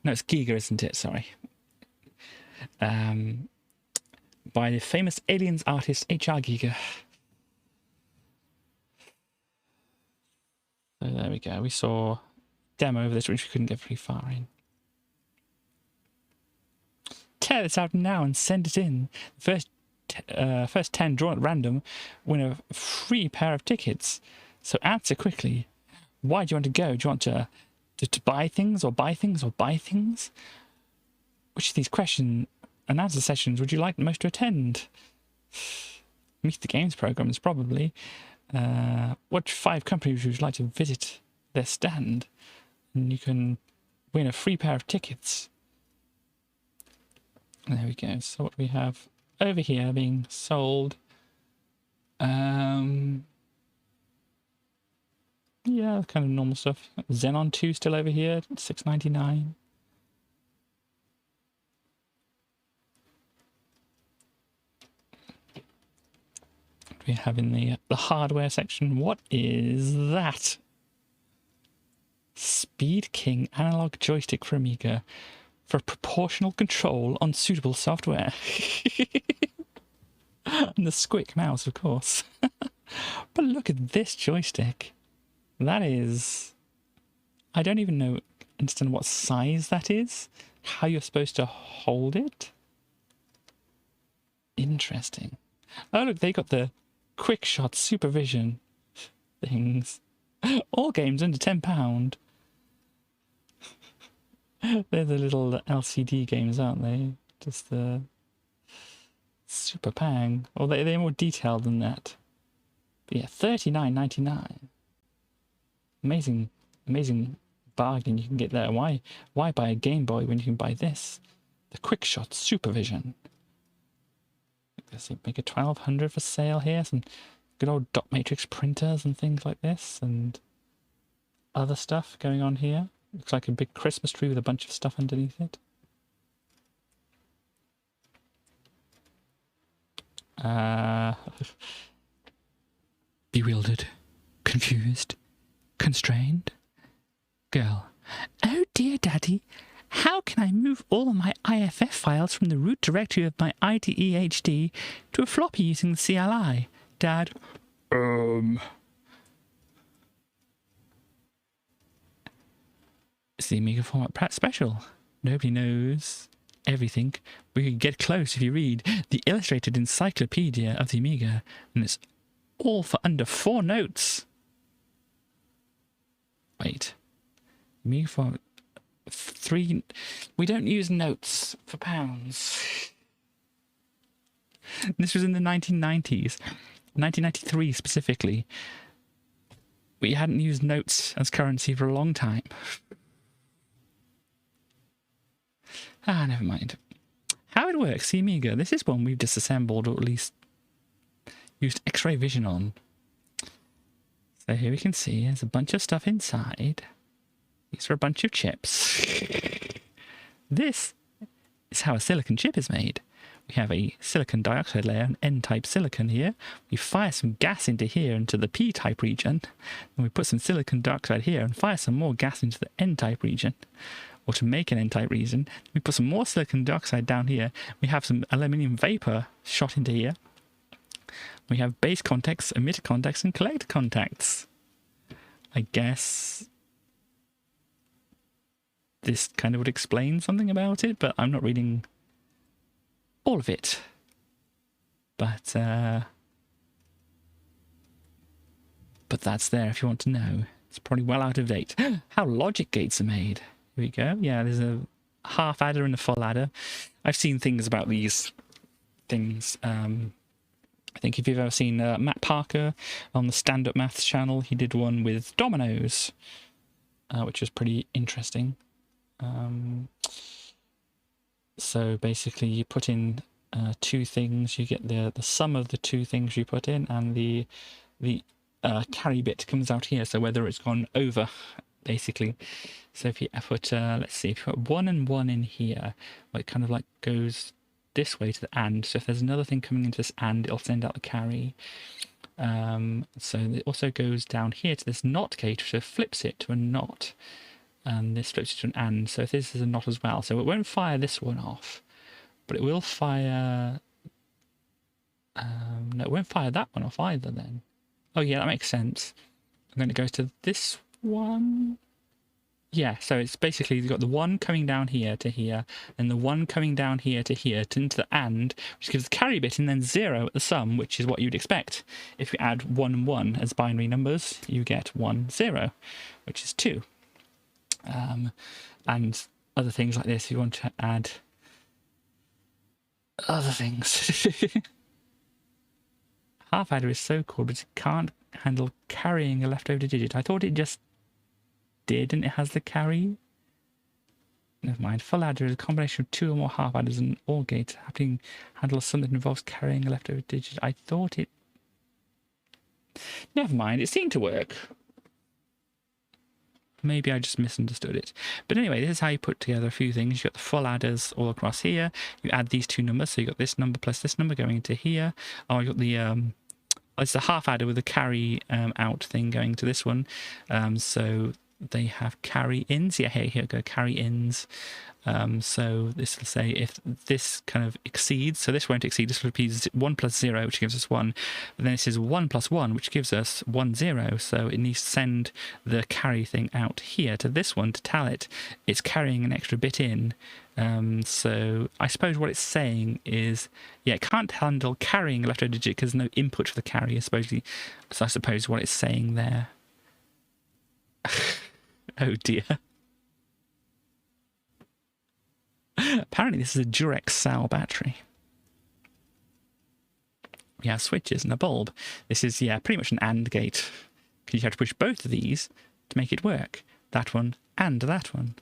No, it's Giga, isn't it? Sorry. By the famous Aliens artist H.R. Giger. So there we go. We saw a demo of this, which we couldn't get very far in. Tear this out now and send it in. First 10 drawn at random win a free pair of tickets. So answer quickly. Why do you want to go? Do you want to buy things or buy things or buy things? Which of these question and answer sessions would you like most to attend? Meet the Games programs, probably. What 5 companies would you like to visit their stand? And you can win a free pair of tickets. There we go. So what we have over here being sold. Yeah, kind of normal stuff. Xenon 2 still over here, $6.99. We have in the hardware section. What is that? Speed King analog joystick for Amiga for proportional control on suitable software. And the Squick mouse, of course. But look at this joystick. That is... I don't even understand what size that is. How you're supposed to hold it. Interesting. Oh, look, they got the quick shot supervision things. All games under £10. They're the little LCD games, aren't they? Just the super pang. Or they're more detailed than that. But yeah, $39.99. Amazing, amazing bargain you can get there. Why buy a Game Boy when you can buy this? The quick shot supervision. Let's see, make a 1200 for sale here. Some good old dot matrix printers and things like this, and other stuff going on here. Looks like a big Christmas tree with a bunch of stuff underneath it. Bewildered, confused, constrained. Girl. Oh dear, Daddy. How can I move all my IFF files from the root directory of my IDE HD to a floppy using the CLI? Dad. It's the Amiga Format special. Nobody knows everything. We can get close if you read the illustrated encyclopedia of the Amiga, and it's all for under 4 notes. Wait. Amiga Format 3. We don't use notes for pounds. This was in the 1990s. 1993 specifically. We hadn't used notes as currency for a long time. Never mind. How it works, the Amiga. This is one we've disassembled, or at least used X-ray vision on. So here we can see there's a bunch of stuff inside. These are a bunch of chips. This is how a silicon chip is made. We have a silicon dioxide layer, an N-type silicon here. We fire some gas into here, into the P-type region. And we put some silicon dioxide here and fire some more gas into the N-type region. Or to make an N-type region, we put some more silicon dioxide down here. We have some aluminium vapor shot into here. We have base contacts, emitter contacts, and collector contacts. I guess this kind of would explain something about it, but I'm not reading all of it. But that's there if you want to know. It's probably well out of date. How logic gates are made. Here we go. Yeah, there's a half adder and a full adder. I've seen things about these things. I think if you've ever seen Matt Parker on the Stand Up Maths channel, he did one with dominoes, which was pretty interesting. So basically you put in 2 things, you get the sum of the 2 things you put in, and the carry bit comes out here, so whether it's gone over, basically. So if you put, let's see, if you put 1 and 1 in here, well, it kind of like goes this way to the AND, so if there's another thing coming into this AND, it'll send out the carry. So it also goes down here to this NOT gate, which flips it to a NOT, and this flips it to an AND, so if this is a NOT as well, so it won't fire this one off, but it will fire, no, it won't fire that one off either then. Oh yeah, that makes sense. And then it goes to this 1. Yeah, so it's basically you've got the 1 coming down here to here, and the 1 coming down here to here, into the AND, which gives the carry bit, and then 0 at the sum, which is what you'd expect. If you add 1 and 1 as binary numbers, you get 1, 0, which is 2. And other things like this, if you want to add other things. Half adder is so cool, but it can't handle carrying a leftover digit. I thought it just did, and it has the carry. Never mind. Full adder is a combination of 2 or more half adders and OR gates having handle something that involves carrying a leftover digit. I thought it. Never mind. It seemed to work. Maybe I just misunderstood it. But anyway, this is how you put together a few things. You've got the full adders all across here. You add these two numbers. So you've got this number plus this number going into here. Oh, you've got the it's the half adder with the carry out thing going to this one. So they have carry ins. Yeah, here we go, carry ins. So this will say if this kind of exceeds, so this won't exceed, this will be 1 plus 0, which gives us 1. But then this is 1 plus 1, which gives us 1, 0. So it needs to send the carry thing out here to this one to tell it it's carrying an extra bit in. So I suppose what it's saying is, yeah, it can't handle carrying a leftover digit because there's no input for the carry, supposedly. So I suppose what it's saying there. Oh dear. Apparently this is a Durex cell battery. We have switches and a bulb. This is, yeah, pretty much an AND gate. Because you have to push both of these to make it work. That one and that one.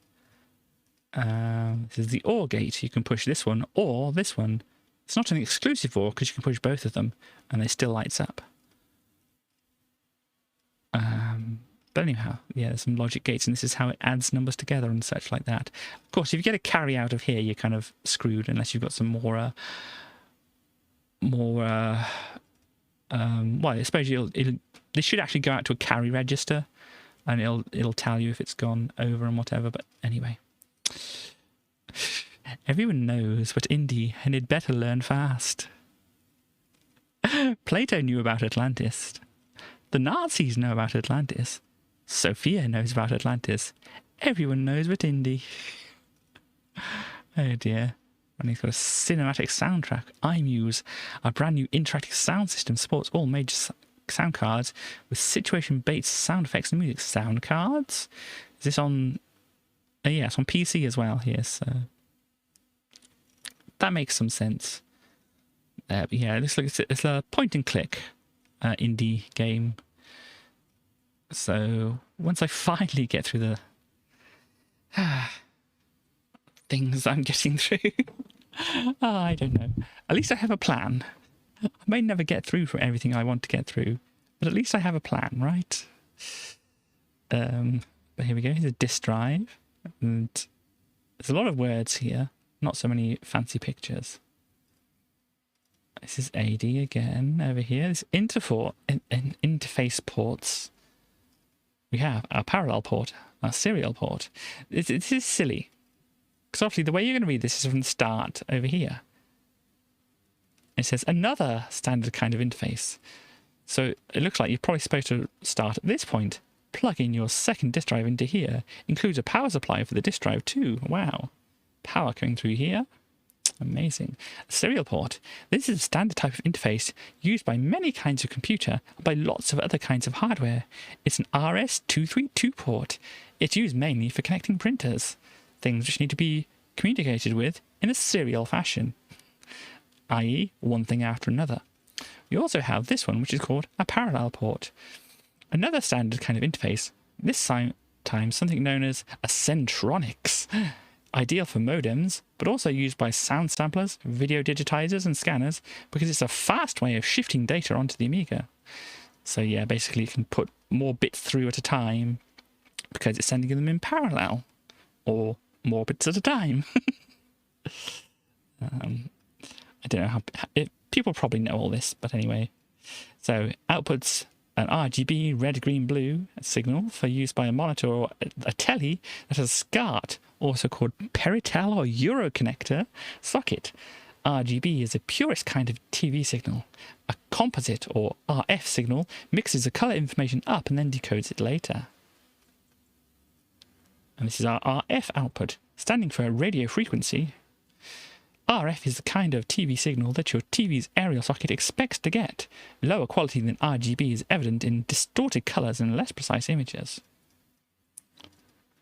This is the OR gate. You can push this one or this one. It's not an exclusive OR because you can push both of them and they still lights up. But anyhow, yeah, there's some logic gates, and this is how it adds numbers together and such like that. Of course, if you get a carry out of here, you're kind of screwed unless you've got some more, well, I suppose this should actually go out to a carry register, and it'll tell you if it's gone over and whatever. But anyway, everyone knows what indie, and it'd better learn fast. Plato knew about Atlantis. The Nazis know about Atlantis. Sophia knows about Atlantis. Everyone knows about indie. Oh dear. And he's got a cinematic soundtrack. iMuse, our brand new interactive sound system, supports all major sound cards with situation-based sound effects and music. Sound cards? Is this on... yeah, it's on PC as well here, so... That makes some sense. But yeah, this looks, it's a point-and-click indie game. So once I finally get through the things I'm getting through, I don't know. At least I have a plan. I may never get through for everything I want to get through, but at least I have a plan, right? But here we go. Here's a disk drive, and there's a lot of words here, not so many fancy pictures. This is AD again over here. This interface ports. We have our parallel port, our serial port. This is silly. Because obviously the way you're going to read this is from the start over here. It says another standard kind of interface. So it looks like you're probably supposed to start at this point. Plug in your second disk drive into here. Includes a power supply for the disk drive too. Wow. Power coming through here. Amazing. A serial port. This is a standard type of interface used by many kinds of computer and by lots of other kinds of hardware. It's an RS-232 port. It's used mainly for connecting printers, things which need to be communicated with in a serial fashion, i.e. one thing after another. We also have this one, which is called a parallel port. Another standard kind of interface, this time something known as a Centronics. Ideal for modems, but also used by sound samplers, video digitizers and scanners because it's a fast way of shifting data onto the Amiga. So yeah, basically you can put more bits through at a time because it's sending them in parallel or more bits at a time. I don't know how... people probably know all this, but anyway. So outputs an RGB red, green, blue signal for use by a monitor or a telly that has SCART, also called Peritel or Euroconnector socket. RGB is the purest kind of TV signal. A composite or RF signal mixes the colour information up and then decodes it later. And this is our RF output, standing for radio frequency. RF is the kind of TV signal that your TV's aerial socket expects to get. Lower quality than RGB is evident in distorted colours and less precise images.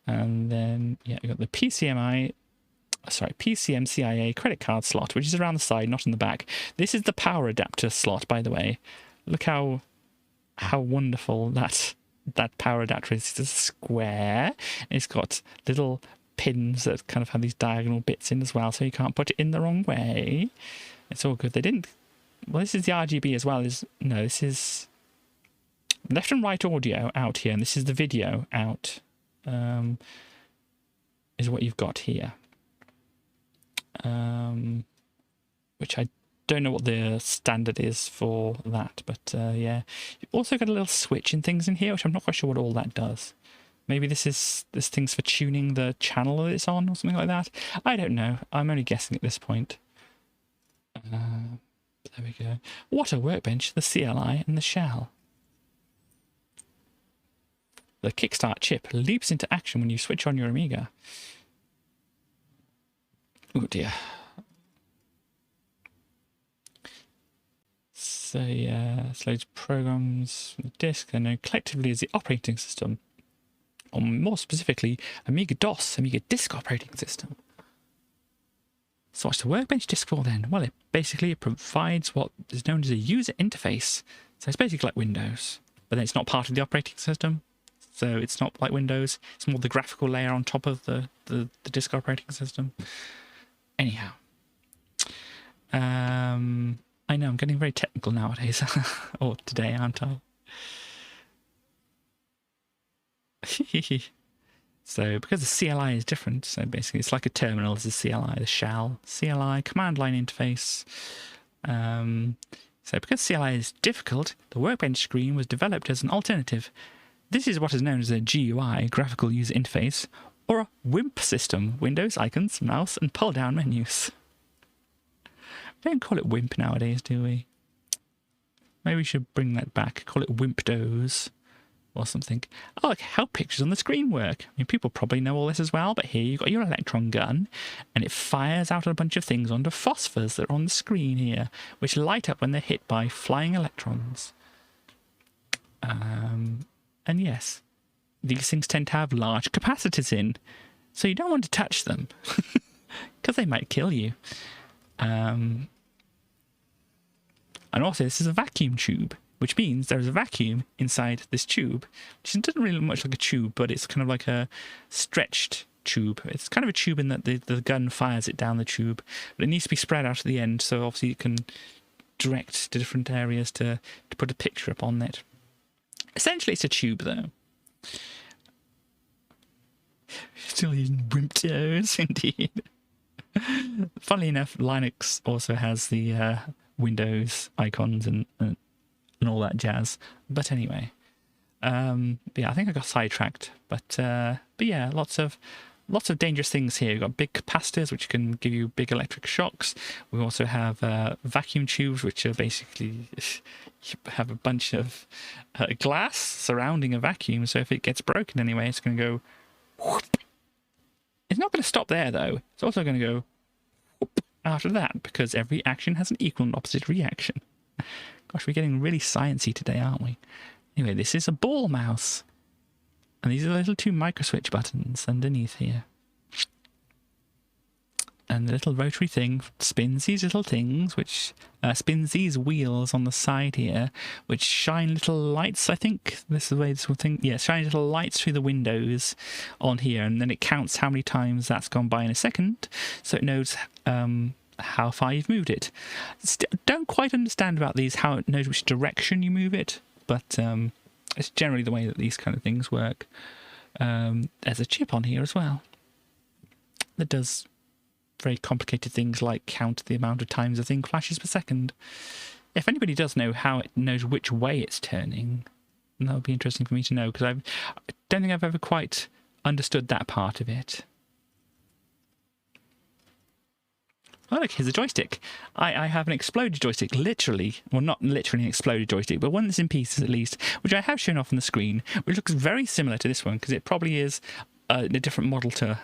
And then, yeah, we've got the PCMCIA credit card slot, which is around the side, not in the back. This is the power adapter slot, by the way. Look how wonderful that power adapter is. It's a square. It's got little pins that kind of have these diagonal bits in as well, so you can't put it in the wrong way. It's all good. They didn't... Well, this is the RGB as well. No, this is left and right audio out here, and this is the video out. Is what you've got here. Which I don't know what the standard is for that, but yeah. You've also got a little switch and things in here, which I'm not quite sure what all that does. Maybe this thing's for tuning the channel that it's on or something like that. I don't know. I'm only guessing at this point. There we go. What a workbench, the CLI and the shell. The Kickstart chip leaps into action when you switch on your Amiga. Oh dear. So yeah, it's loads of programs from the disk, and known collectively as the operating system. Or more specifically, Amiga DOS, Amiga Disk Operating System. So what's the workbench disk for then? Well, it provides what is known as a user interface. So it's basically like Windows, but then it's not part of the operating system. So it's not like Windows. It's more the graphical layer on top of the disk operating system. Anyhow. I know, I'm getting very technical nowadays. Or today, aren't I? So because the CLI is different, so basically it's like a terminal as a CLI, the shell, CLI, command line interface. So because CLI is difficult, the workbench screen was developed as an alternative. This is what is known as a GUI, graphical user interface, or a WIMP system, windows, icons, mouse, and pull-down menus. We don't call it WIMP nowadays, do we? Maybe we should bring that back, call it WIMPDOS or something. Oh, look how pictures on the screen work. I mean, people probably know all this as well, but here you've got your electron gun, and it fires out a bunch of things onto phosphors that are on the screen here, which light up when they're hit by flying electrons. And yes, these things tend to have large capacitors in, so you don't want to touch them, because they might kill you. And also, this is a vacuum tube, which means there is a vacuum inside this tube, which doesn't really look much like a tube, but it's kind of like a stretched tube. It's kind of a tube in that the gun fires it down the tube, but it needs to be spread out at the end, so obviously you can direct to different areas to put a picture up on it. Essentially, it's a tube, though. Still using WIMPDOS, indeed. Funnily enough, Linux also has the Windows icons and all that jazz. But anyway, yeah, I think I got sidetracked. But yeah, lots of dangerous things here. We've got big capacitors, which can give you big electric shocks. We also have vacuum tubes, which are basically you have a bunch of glass surrounding a vacuum. So if it gets broken anyway, it's going to go whoop. It's not going to stop there, though. It's also going to go whoop after that, because every action has an equal and opposite reaction. Gosh, we're getting really sciencey today, aren't we? Anyway, this is a ball mouse. And these are the little two microswitch buttons underneath here. And the little rotary thing spins these little things, which spins these wheels on the side here, which shine little lights, I think. This is the way this will think. Yeah, shine little lights through the windows on here, and then it counts how many times that's gone by in a second, so it knows how far you've moved it. Don't quite understand about these, how it knows which direction you move it, but it's generally the way that these kind of things work. There's a chip on here as well that does very complicated things like count the amount of times a thing flashes per second. If anybody does know how it knows which way it's turning, that would be interesting for me to know, because I don't think I've ever quite understood that part of it. Oh look, here's a joystick. I have an exploded joystick, literally, well not literally an exploded joystick, but one that's in pieces at least, which I have shown off on the screen, which looks very similar to this one, because it probably is a different model to,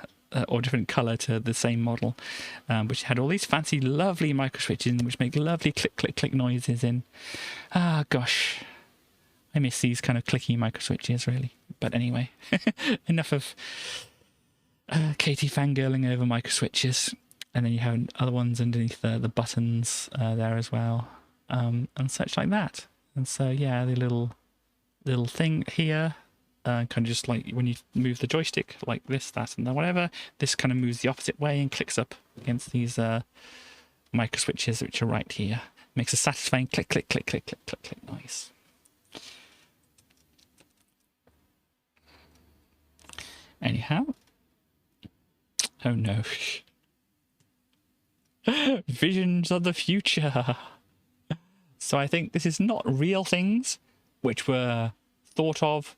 or different color to the same model, which had all these fancy, lovely micro switches which make lovely click, click, click noises in. Ah, gosh. I miss these kind of clicky micro switches, really. But anyway, enough of Katie fangirling over micro switches. And then you have other ones underneath the buttons there as well, and such like that. And so, yeah, the little thing here, kind of just like when you move the joystick like this, that, and whatever, this kind of moves the opposite way and clicks up against these micro switches, which are right here. Makes a satisfying click, click, click, click, click, click, click noise. Anyhow. Oh no. Visions of the future. So I think this is not real things which were thought of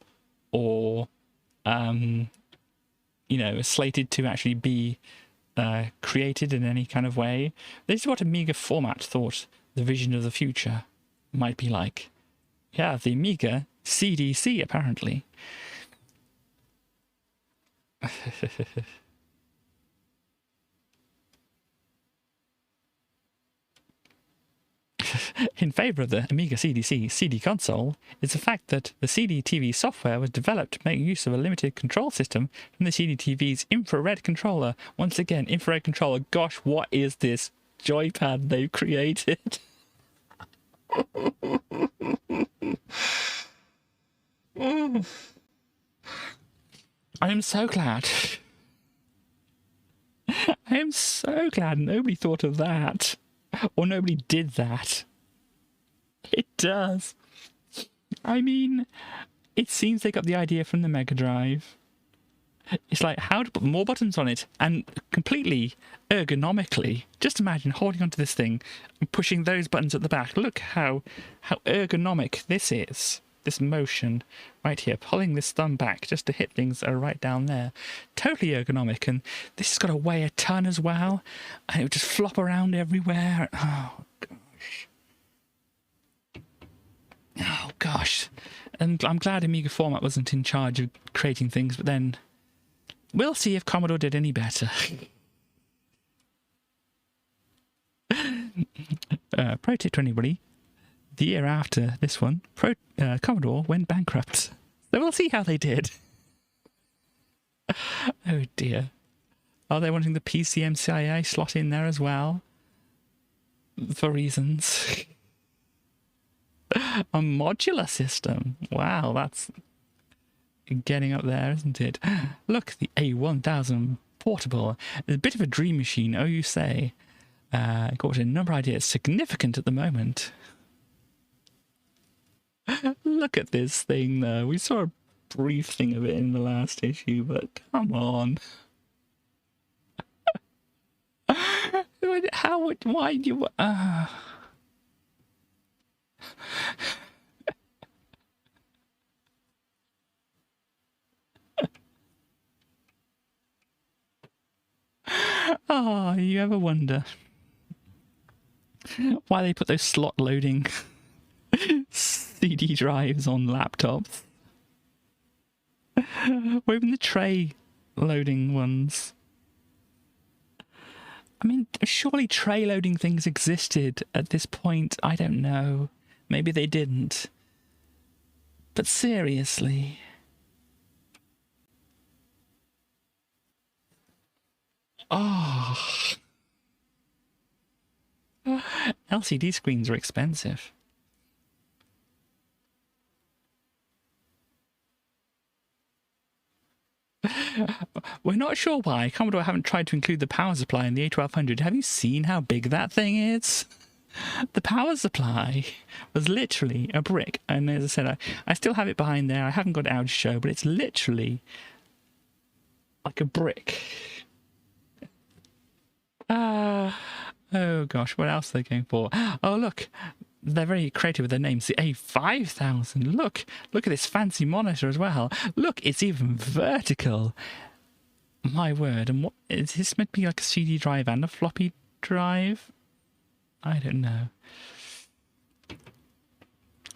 or, you know, slated to actually be created in any kind of way. This is what Amiga Format thought the vision of the future might be like. Yeah, the Amiga CDC, apparently. In favour of the Amiga CDC CD console is the fact that the CD-TV software was developed to make use of a limited control system from the CD-TV's infrared controller. Once again, infrared controller. Gosh, what is this joypad they've created? I am so glad. I am so glad nobody thought of that. Or nobody did that. It does. I mean, it seems they got the idea from the Mega Drive. It's like how to put more buttons on it and completely ergonomically. Just imagine holding onto this thing and pushing those buttons at the back. Look how ergonomic this is. This motion right here, pulling this thumb back just to hit things that are right down there. Totally ergonomic, and this has got to weigh a ton as well, and it would just flop around everywhere. Oh gosh. Oh gosh. And I'm glad Amiga Format wasn't in charge of creating things, but then we'll see if Commodore did any better. Pro tip to anybody. The year after this one, Commodore went bankrupt. So we'll see how they did. Oh dear. Are they wanting the PCMCIA slot in there as well? For reasons. A modular system. Wow, that's getting up there, isn't it? Look, the A1000 portable. It's a bit of a dream machine, oh you say. Got a number of ideas. Significant at the moment. Look at this thing, though. We saw a brief thing of it in the last issue, but come on. Why do you... Oh, you ever wonder why they put those slot loading CD drives on laptops? Or even the tray loading ones. I mean, surely tray loading things existed at this point. I don't know. Maybe they didn't. But seriously. Oh. LCD screens are expensive. We're not sure why Commodore haven't tried to include the power supply in the A1200. Have you seen how big that thing is? The power supply was literally a brick. And as I said, I still have it behind there. I haven't got it out to show, but it's literally like a brick. Oh gosh, what else are they going for? Oh look, they're very creative with their names. The A5000. Look at this fancy monitor as well. Look, it's even vertical. My word. And what is this meant to be, like a CD drive and a floppy drive? I don't know.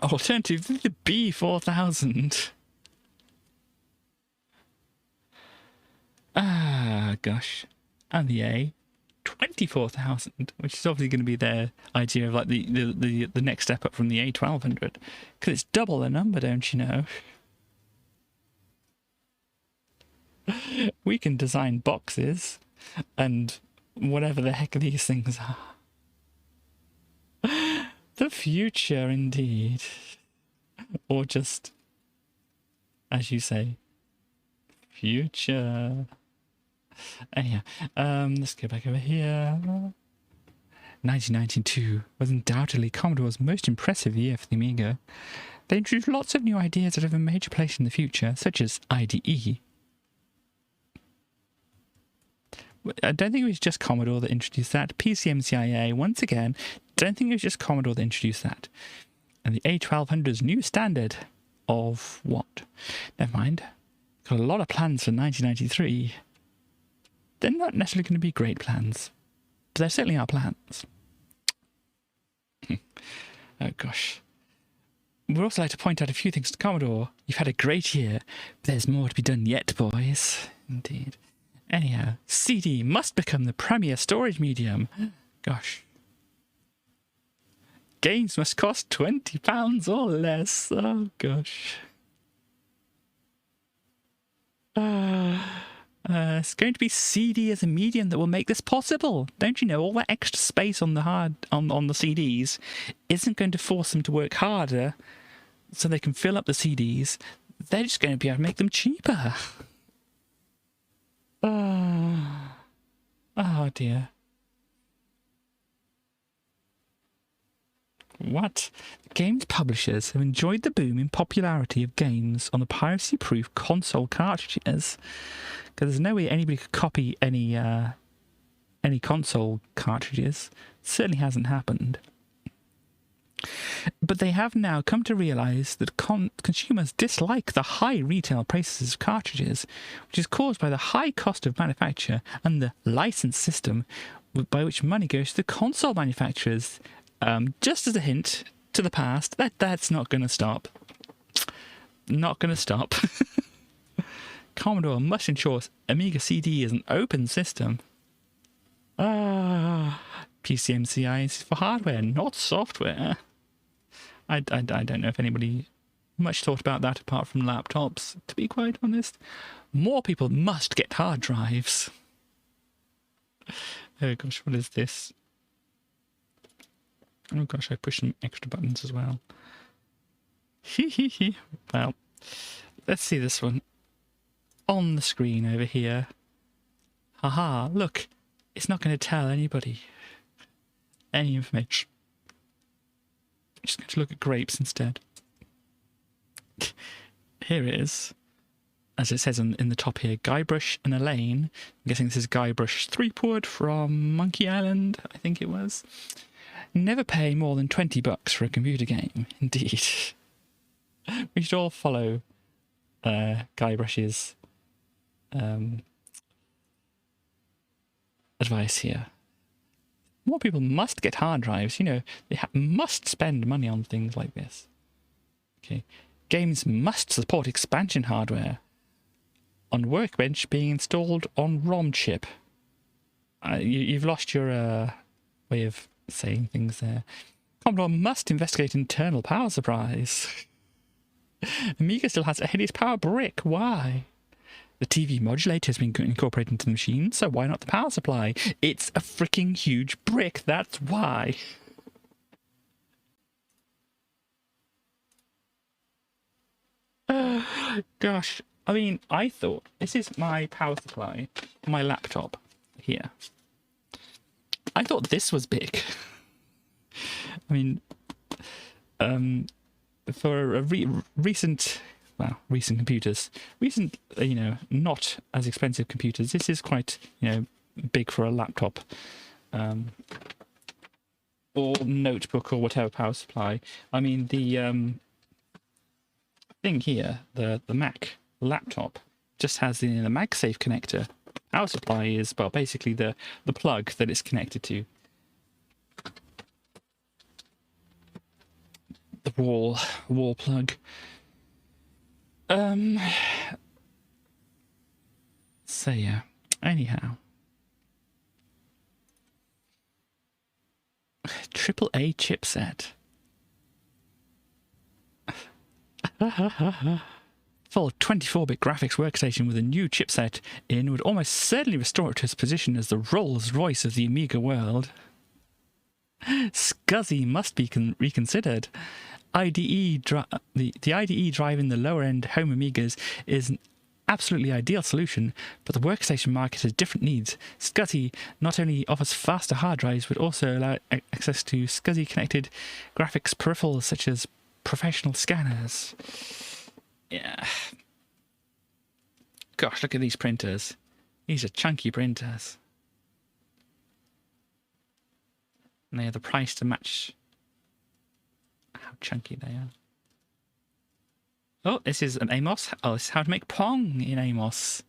Alternative, the B4000. Ah, gosh. And the A, 24,000, which is obviously going to be their idea of like the next step up from the A1200. Because it's double the number, don't you know? We can design boxes and whatever the heck these things are. The future, indeed. Or just, as you say, future. Anyhow, let's go back over here. 1992 was undoubtedly Commodore's most impressive year for the Amiga. They introduced lots of new ideas that have a major place in the future, such as IDE. I don't think it was just Commodore that introduced that. PCMCIA, once again, don't think it was just Commodore that introduced that. And the A1200's new standard of what? Never mind. Got a lot of plans for 1993. They're not necessarily going to be great plans, but there certainly are plans. Oh gosh. We'd also like to point out a few things to Commodore. You've had a great year, but there's more to be done yet, boys. Indeed. Anyhow, CD must become the premier storage medium. Gosh. Games must cost £20 or less. Oh gosh. It's going to be CD as a medium that will make this possible. Don't you know, all that extra space on the on the CDs isn't going to force them to work harder so they can fill up the CDs. They're just going to be able to make them cheaper. Oh dear. What? Games publishers have enjoyed the boom in popularity of games on the piracy-proof console cartridges. Because there's no way anybody could copy any console cartridges. It certainly hasn't happened. But they have now come to realise that consumers dislike the high retail prices of cartridges, which is caused by the high cost of manufacture and the license system by which money goes to the console manufacturers. Just as a hint to the past, that's not going to stop. Not going to stop. Commodore must ensure Amiga CD is an open system. PCMCI is for hardware, not software. I don't know if anybody much thought about that apart from laptops, to be quite honest. More people must get hard drives. Oh gosh, what is this? Oh gosh, I pushed some extra buttons as well. Well, let's see this one. On the screen over here. Haha, look. It's not going to tell anybody any information. I'm just going to look at grapes instead. Here it is. As it says in the top here, Guybrush and Elaine. I'm guessing this is Guybrush Threepwood from Monkey Island, I think it was. Never pay more than $20 for a computer game. Indeed. We should all follow Guybrush's advice here. More people must get hard drives. You know, they must spend money on things like this. Okay. Games must support expansion hardware on Workbench being installed on ROM chip. You've lost your way of saying things there. Commodore must investigate internal power supplies. Amiga still has a hideous power brick. Why? The TV modulator has been incorporated into the machine, so why not the power supply? It's a freaking huge brick, that's why. Gosh, I mean, I thought, this is my power supply, my laptop here. I thought this was big. I mean, for a recent computers, not as expensive computers, this is quite, big for a laptop, or notebook or whatever power supply. I mean, the thing here, the Mac laptop, just has the MagSafe connector. Power supply is, well, basically the plug that it's connected to. The wall plug. So say ya? Anyhow. AAA chipset. Full 24-bit graphics workstation with a new chipset in would almost certainly restore it to its position as the Rolls-Royce of the Amiga world. SCSI must be reconsidered. The IDE driving the lower-end home Amigas is an absolutely ideal solution, but the workstation market has different needs. SCSI not only offers faster hard drives, but also allow access to SCSI-connected graphics peripherals such as professional scanners. Yeah. Gosh, look at these printers. These are chunky printers. And they have the price to match how chunky they are. Oh, this is an Amos. Oh, this is how to make Pong in Amos.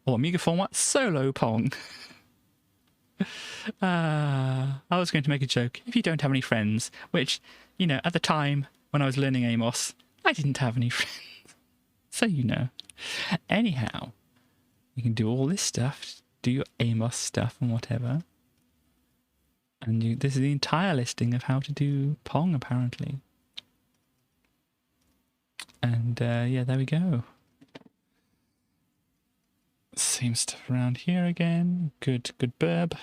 Or Amiga Format Solo Pong. I was going to make a joke. If you don't have any friends, which, you know, at the time when I was learning Amos, I didn't have any friends. So you know. Anyhow, you can do all this stuff, do your Amos stuff and whatever. And this is the entire listing of how to do Pong, apparently. And yeah, there we go. Same stuff around here again. Good burb.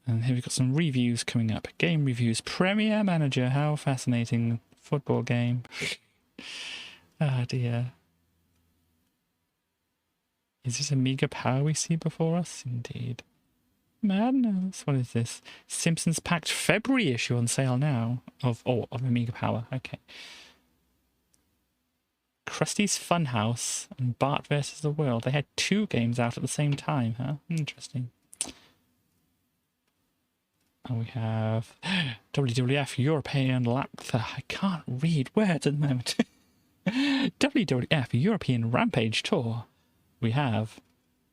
And here we've got some reviews coming up. Game reviews. Premier Manager. How fascinating. Football game. Ah, dear. Is this Amiga Power we see before us? Indeed. Madness. What is this? Simpsons Packed February issue on sale now. Of Amiga Power. Okay. Krusty's Funhouse and Bart vs. the World. They had 2 games out at the same time, huh? Interesting. And we have WWF European I can't read words at the moment. WWF European Rampage Tour. We have...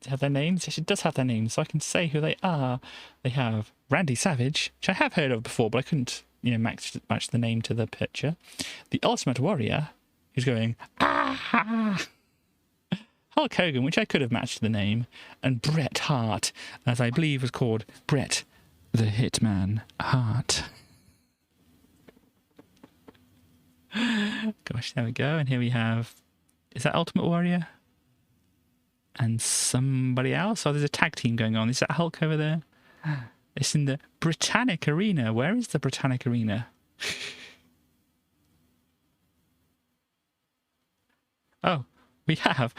Do they have their names? Yes, it does have their names, so I can say who they are. They have Randy Savage, which I have heard of before, but I couldn't, you know, match the name to the picture. The Ultimate Warrior, who's going, ah! Hulk Hogan, which I could have matched the name, and Bret Hart, as I believe was called Bret the Hitman Hart. Gosh, there we go. And here we have... Is that Ultimate Warrior? And somebody else? Oh, there's a tag team going on. Is that Hulk over there? It's in the Britannic Arena. Where is the Britannic Arena? Oh, we have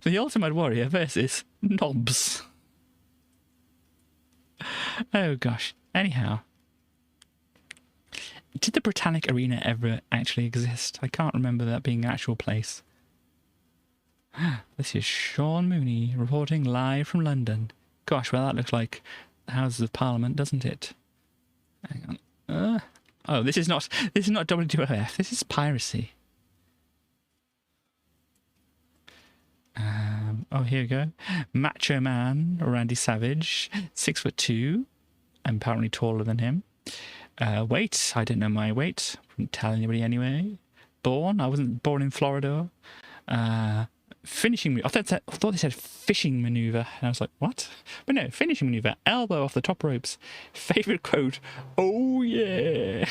the Ultimate Warrior versus Knobs. Oh, gosh. Anyhow. Did the Britannic Arena ever actually exist? I can't remember that being an actual place. This is Sean Mooney reporting live from London. Gosh, well, that looks like the Houses of Parliament, doesn't it? Hang on. Oh, this is not WWF. This is piracy. Oh, here we go. Macho Man, Randy Savage, 6'2", I'm apparently taller than him. Weight, I don't know my weight. Wouldn't tell anybody anyway. Born, I wasn't born in Florida. Finishing, I thought they said fishing maneuver, and I was like, what? But no, finishing maneuver, elbow off the top ropes. Favorite quote, oh yeah.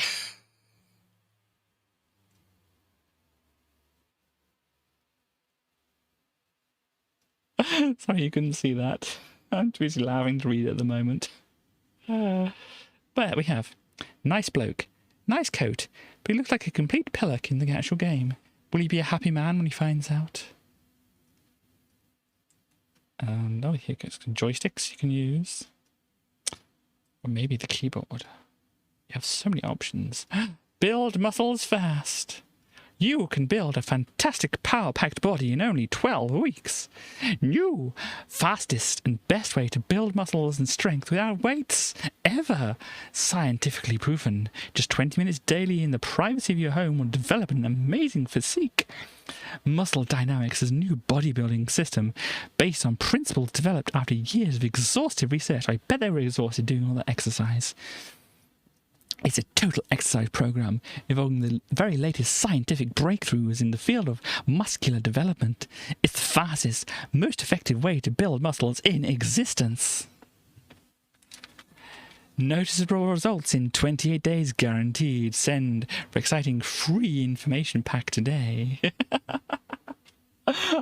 Sorry you couldn't see that. I'm too busy laughing to read it at the moment. But we have nice bloke, nice coat, but he looks like a complete pillock in the actual game. Will he be a happy man when he finds out? And oh, here goes some joysticks you can use. Or maybe the keyboard. You have so many options. Build muscles fast. You can build a fantastic power-packed body in only 12 weeks. New, fastest and best way to build muscles and strength without weights ever. Scientifically proven. Just 20 minutes daily in the privacy of your home will develop an amazing physique. Muscle Dynamics is a new bodybuilding system based on principles developed after years of exhaustive research. I bet they were exhausted doing all that exercise. It's a total exercise program involving the very latest scientific breakthroughs in the field of muscular development. It's the fastest, most effective way to build muscles in existence. Noticeable results in 28 days guaranteed. Send for exciting free information pack today.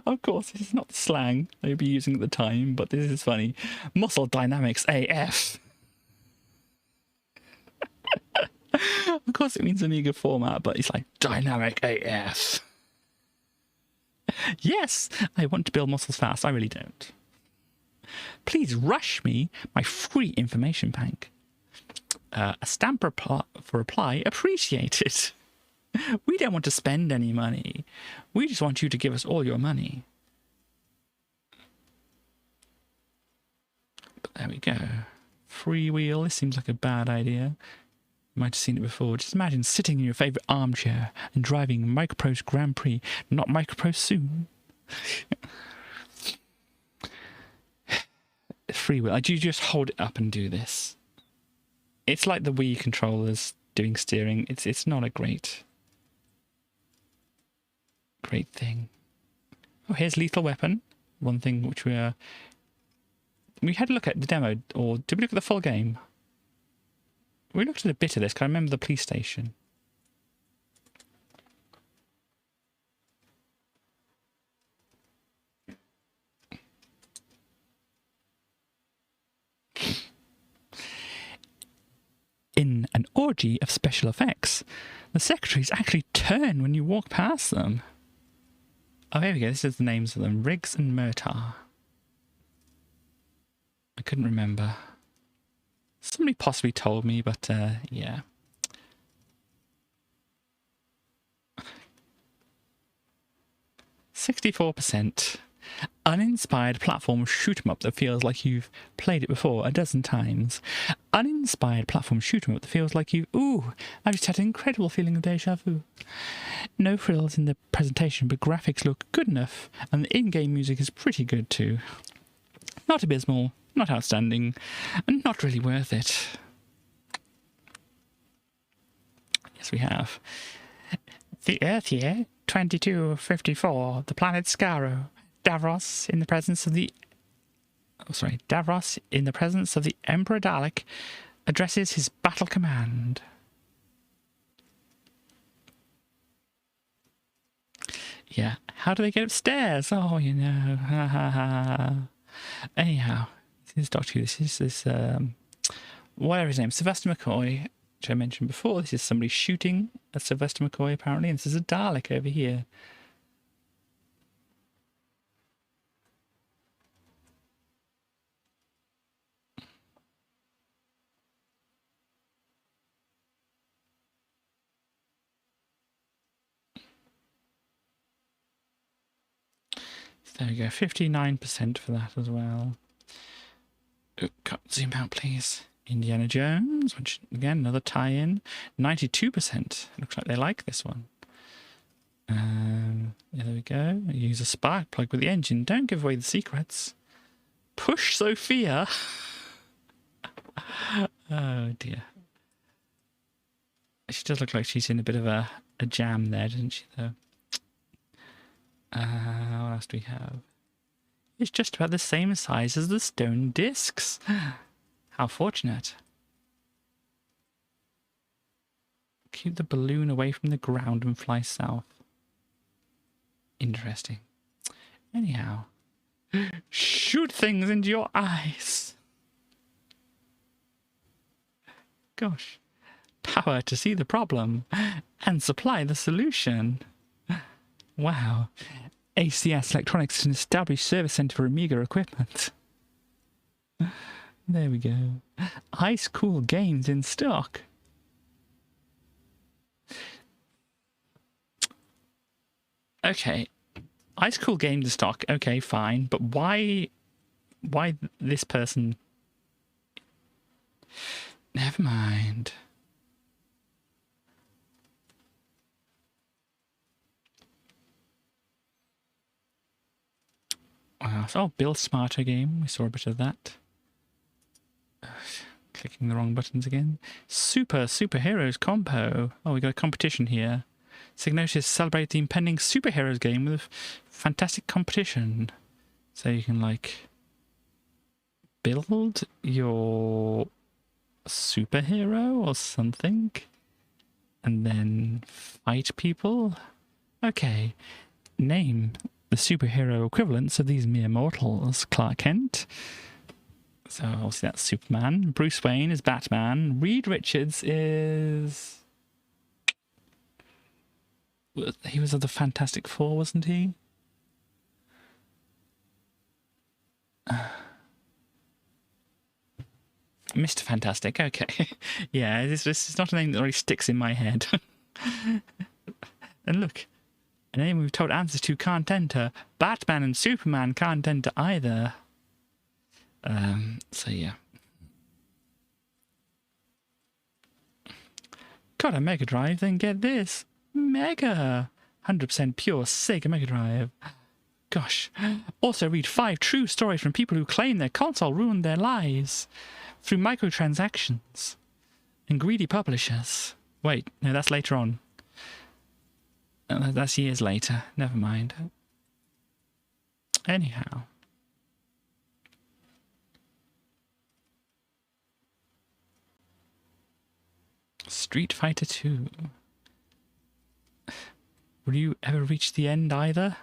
Of course, this is not the slang they'd be using at the time, but this is funny. Muscle dynamics AF. Of course it means Amiga format, but it's like dynamic AF. Yes, I want to build muscles fast. I really don't. Please rush me my free information pack. A stamp for reply appreciated. We don't want to spend any money. We just want you to give us all your money. But there we go. Freewheel. This seems like a bad idea. You might have seen it before. Just imagine sitting in your favourite armchair and driving Microprose Grand Prix. Not Microprose soon. Freewheel. Do you just hold it up and do this? It's like the Wii controllers doing steering. It's not a great thing. Oh, here's Lethal Weapon. One thing which we had a look at the demo, or did we look at the full game? We looked at a bit of this, because I remember the police station. In an orgy of special effects, the secretaries actually turn when you walk past them. Oh, here we go. This is the names of them. Riggs and Murtaugh. I couldn't remember. Somebody possibly told me, but yeah. (64%). Uninspired platform shoot 'em up that feels like you've played it before a dozen times. Uninspired platform shoot 'em up that feels like I've just had an incredible feeling of deja vu. No frills in the presentation, but graphics look good enough, and the in-game music is pretty good too. Not abysmal, not outstanding, and not really worth it. Yes, we have. The Earth year 2254, the planet Scarrow. Davros in the presence of the Emperor Dalek addresses his battle command. Yeah, how do they get upstairs? Oh, you know, ha ha ha. Anyhow, this is Doctor Who. This is whatever his name, Sylvester McCoy, which I mentioned before. This is somebody shooting at Sylvester McCoy apparently, and this is a Dalek over here. There we go, 59% for that as well. Zoom out, please. Indiana Jones, which again, another tie-in. 92%. Looks like they like this one. Yeah, there we go. Use a spark plug with the engine. Don't give away the secrets. Push Sophia. Oh dear. She does look like she's in a bit of a jam there, doesn't she, though? What else do we have? It's just about the same size as the stone discs. How fortunate. Keep the balloon away from the ground and fly south. Interesting. Anyhow. Shoot things into your eyes. Gosh. Power to see the problem and supply the solution. Wow. ACS Electronics is an established service centre for Amiga equipment. There we go. Ice Cool Games in stock. Okay. Ice Cool Games in stock. Okay, fine. But why this person? Never mind. Oh, Build Smarter game. We saw a bit of that. Clicking the wrong buttons again. Superheroes compo. Oh, we got a competition here. Signotis celebrate the impending superheroes game with a fantastic competition. So you can like build your superhero or something and then fight people. Okay. Name the superhero equivalents of these mere mortals. Clark Kent. So obviously that's Superman. Bruce Wayne is Batman. Reed Richards is... He was of the Fantastic Four, wasn't he? Mr. Fantastic, okay. Yeah, this is not a name that really sticks in my head. And look, a name we've told answers to can't enter. Batman and Superman can't enter either. So yeah. Got a Mega Drive, then get this. Mega! 100% pure Sega Mega Drive. Gosh. Also read 5 true stories from people who claim their console ruined their lives through microtransactions and greedy publishers. Wait, no, that's later on. That's years later. Never mind. Anyhow. Street Fighter 2. Will you ever reach the end either?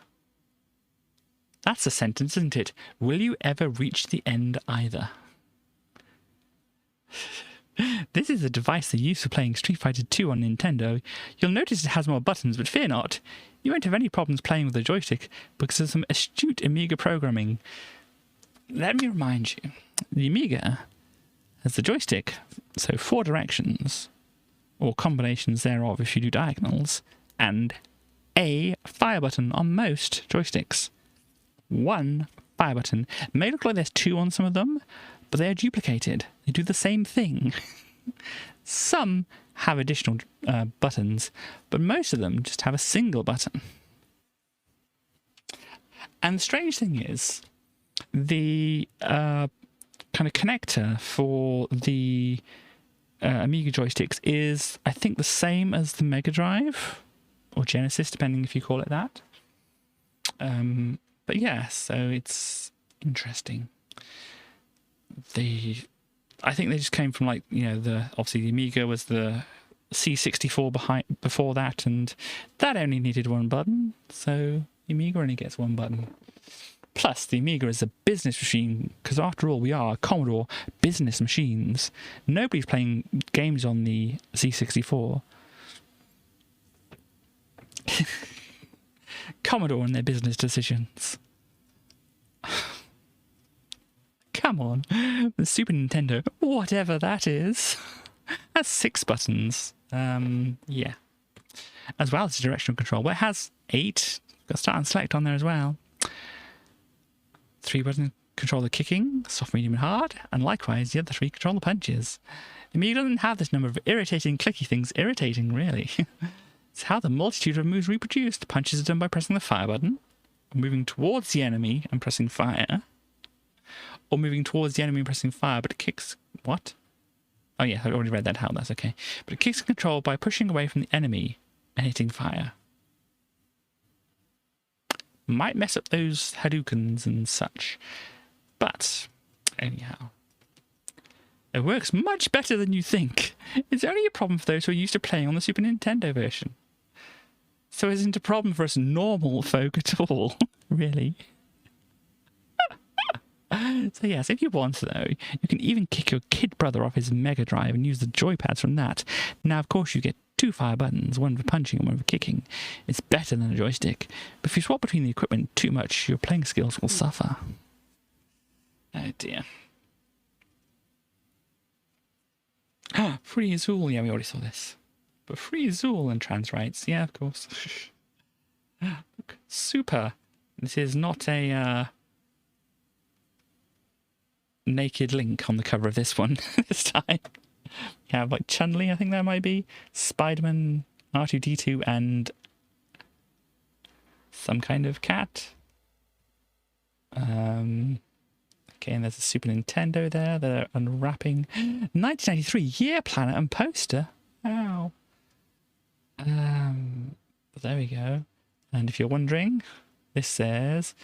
That's a sentence, isn't it? Will you ever reach the end either? This is a device they use for playing Street Fighter 2 on Nintendo. You'll notice it has more buttons, but fear not. You won't have any problems playing with the joystick because of some astute Amiga programming. Let me remind you, the Amiga has the joystick, so 4 directions, or combinations thereof if you do diagonals, and a fire button on most joysticks. 1 fire button. It may look like there's 2 on some of them, but they are duplicated. They do the same thing. Some have additional buttons, but most of them just have a single button. And the strange thing is, the kind of connector for the Amiga joysticks is, I think, the same as the Mega Drive, or Genesis, depending if you call it that. But yeah, so it's interesting. I think they just came from, like, you know, obviously the Amiga was the C64 before that, and that only needed 1 button, so the Amiga only gets 1 button. Plus, the Amiga is a business machine, because after all, we are Commodore business machines. Nobody's playing games on the C64. Commodore and their business decisions. Come on, the Super Nintendo, whatever that is, has 6 buttons. Yeah. As well as the directional control, but it has 8. Got start and select on there as well. 3 buttons control the kicking, soft, medium, and hard, and likewise the other 3 control the punches. The Amiga doesn't have this number of irritating clicky things. Irritating, really. It's how the multitude of moves reproduced. Punches are done by pressing the fire button, moving towards the enemy and pressing fire, or moving towards the enemy and pressing fire, but it kicks... What? Oh yeah, I already read that, how that's okay. But it kicks control by pushing away from the enemy and hitting fire. Might mess up those Hadoukens and such. But, anyhow. It works much better than you think. It's only a problem for those who are used to playing on the Super Nintendo version. So it isn't a problem for us normal folk at all, really. So yes, if you want though, you can even kick your kid brother off his Mega Drive and use the joypads from that. Now, of course, you get 2 fire buttons, 1 for punching and 1 for kicking. It's better than a joystick. But if you swap between the equipment too much, your playing skills will suffer. Oh dear. Free Azul, yeah, we already saw this. But Free Azul and trans rights, yeah, of course. Look, super. This is not a naked Link on the cover of this one this time. We have like Chun-Li, I think that might be, Spider-Man, R2-D2, and some kind of cat. Okay, and there's a Super Nintendo there. They're unwrapping. 1993 year planner and poster. Wow. But there we go. And if you're wondering, this says,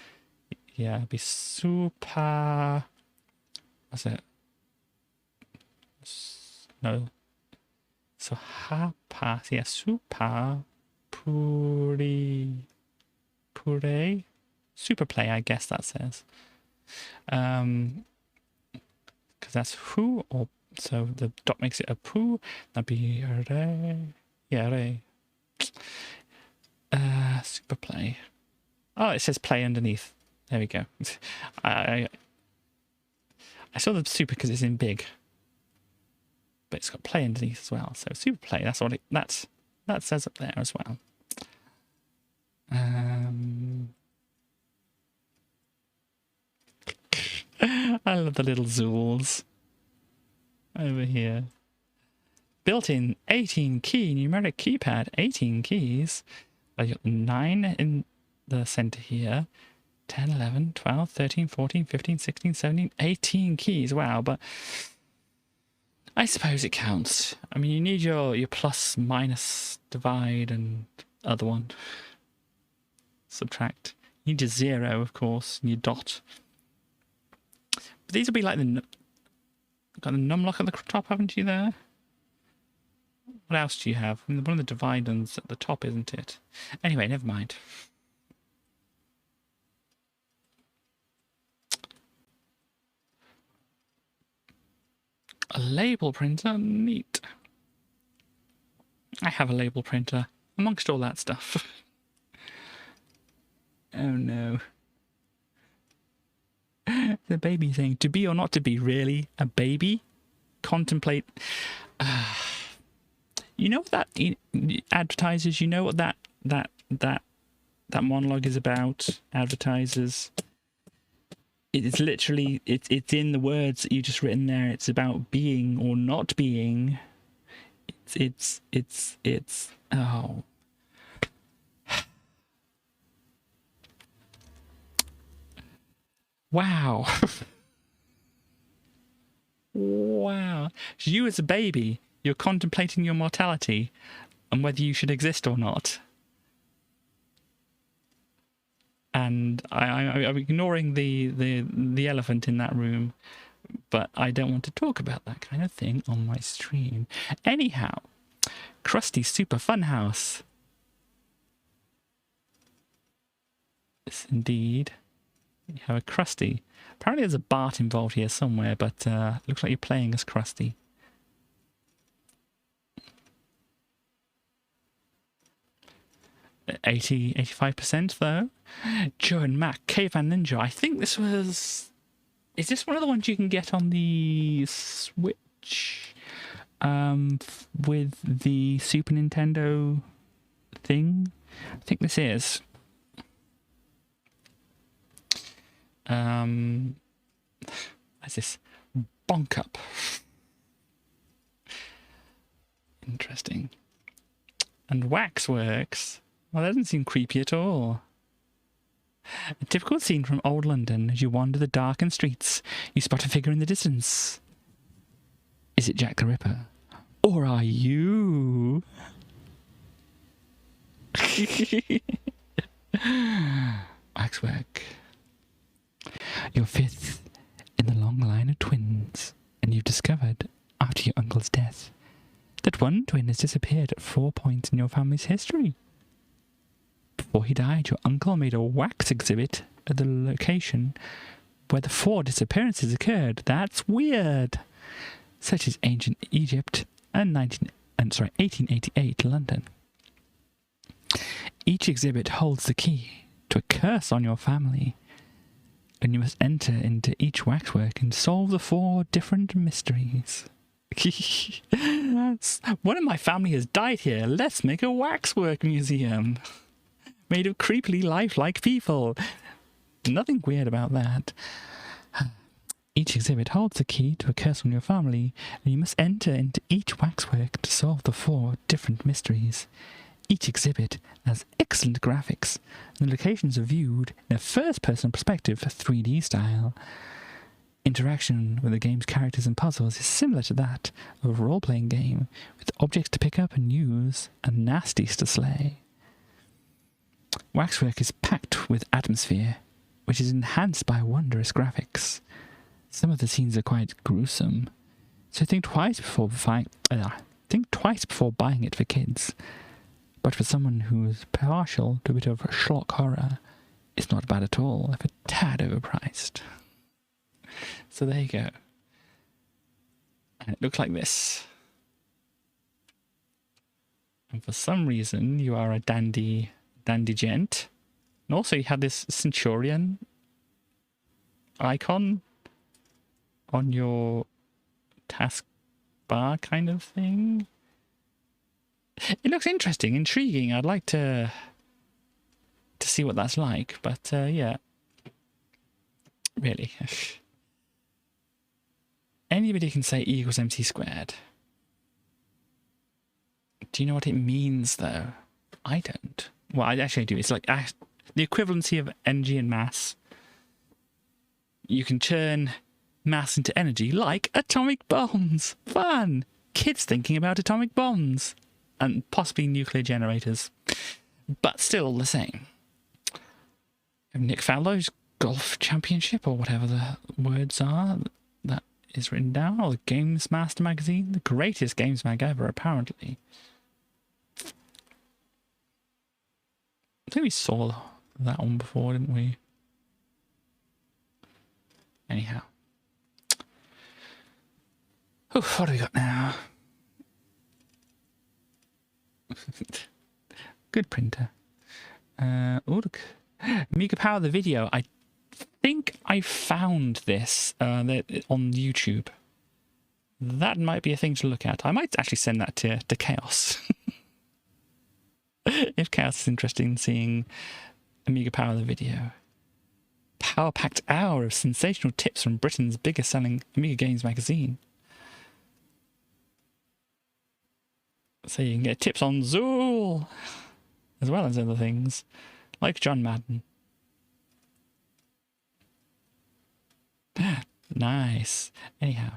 yeah, it'll be super. What's it? No. So hapa, yeah, super pure super play, I guess that says. Because that's who, or so the dot makes it a poo. That'd be re. Yeah, re. Super play. Oh, it says play underneath. There we go. I saw the super because it's in big, but it's got play underneath as well. So super play. That's what that says up there as well. I love the little zools over here. Built-in 18-key numeric keypad, 18 keys. I got 9 in the center here. 10, 11, 12, 13, 14, 15, 16, 17, 18 keys. Wow, but I suppose it counts. I mean, you need your plus, minus, divide, and other one. Subtract. You need your 0, of course, and your dot. But these will be like got the numlock at the top, haven't you, there? What else do you have? I mean, one of the dividends at the top, isn't it? Anyway, never mind. A label printer? Neat. I have a label printer amongst all that stuff. Oh no. The baby thing. To be or not to be, really? A baby? Contemplate. You know what that advertisers, you know what that monologue is about? Advertisers. It's literally, it's in the words that you just written there. It's about being or not being. It's oh. Wow. Wow. So you as a baby, you're contemplating your mortality and whether you should exist or not. And I'm ignoring the elephant in that room, but I don't want to talk about that kind of thing on my stream. Anyhow, Krusty Super Funhouse. Yes, indeed. You have a Krusty. Apparently there's a Bart involved here somewhere, but looks like you're playing as Krusty. $80, 85% though. Joe and Mac, Caveman Ninja. I think this was... Is this one of the ones you can get on the Switch? With the Super Nintendo thing? I think this is. What's this? Bonk Up. Interesting. And Waxworks. Well, that doesn't seem creepy at all. A typical scene from old London. As you wander the darkened streets, you spot a figure in the distance. Is it Jack the Ripper? Or are you? Waxwork. You're fifth in the long line of twins, and you've discovered, after your uncle's death, that one twin has disappeared at 4 points in your family's history. Before he died, your uncle made a wax exhibit at the location where the 4 disappearances occurred. That's weird. Such as ancient Egypt and 1888 London. Each exhibit holds the key to a curse on your family, and you must enter into each waxwork and solve the 4 different mysteries. One of my family has died here. Let's make a waxwork museum. Made of creepily lifelike people. Nothing weird about that. Each exhibit holds the key to a curse on your family, and you must enter into each waxwork to solve the 4 different mysteries. Each exhibit has excellent graphics, and the locations are viewed in a first-person perspective 3D style. Interaction with the game's characters and puzzles is similar to that of a role-playing game, with objects to pick up and use and nasties to slay. Waxwork is packed with atmosphere, which is enhanced by wondrous graphics. Some of the scenes are quite gruesome, so think twice before buying it for kids. But for someone who's partial to a bit of schlock horror, it's not bad at all, if a tad overpriced. So there you go. And it looks like this. And for some reason, you are a dandy gent. And also you have this centurion icon on your taskbar kind of thing. It looks interesting, intriguing. I'd like to see what that's like, but yeah. Really. Anybody can say E equals MC squared. Do you know what it means, though? I don't. Well, I actually do. It's like the equivalency of energy and mass. You can turn mass into energy, like atomic bombs. Fun! Kids thinking about atomic bombs. And possibly nuclear generators. But still the same. Nick Fallow's golf championship, or whatever the words are, that is written down, or the Games Master magazine, the greatest games mag ever, apparently. I think we saw that one before, didn't we? Anyhow. Oof, what do we got now? Good printer. Oh, look. Amiga Power the video. I think I found this on YouTube. That might be a thing to look at. I might actually send that to Chaos. If Chaos is interested in seeing Amiga Power the video. Power-packed hour of sensational tips from Britain's biggest selling Amiga Games magazine. So you can get tips on Zool, as well as other things, like John Madden. Nice. Anyhow.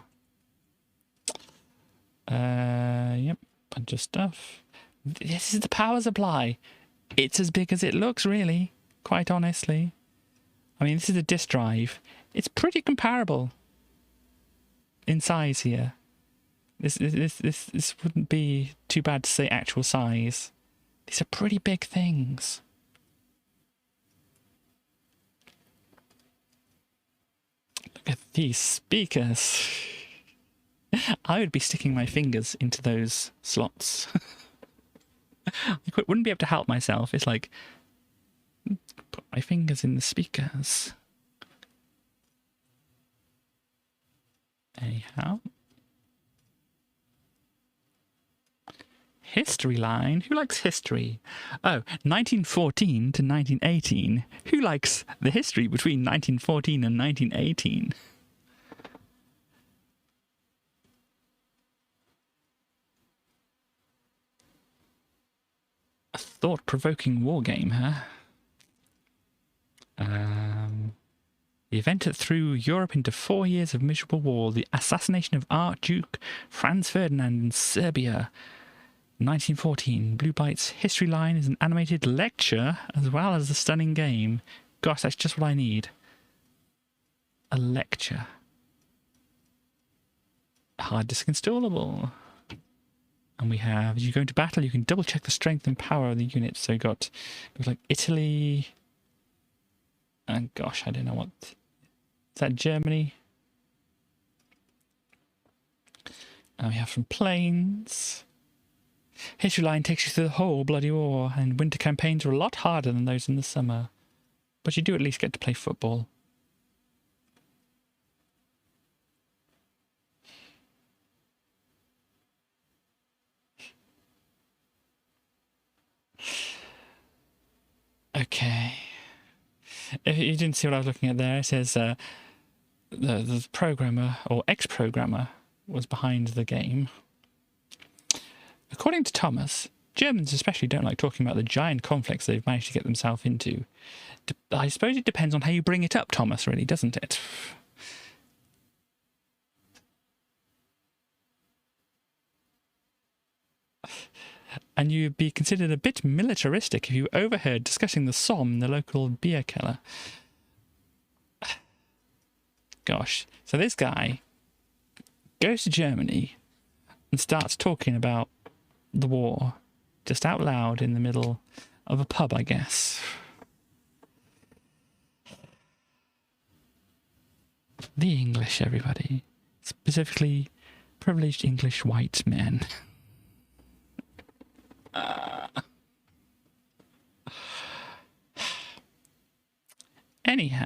Yep, bunch of stuff. This is the power supply. It's as big as it looks, really, quite honestly. I mean, this is a disk drive. It's pretty comparable in size here. This wouldn't be too bad to say actual size. These are pretty big things. Look at these speakers. I would be sticking my fingers into those slots. I wouldn't be able to help myself. It's like, put my fingers in the speakers. Anyhow. History line? Who likes history? Oh, 1914 to 1918. Who likes the history between 1914 and 1918? A thought-provoking war game, huh? The event that threw Europe into 4 years of miserable war, the assassination of Archduke Franz Ferdinand in Serbia. 1914, Blue Byte's history line is an animated lecture as well as a stunning game. Gosh, that's just what I need. A lecture. Hard disk installable. And we have, as you go into battle, you can double check the strength and power of the units. So you got, looks like Italy. And gosh, I don't know what. Is that Germany? And we have from planes. History line takes you through the whole bloody war, and winter campaigns are a lot harder than those in the summer. But you do at least get to play football. Okay. If you didn't see what I was looking at there, it says the programmer, or ex-programmer, was behind the game. According to Thomas, Germans especially don't like talking about the giant conflicts they've managed to get themselves into. I suppose it depends on how you bring it up, Thomas, really, doesn't it? and you'd be considered a bit militaristic if you overheard discussing the Somme in the local beer keller. Gosh. So this guy goes to Germany and starts talking about the war, just out loud in the middle of a pub, I guess. The English, everybody. Specifically, privileged English white men. Anyhow,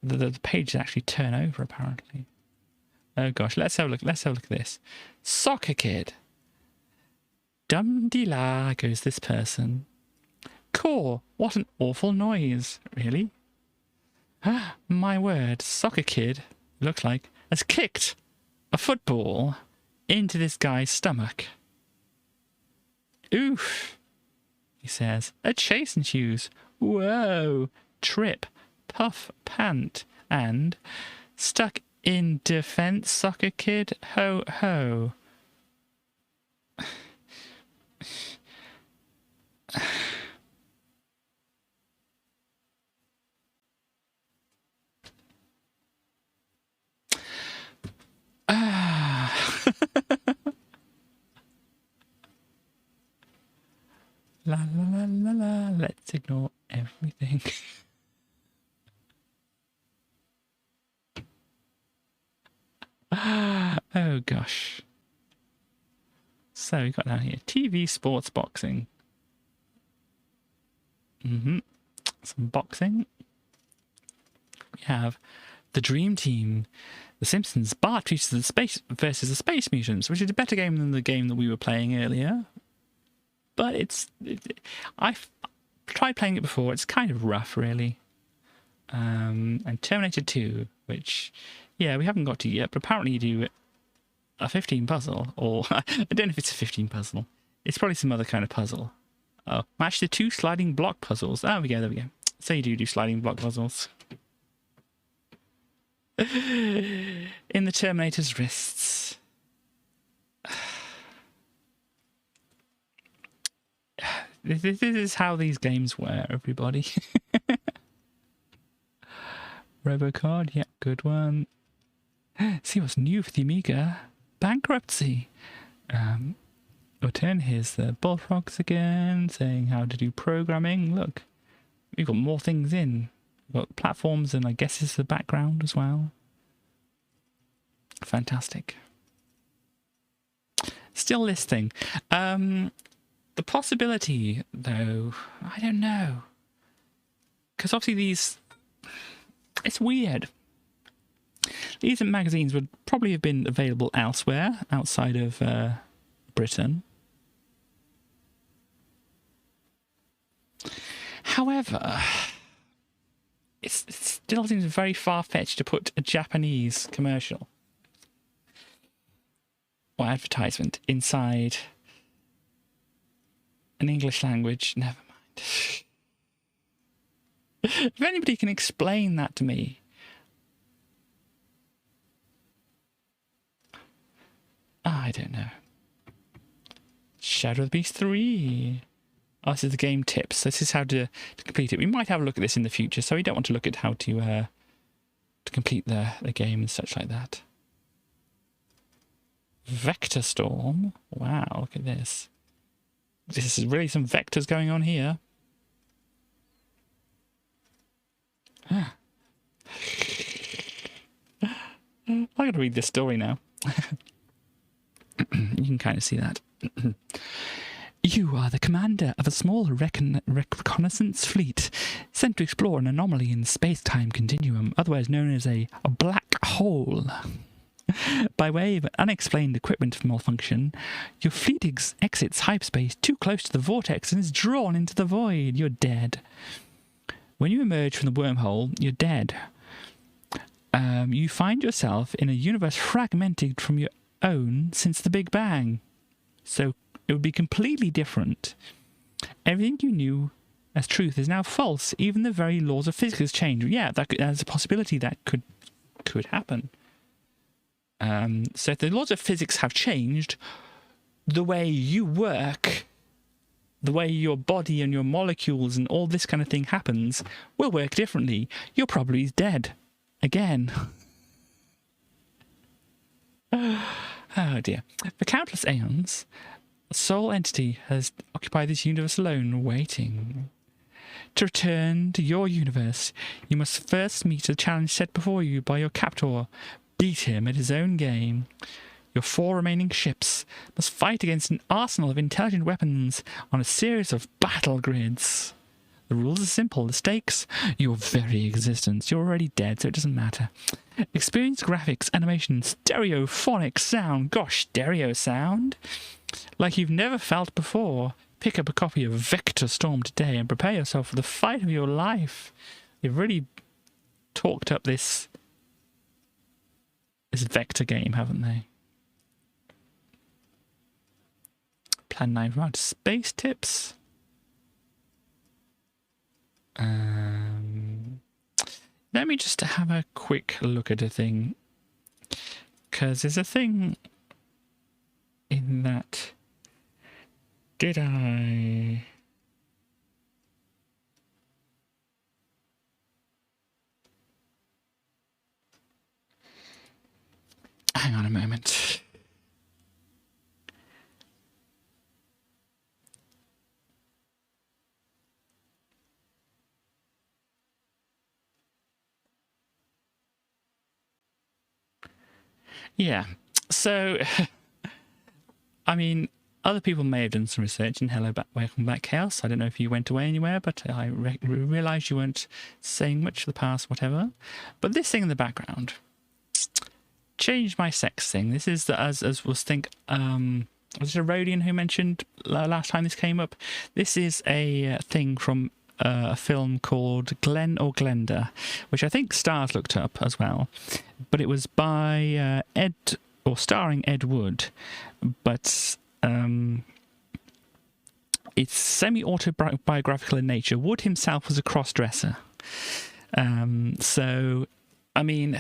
the pages actually turn over, apparently. Oh gosh, let's have a look. Let's have a look at this. Soccer kid. Dum-de-la, goes this person. Caw, what an awful noise. Really? My word, soccer kid, looks like, has kicked a football into this guy's stomach. Oof, he says. A chase ensues. Whoa, trip, puff, pant, and stuck in defense, soccer kid, ho ho. La la la la la, let's ignore everything. Oh gosh. So we got down here TV, sports, boxing. Some boxing. We have the Dream Team, The Simpsons, Bart versus the Space Mutants, which is a better game than the game that we were playing earlier. But I've tried playing it before. It's kind of rough, really. And Terminator 2, which, yeah, we haven't got to yet, but apparently you do a 15 puzzle, or I don't know if it's a 15 puzzle. It's probably some other kind of puzzle. Oh, match the 2 sliding block puzzles. There we go. So you do sliding block puzzles. In the Terminator's wrists. This is how these games were, everybody. Robocard, yeah, good one. See what's new for the Amiga. Bankruptcy. Your turn. Here's the bullfrogs again, saying how to do programming. Look, we've got more things in. We've got platforms, and I guess it's the background as well. Fantastic. Still listing. The possibility, though, I don't know. Because obviously these... It's weird. These magazines would probably have been available elsewhere, outside of Britain. However, it still seems very far-fetched to put a Japanese commercial or advertisement inside an English language. Never mind. If anybody can explain that to me. I don't know. Shadow of the Beast 3. Oh, this is the game tips. This is how to complete it. We might have a look at this in the future, so we don't want to look at how to complete the game and such like that. Vector Storm. Wow, look at this. This is really some vectors going on here. I got to read this story now. You can kind of see that. You are the commander of a small reconnaissance fleet sent to explore an anomaly in the space-time continuum, otherwise known as a black hole. By way of an unexplained equipment malfunction, your fleet exits hyperspace too close to the vortex and is drawn into the void. You're dead. When you emerge from the wormhole, you're dead. You find yourself in a universe fragmented from your own since the Big Bang. So it would be completely different. Everything you knew as truth is now false. Even the very laws of physics change. Yeah, there's a possibility that could happen. So if the laws of physics have changed, the way you work, the way your body and your molecules and all this kind of thing happens will work differently. You're probably dead. Again. Oh dear. For countless aeons, a sole entity has occupied this universe alone, waiting. To return to your universe, you must first meet a challenge set before you by your captor. Beat him at his own game. Your 4 remaining ships must fight against an arsenal of intelligent weapons on a series of battle grids. The rules are simple. The stakes, your very existence. You're already dead, so it doesn't matter. Experience graphics, animation, stereophonic sound. Gosh, stereo sound? Like you've never felt before. Pick up a copy of Vector Storm today and prepare yourself for the fight of your life. They've really talked up this Vector game, haven't they? Plan 9 from outer space tips. Let me just have a quick look at a thing, because there's a thing in that. Did I? Hang on a moment. Yeah, so, I mean, other people may have done some research, and hello, welcome back, Chaos. I don't know if you went away anywhere, but I realised you weren't saying much for the past, whatever. But this thing in the background, change my sex thing. This is, as was think, was it Rodian who mentioned last time this came up? This is a thing from a film called Glenn or Glenda, which I think Stars looked up as well. But it was by starring Ed Wood. But it's semi-autobiographical in nature. Wood himself was a cross-dresser. So, I mean,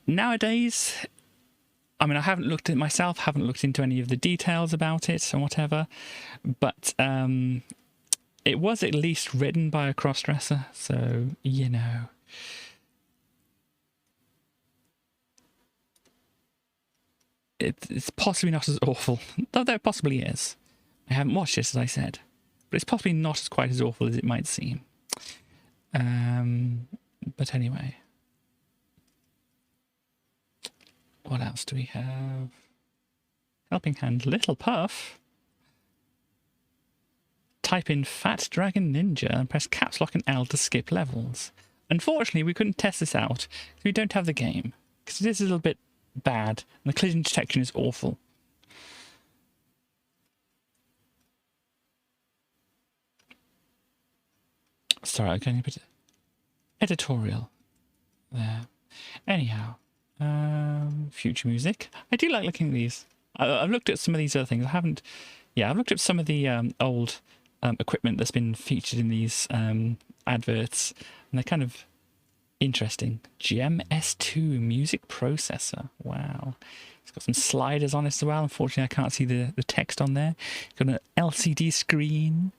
nowadays, I mean, I haven't looked at it myself, haven't looked into any of the details about it or whatever, but it was at least written by a cross-dresser, so, you know. It's possibly not as awful, though there possibly is. I haven't watched it, as I said, but it's possibly not as quite as awful as it might seem. But anyway. What else do we have? Helping Hand, Little Puff. Type in Fat Dragon Ninja and press caps lock and L to skip levels. Unfortunately, we couldn't test this out because we don't have the game, because it is a little bit bad and the collision detection is awful. Sorry, I'm going to put editorial there. Anyhow, future music. I do like looking at these. I've looked at some of these other things. I've looked at some of the old equipment that's been featured in these adverts, and they're kind of interesting. Gem S2 music processor. Wow. It's got some sliders on it as well. Unfortunately, I can't see the text on there. It's got an LCD screen.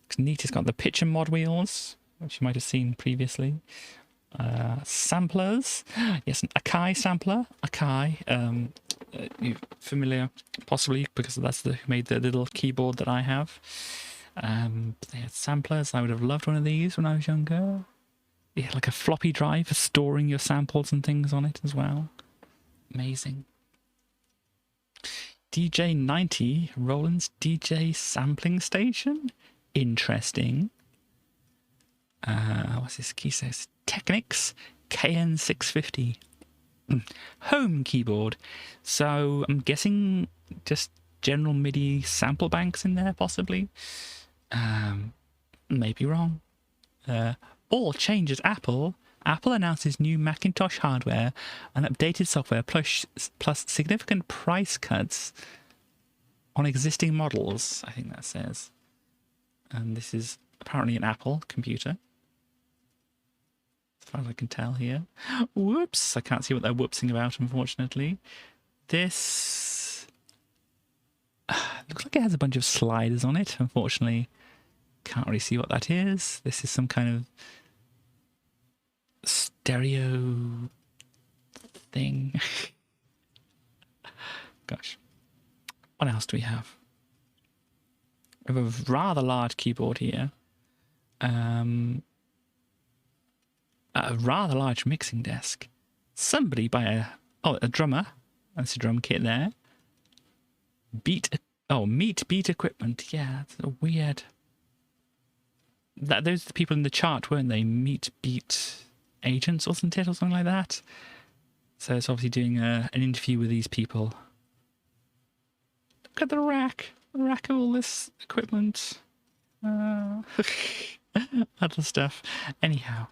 It's neat. It's got the picture mod wheels, which you might have seen previously. Samplers. Yes, an Akai sampler. Akai. You're familiar, possibly, because that's who made the little keyboard that I have. They had samplers. I would have loved one of these when I was younger. Yeah, like a floppy drive for storing your samples and things on it as well. Amazing. DJ90, Roland's DJ sampling station. Interesting. What's this key says? Technics KN650. Home keyboard. So I'm guessing just general MIDI sample banks in there, possibly. Maybe wrong. All changes Apple. Apple announces new Macintosh hardware and updated software plus significant price cuts on existing models, I think that says. And this is apparently an Apple computer, as far as I can tell here. Whoops! I can't see what they're whoopsing about, unfortunately. This... looks like it has a bunch of sliders on it. Unfortunately, can't really see what that is. This is some kind of stereo thing. Gosh. What else do we have? We have a rather large keyboard here. A rather large mixing desk. Somebody by a drummer. That's a drum kit there. Meet beat equipment. Yeah, that's a weird. Those are the people in the chart, weren't they? Meet beat agents, wasn't it, or something like that? So it's obviously doing an interview with these people. Look at the rack of all this equipment. Other stuff. Anyhow.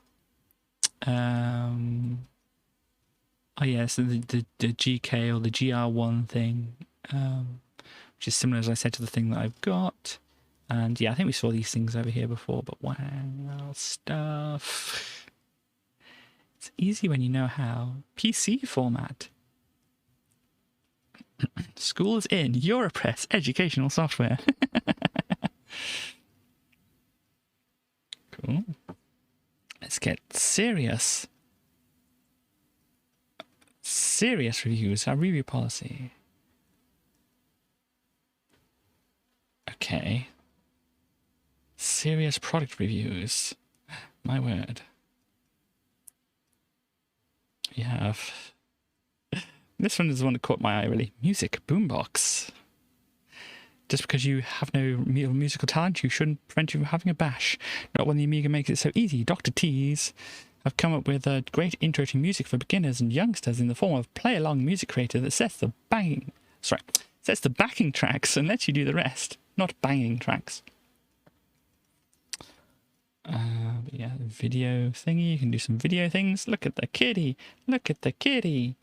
Oh yeah, so the GK or the GR1 thing, which is similar, as I said, to the thing that I've got. And yeah, I think we saw these things over here before, but wow, stuff. It's easy when you know how. PC format. Schools in Europress educational software. Cool. Let's get serious. Serious reviews. Our review policy. Okay. Serious product reviews. My word. We have... This one is the one that caught my eye, really. Music boombox. Just because you have no musical talent, you shouldn't prevent you from having a bash. Not when the Amiga makes it so easy. Dr. T's have come up with a great intro to music for beginners and youngsters in the form of a play-along music creator that sets the backing tracks and lets you do the rest. Not banging tracks. But yeah, video thingy. You can do some video things. Look at the kitty. Look at the kitty.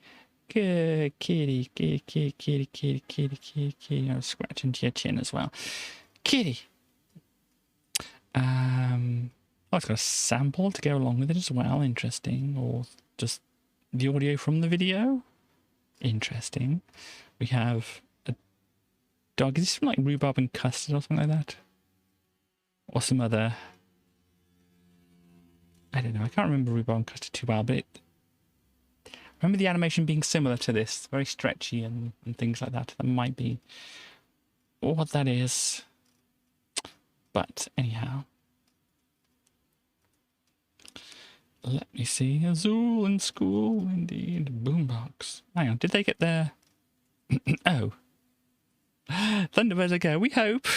Good kitty, kitty, kitty, kitty, kitty, kitty, kitty, kitty. I'll scratch into your chin as well. Kitty. Oh, it's got a sample to go along with it as well. Interesting. Or just the audio from the video. Interesting. We have a dog. Is this from like rhubarb and custard or something like that? Or some other... I don't know. I can't remember rhubarb and custard too well, but I remember the animation being similar to this. Very stretchy and things like that. That might be what that is. But anyhow. Let me see. Azul in school, indeed. Boombox. Hang on, did they get their... Oh. Thunderbirds ago, we hope.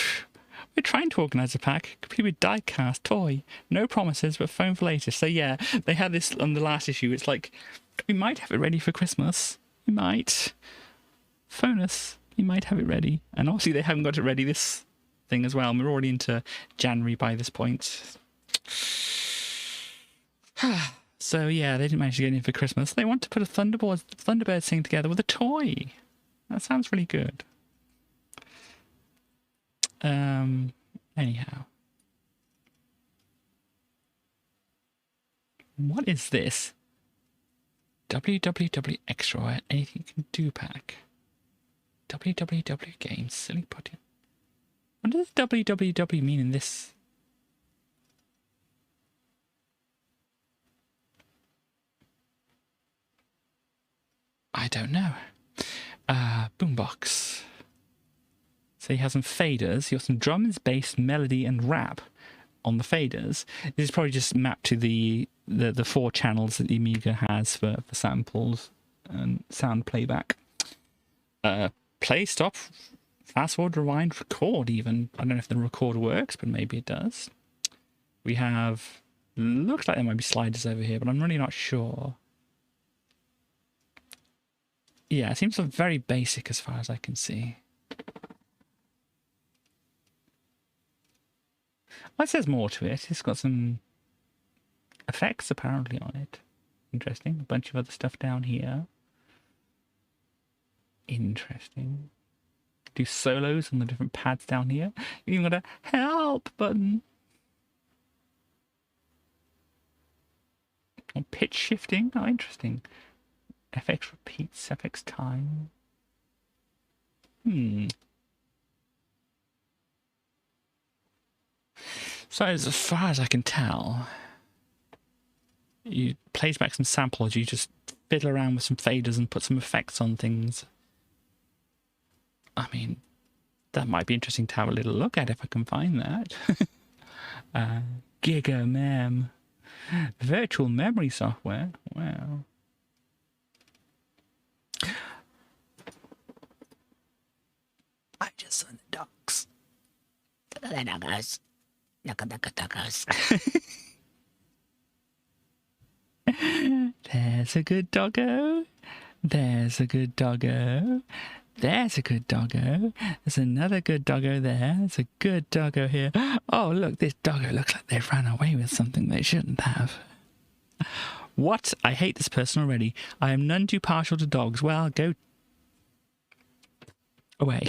We're trying to organise a pack. Complete with die-cast toy. No promises, but phone for later. So yeah, they had this on the last issue. It's like, we might have it ready for Christmas. We might. Phone us. You might have it ready. And obviously they haven't got it ready this thing as well. And we're already into January by this point. So yeah, they didn't manage to get it in for Christmas. They want to put a Thunderbird thing together with a toy. That sounds really good. Anyhow. What is this? www extra anything you can do pack. www games, silly putty. What does www mean in this? I don't know. Boombox. So he has some faders. He has some drums, bass, melody, and rap on the faders. This is probably just mapped to the 4 channels that the Amiga has for samples and sound playback. Play, stop, fast forward, rewind, record even. I don't know if the record works, but maybe it does. We have... Looks like there might be sliders over here, but I'm really not sure. Yeah, it seems very basic as far as I can see. Well, it says more to it. It's got some effects apparently on it. Interesting. A bunch of other stuff down here. Interesting. Do solos on the different pads down here. You even got a help button. Or pitch shifting. Oh, interesting. FX repeats, FX time. So as far as I can tell, you plays back some samples, you just fiddle around with some faders and put some effects on things. I mean, that might be interesting to have a little look at if I can find that. Giga Mem. Virtual memory software. Wow. I just saw the dogs. Look at the doggos. Look at the doggos. There's a good doggo. There's a good doggo. There's a good doggo. There's another good doggo there. There's a good doggo here. Oh, look, this doggo looks like they've ran away with something they shouldn't have. What? I hate this person already. I am none too partial to dogs. Well, go away.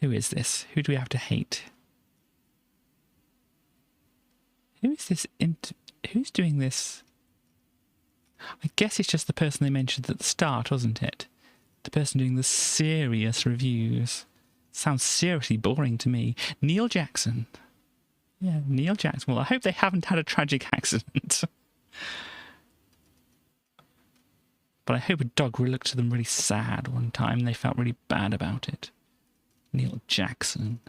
Who is this? Who do we have to hate? Who is this? Who's doing this? I guess it's just the person they mentioned at the start, wasn't it? The person doing the serious reviews. Sounds seriously boring to me. Neil Jackson. Yeah, Neil Jackson. Well, I hope they haven't had a tragic accident. But I hope a dog looked to them really sad one time and they felt really bad about it. Neil Jackson.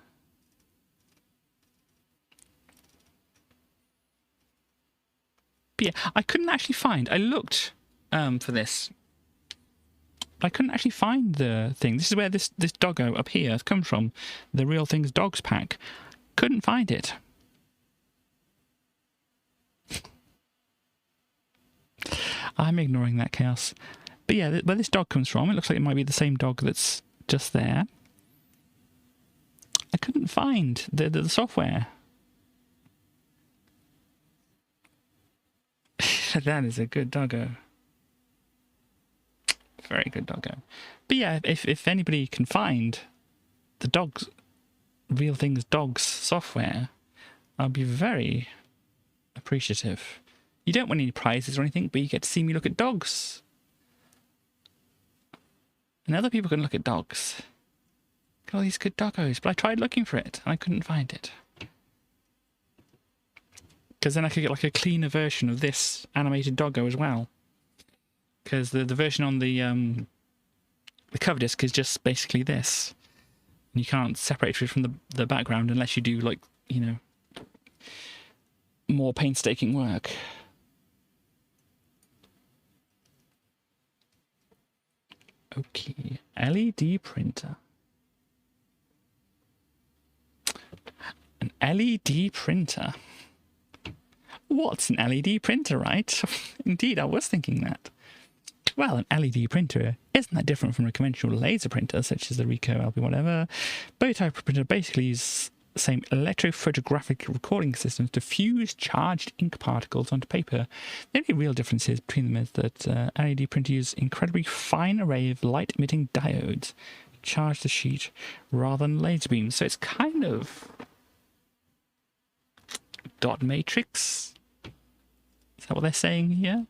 But yeah, I couldn't actually find... I looked for this. But I couldn't actually find the thing. This is where this doggo up here comes from. The Real Things Dogs pack. Couldn't find it. I'm ignoring that chaos. But yeah, where this dog comes from, it looks like it might be the same dog that's just there. I couldn't find the software. That is a good doggo. Very good doggo. But yeah, if anybody can find the dogs, Real Things Dogs software, I'll be very appreciative. You don't win any prizes or anything, but you get to see me look at dogs. And other people can look at dogs. Look at all these good doggos. But I tried looking for it, and I couldn't find it. Because then I could get like a cleaner version of this animated doggo as well. Because the version on the cover disc is just basically this. And you can't separate it from the background unless you do, like, you know, more painstaking work. Okay, LED printer. An LED printer. What's an LED printer, right? Indeed, I was thinking that. Well, an LED printer isn't that different from a conventional laser printer, such as the Ricoh LP whatever. Both types of printer basically use the same electrophotographic recording systems to fuse charged ink particles onto paper. The only real differences between them is that LED printers use incredibly fine array of light-emitting diodes to charge the sheet rather than laser beams. So it's kind of dot matrix. Is that what they're saying here?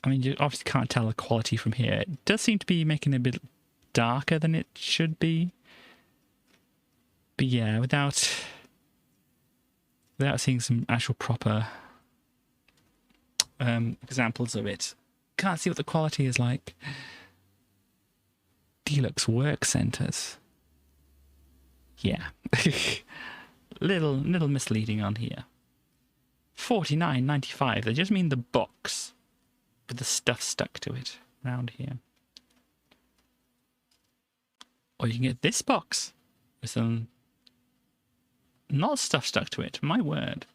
I mean, you obviously can't tell the quality from here. It does seem to be making it a bit darker than it should be. But yeah, without seeing some actual proper examples of it, can't see what the quality is like. Deluxe work centers. Yeah. little misleading on here. $49.95. They just mean the box with the stuff stuck to it around here. Or you can get this box with some not stuff stuck to it. My word.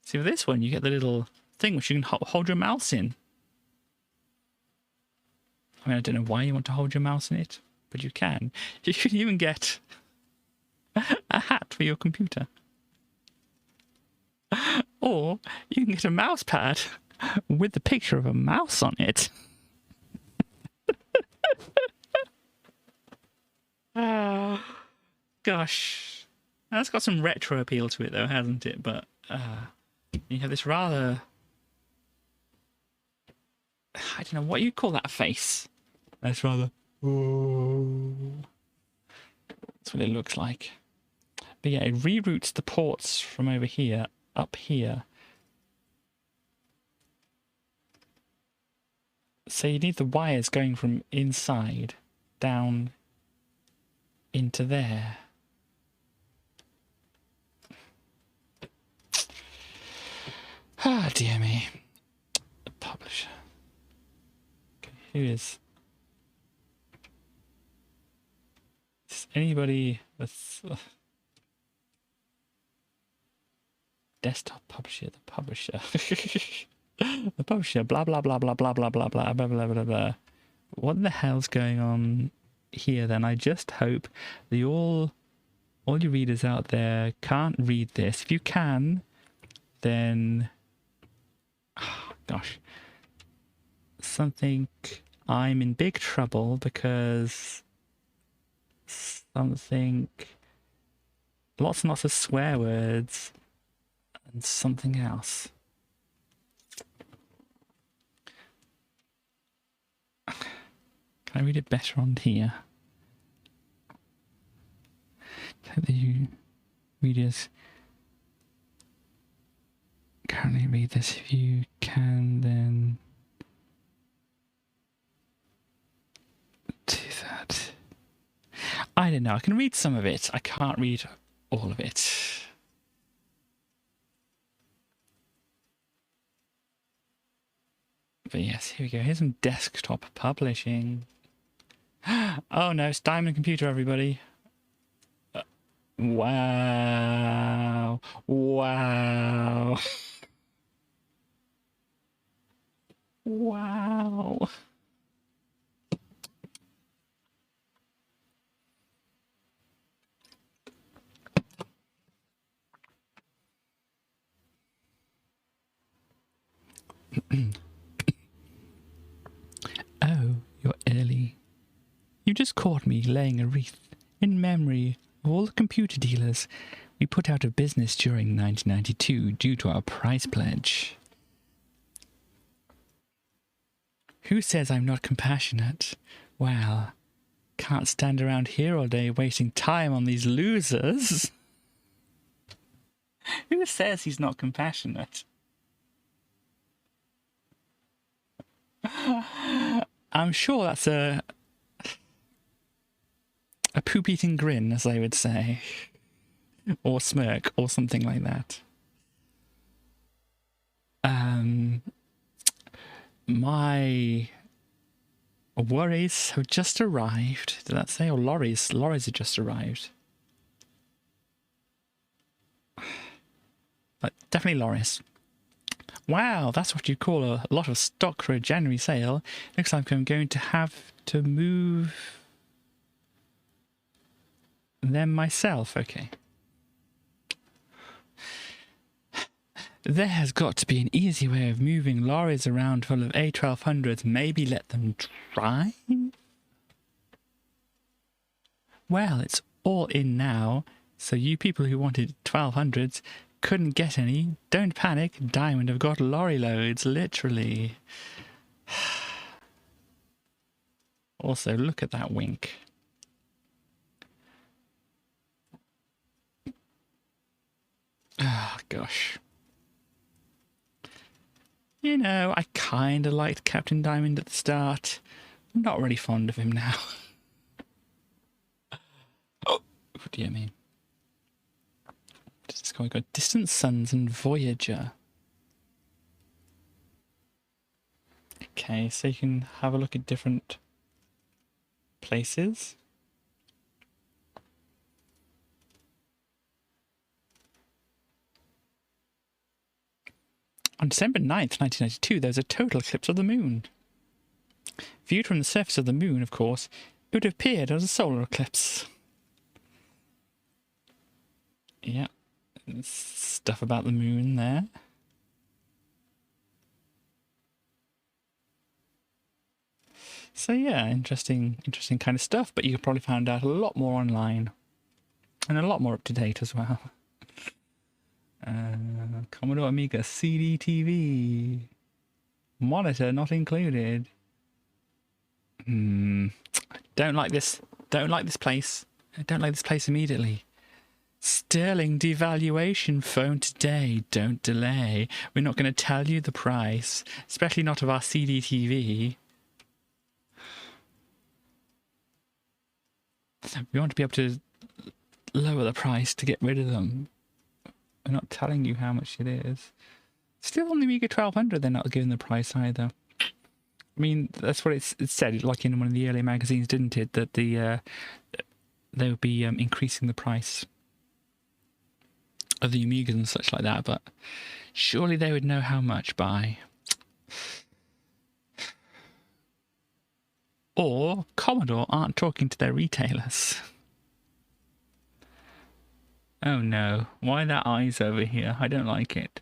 See, with this one, you get the little thing which you can hold your mouse in. I mean, I don't know why you want to hold your mouse in it, but you can. You can even get a hat for your computer. Or you can get a mouse pad with the picture of a mouse on it. Oh, gosh. That's got some retro appeal to it, though, hasn't it? But you have this rather I don't know what you call that face. That's rather. Oh. That's what it looks like. But yeah, it reroutes the ports from over here up here. So you need the wires going from inside down into there. Ah, dear me. The publisher. Okay, who is anybody with desktop publisher? The publisher. The publisher. Blah blah blah blah blah blah blah blah blah blah blah blah. What the hell's going on here? Then I just hope that all you readers out there can't read this. If you can, then. Oh, gosh, I'm in big trouble because lots and lots of swear words and something else. Can I read it better on here? I hope that you readers currently read this. If you can, then do that. I don't know. I can read some of it. I can't read all of it. But yes, here we go. Here's some desktop publishing. Oh no, it's Diamond Computer, everybody. Wow. Wow. Wow. Oh, you're early. You just caught me laying a wreath in memory of all the computer dealers we put out of business during 1992 due to our price pledge. Who says I'm not compassionate? Well, can't stand around here all day wasting time on these losers. Who says he's not compassionate? I'm sure that's a poop-eating grin, as they would say. Or smirk, or something like that. My worries have just arrived. Did that say? Or lorries? Lorries have just arrived. But definitely lorries. Wow, that's what you call a lot of stock for a January sale. Looks like I'm going to have to move them myself. Okay. There has got to be an easy way of moving lorries around full of A1200s. Maybe let them drive? Well, it's all in now, so you people who wanted 1200s couldn't get any. Don't panic, Diamond have got lorry loads, literally. Also, look at that wink. Oh, gosh. You know, I kind of liked Captain Diamond at the start. I'm not really fond of him now. Oh, dear me. This guy got Distant Suns and Voyager. Okay, so you can have a look at different places. On December 9th, 1992, there was a total eclipse of the moon. Viewed from the surface of the moon, of course, it would have appeared as a solar eclipse. Yeah, stuff about the moon there. So yeah, interesting kind of stuff, but you could probably find out a lot more online. And a lot more up to date as well. Commodore Amiga CDTV. Monitor not included. Don't like this. Don't like this place. I don't like this place immediately. Sterling devaluation phone today. Don't delay. We're not going to tell you the price, especially not of our CDTV. We want to be able to lower the price to get rid of them. We're not telling you how much it is. Still on the Amiga 1200, they're not giving the price either. I mean, that's what it said, like in one of the earlier magazines, didn't it? That they would be increasing the price of the Amigas and such like that, but surely they would know how much by. Or Commodore aren't talking to their retailers. Oh no, why that eyes over here? I don't like it.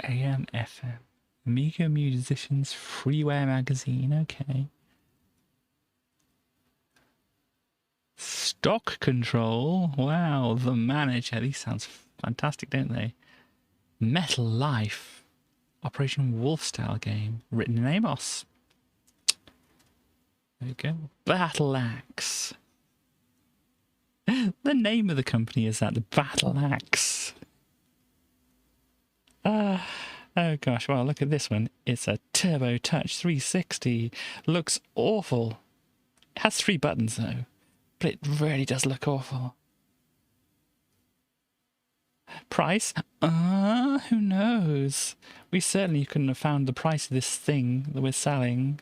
AM, FM. Amiga Musicians Freeware Magazine, okay. Stock Control, wow, The Manager. These sounds fantastic, don't they? Metal Life. Operation Wolf style game. Written in Amos. There we go. Battle Axe. The name of the company is that, the Battle Axe. Oh gosh, well look at this one. It's a Turbo Touch 360. Looks awful. It has 3 buttons though, but it really does look awful. Price? Who knows? We certainly couldn't have found the price of this thing that we're selling.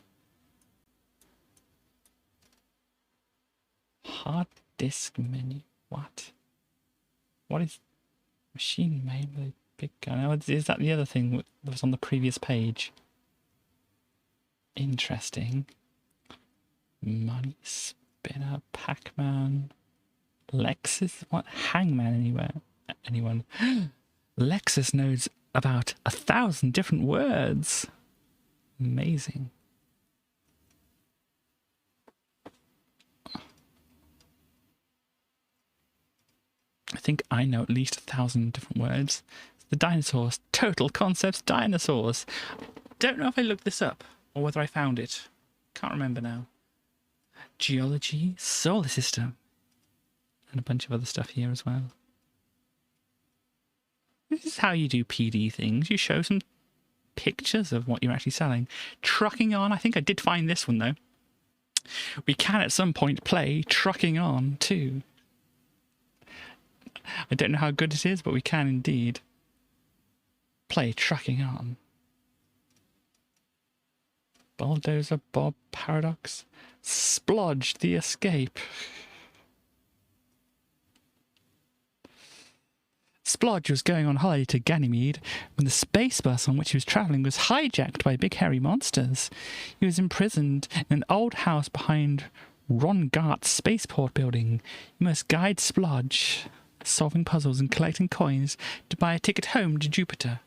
Hard disk menu. What? What is machine made with a big gun? Oh, is that the other thing that was on the previous page? Interesting. Money spinner, Pac-Man, Lexus. What? Hangman anywhere? Anyone? Lexus knows about 1,000 different words. Amazing. I think I know at least 1,000 different words. The dinosaurs. Total Concepts Dinosaurs. Don't know if I looked this up or whether I found it. Can't remember now. Geology. Solar System. And a bunch of other stuff here as well. This is how you do PD things. You show some pictures of what you're actually selling. Trucking On. I think I did find this one though. We can at some point play Trucking On too. I don't know how good it is, but we can indeed play Trucking On. Bulldozer Bob Paradox. Splodge the Escape. Splodge was going on holiday to Ganymede when the space bus on which he was travelling was hijacked by big hairy monsters. He was imprisoned in an old house behind Ron Gart's spaceport building. You must guide Splodge, solving puzzles and collecting coins to buy a ticket home to Jupiter.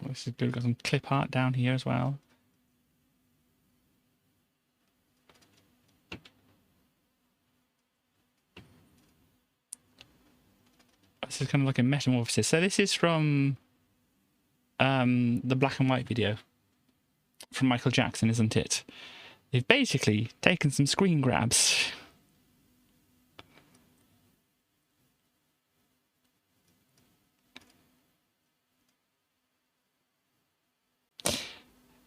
This is good. Got some clip art down here as well. This is kind of like a metamorphosis. So this is from the black and white video from Michael Jackson, isn't it? They've basically taken some screen grabs.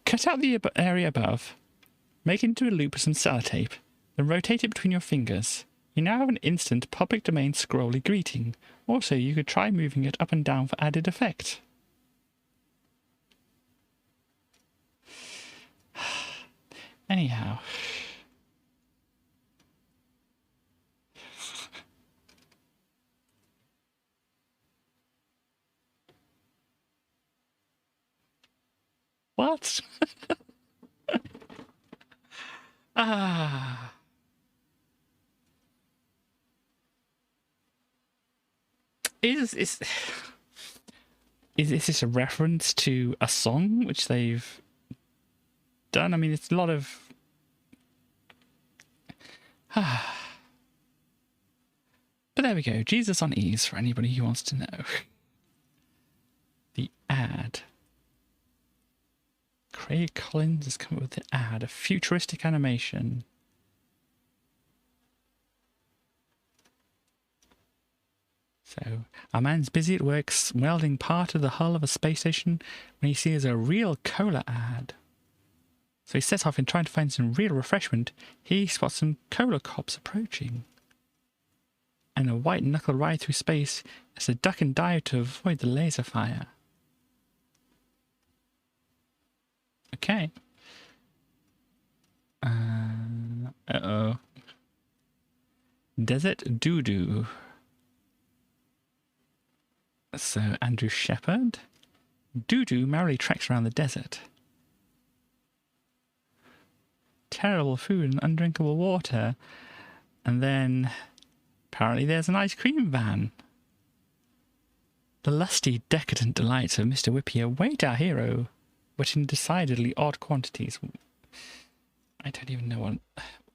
Cut out the area above, make it into a loop with some sellotape, then rotate it between your fingers. You now have an instant public domain scrolly greeting. Also, you could try moving it up and down for added effect. Anyhow. What? Ah. Is this a reference to a song which they've done? I mean, it's a lot of... But there we go. Jesus on ease for anybody who wants to know. The ad. Craig Collins has come up with the ad, a futuristic animation. So, our man's busy at work welding part of the hull of a space station when he sees a real cola ad. So he sets off in trying to find some real refreshment. He spots some cola cops approaching. And a white knuckle ride through space as they duck and dive to avoid the laser fire. Okay. Uh-oh. Desert doo-doo. So, Andrew Shepard. Doo-doo merrily treks around the desert. Terrible food and undrinkable water. And then, apparently there's an ice cream van. The lusty, decadent delights of Mr. Whippy await our hero, but in decidedly odd quantities. I don't even know what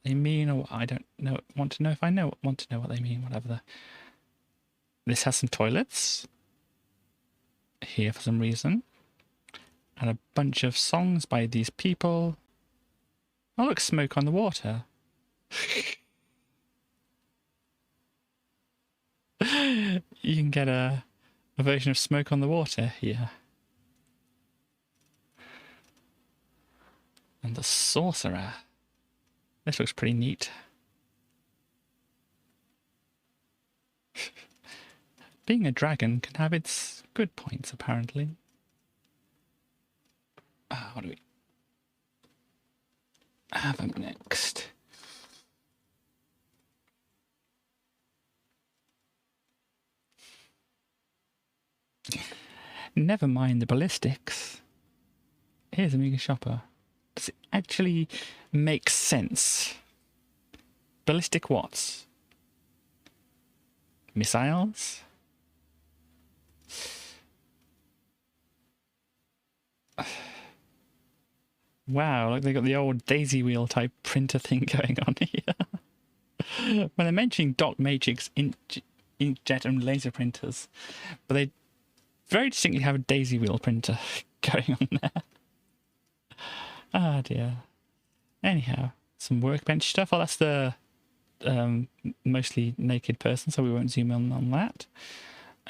they mean, or I don't know. Want to know if I want to know what they mean. Whatever. This has some toilets here for some reason, and a bunch of songs by these people. Oh, look, Smoke on the Water. You can get a version of Smoke on the Water here. And the Sorcerer. This looks pretty neat. Being a dragon can have its good points, apparently. What do we have up next? Never mind the ballistics. Here's Amiga Shopper. Does it actually make sense? Ballistic what? Missiles? Wow, like they got the old daisy wheel type printer thing going on here. When they're mentioning Doc Matrix, inkjet and laser printers, but they very distinctly have a daisy wheel printer going on there. Ah, dear. Anyhow, some workbench stuff. Oh, that's the mostly naked person, so we won't zoom in on that.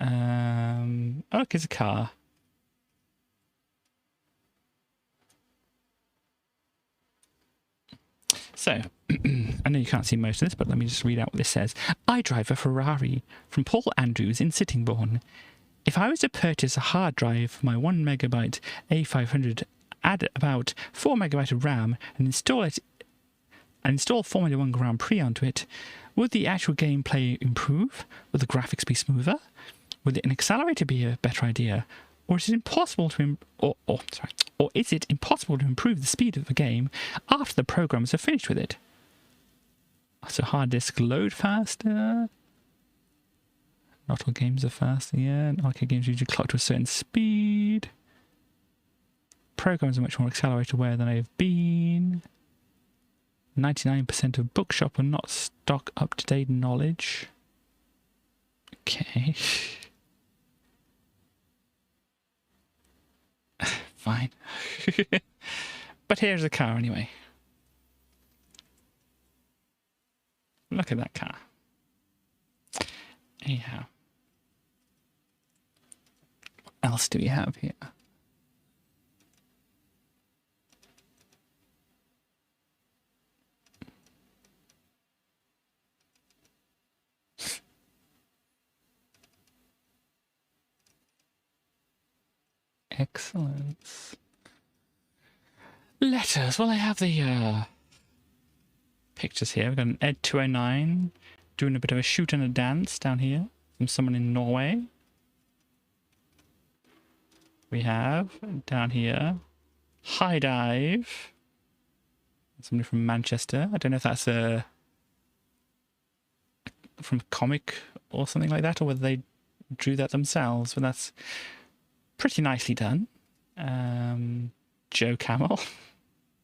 Oh, look, it's a car. So, I know you can't see most of this, but let me just read out what this says. I drive a Ferrari from Paul Andrews in Sittingbourne. If I was to purchase a hard drive for my 1 megabyte A500, add about 4 megabyte of RAM and install Formula 1 Grand Prix onto it, would the actual gameplay improve? Would the graphics be smoother? Would an accelerator be a better idea? Or is it impossible to or is it impossible to improve the speed of the game after the programs are finished with it? So hard disk load faster. Not all games are faster yet. Arcade games usually clock to a certain speed. Programs are much more accelerator aware than they've been. 99% of bookshop are not stock up-to-date knowledge. Okay. Fine. But here's the car anyway. Look at that car. Anyhow. What else do we have here? Excellent. Letters. Well, I have the pictures here. We've got an Ed 209 doing a bit of a shoot and a dance down here from someone in Norway. We have down here High Dive. Somebody from Manchester. I don't know if that's from a comic or something like that, or whether they drew that themselves, but that's pretty nicely done. Joe Camel,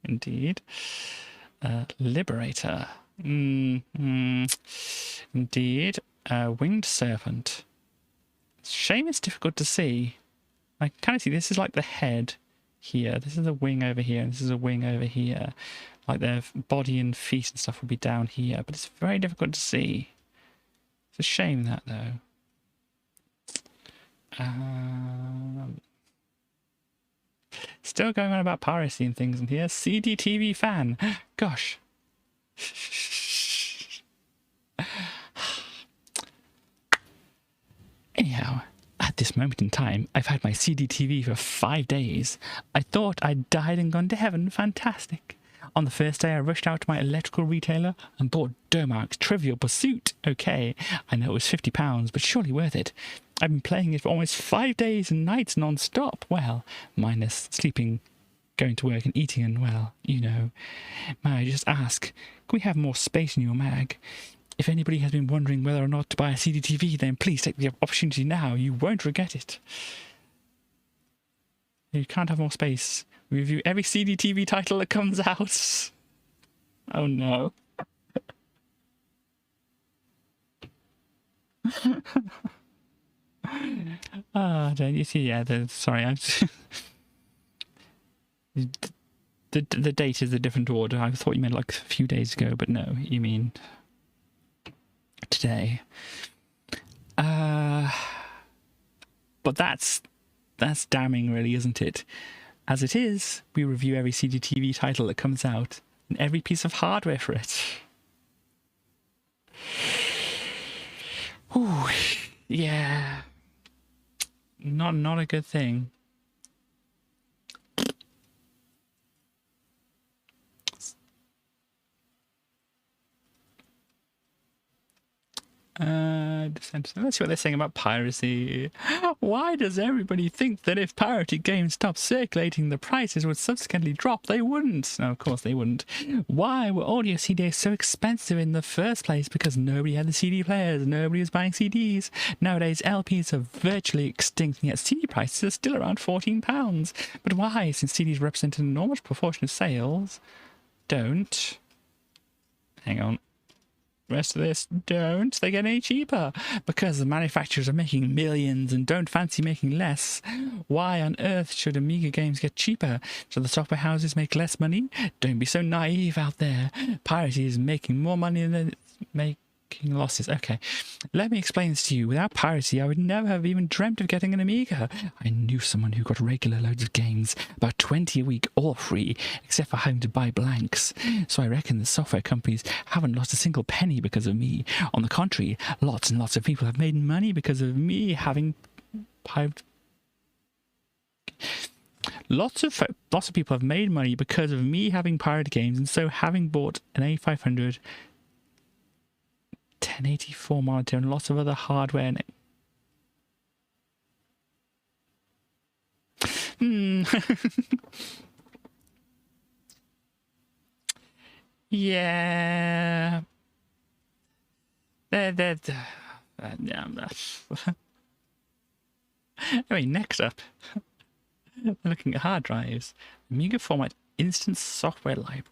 indeed. Liberator, indeed. Winged Serpent. Shame it's difficult to see. I can kind of see this is like the head here. This is a wing over here, and this is a wing over here. Like their body and feet and stuff will be down here, but it's very difficult to see. It's a shame that though. Still going on about piracy and things in here. CDTV fan. Gosh. Anyhow, at this moment in time, I've had my CDTV for 5 days. I thought I'd died and gone to heaven. Fantastic. On the first day, I rushed out to my electrical retailer and bought Domark's Trivial Pursuit. Okay, I know it was £50, but surely worth it. I've been playing it for almost 5 days and nights non-stop. Well, minus sleeping, going to work and eating and, well, you know. May I just ask, can we have more space in your mag? If anybody has been wondering whether or not to buy a CDTV, then please take the opportunity now. You won't regret it. You can't have more space. We review every CDTV title that comes out. Oh no. Don't you see? Yeah, sorry. The date is a different order. I thought you meant like a few days ago, but no, you mean today. But that's damning, really, isn't it? As it is, we review every CDTV title that comes out and every piece of hardware for it. Ooh, yeah. Not a good thing. Let's see what they're saying about piracy. Why does everybody think that if pirated games stopped circulating, the prices would subsequently drop? They wouldn't. No, of course they wouldn't. Why were audio CDs so expensive in the first place? Because nobody had the CD players. Nobody was buying CDs. Nowadays, LPs are virtually extinct, and yet CD prices are still around £14. But why? Since CDs represent an enormous proportion of sales, don't... Hang on. Rest of this, don't they get any cheaper? Because the manufacturers are making millions and don't fancy making less. Why on earth should Amiga games get cheaper? Should the software houses make less money? Don't be so naive out there. Piracy is making more money than it's making losses. Okay, let me explain this to you. Without piracy, I would never have even dreamt of getting an Amiga. I knew someone who got regular loads of games, about 20 a week, all free, except for having to buy blanks. So I reckon the software companies haven't lost a single penny because of me. On the contrary, lots and lots of people have made money because of me having pirated. Lots of people have made money because of me having pirated games, and so having bought an A500 1084 monitor and lots of other hardware. Yeah. Anyway, next up, we're looking at hard drives. Amiga Format Instant Software Library.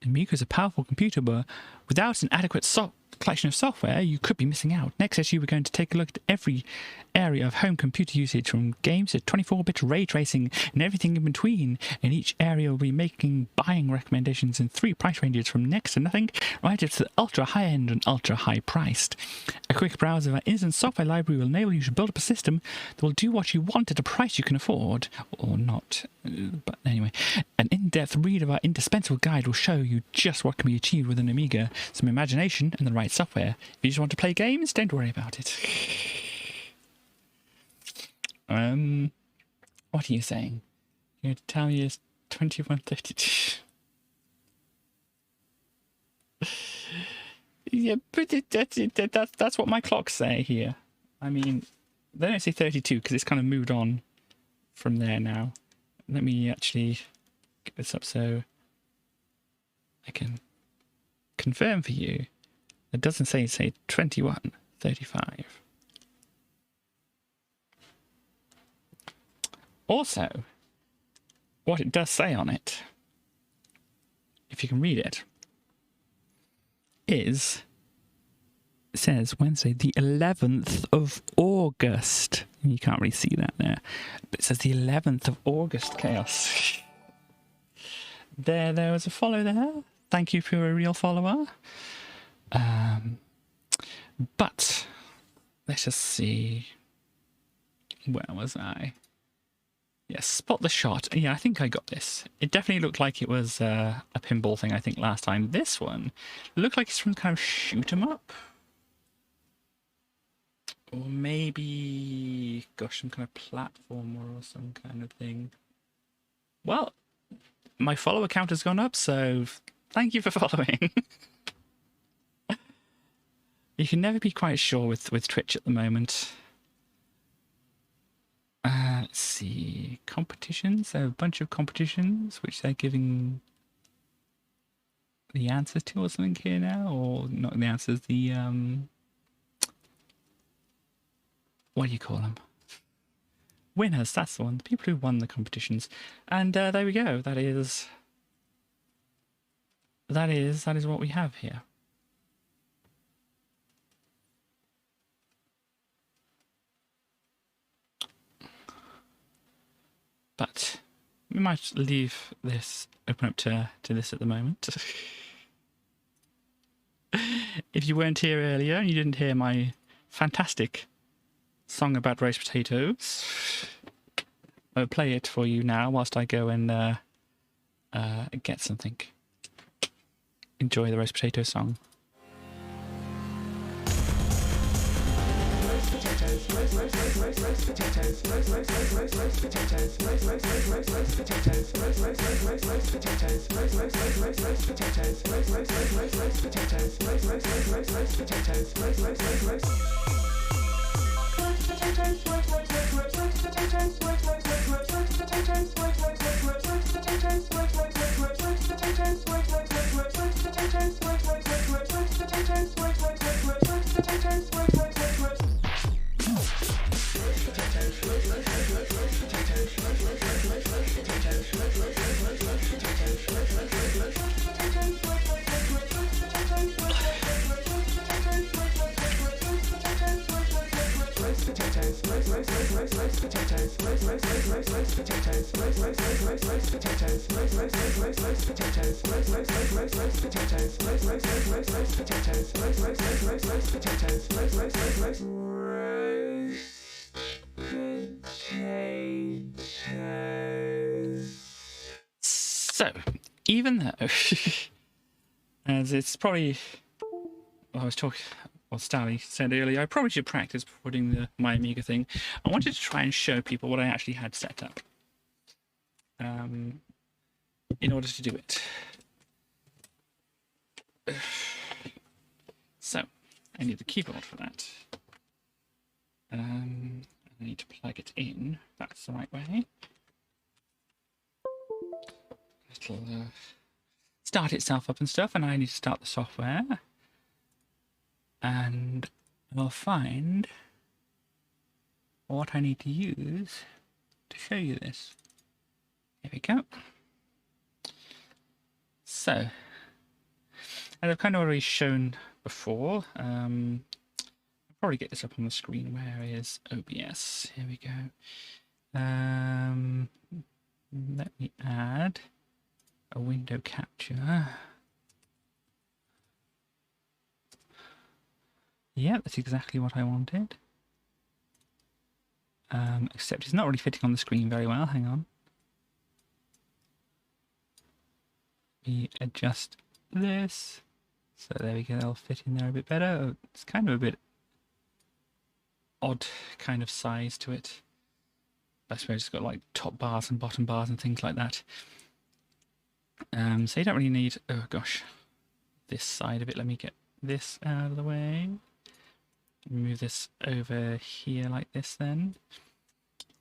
Amiga is a powerful computer, but without an adequate collection of software, you could be missing out. Next issue, we're going to take a look at every area of home computer usage, from games to 24-bit ray tracing and everything in between. In each area, we'll be making buying recommendations in 3 price ranges, from next to nothing right up to the ultra high-end and ultra high-priced. A quick browse of our instant software library will enable you to build up a system that will do what you want at a price you can afford, or not. But anyway, an in-depth read of our indispensable guide will show you just what can be achieved with an Amiga. Some imagination and the right software. If you just want to play games, don't worry about it. What are you saying? You're going to tell me it's 2132. Yeah, but that's what my clocks say here. I mean, they don't say 32 because it's kind of moved on from there now. Let me actually get this up so I can confirm for you. It doesn't say 2135. Also, what it does say on it, if you can read it, is It says Wednesday, the 11th of August. You can't really see that there. But it says the 11th of August, Chaos. There was a follow there. Thank you for a real follower. But let's just see. Where was I? Yes, spot the shot. Yeah, I think I got this. It definitely looked like it was a pinball thing, I think, last time. This one looked like it's from kind of shoot 'em up. Or maybe, gosh, some kind of platformer or some kind of thing. Well, my follower count has gone up, so thank you for following. You can never be quite sure with Twitch at the moment. Let's see. Competitions. There are a bunch of competitions which they're giving the answers to or something here now. Or not the answers, the... what do you call them? Winners, that's the one. The people who won the competitions. And there we go. That is what we have here. But we might leave this open up to this at the moment. If you weren't here earlier and you didn't hear my fantastic song about roast potatoes, I'll play it for you now whilst I go and get something. Enjoy the roast potato song. So, even though, as it's probably, well, I was talking, well, Stanley said earlier, I probably should practice before doing my Amiga thing. I wanted to try and show people what I actually had set up in order to do it. So, I need the keyboard for that. I need to plug it in. That's the right way. It'll start itself up and stuff, and I need to start the software. And I'll find what I need to use to show you this. Here we go. So, as I've kind of already shown before, I'll probably get this up on the screen. Where is OBS? Here we go. Let me add a window capture. Yeah, that's exactly what I wanted. Except it's not really fitting on the screen very well. Hang on. We adjust this. So there we go, that'll fit in there a bit better. It's kind of a bit odd kind of size to it. I suppose it's got like top bars and bottom bars and things like that. So you don't really need, oh gosh, this side of it. Let me get this out of the way. Move this over here like this then.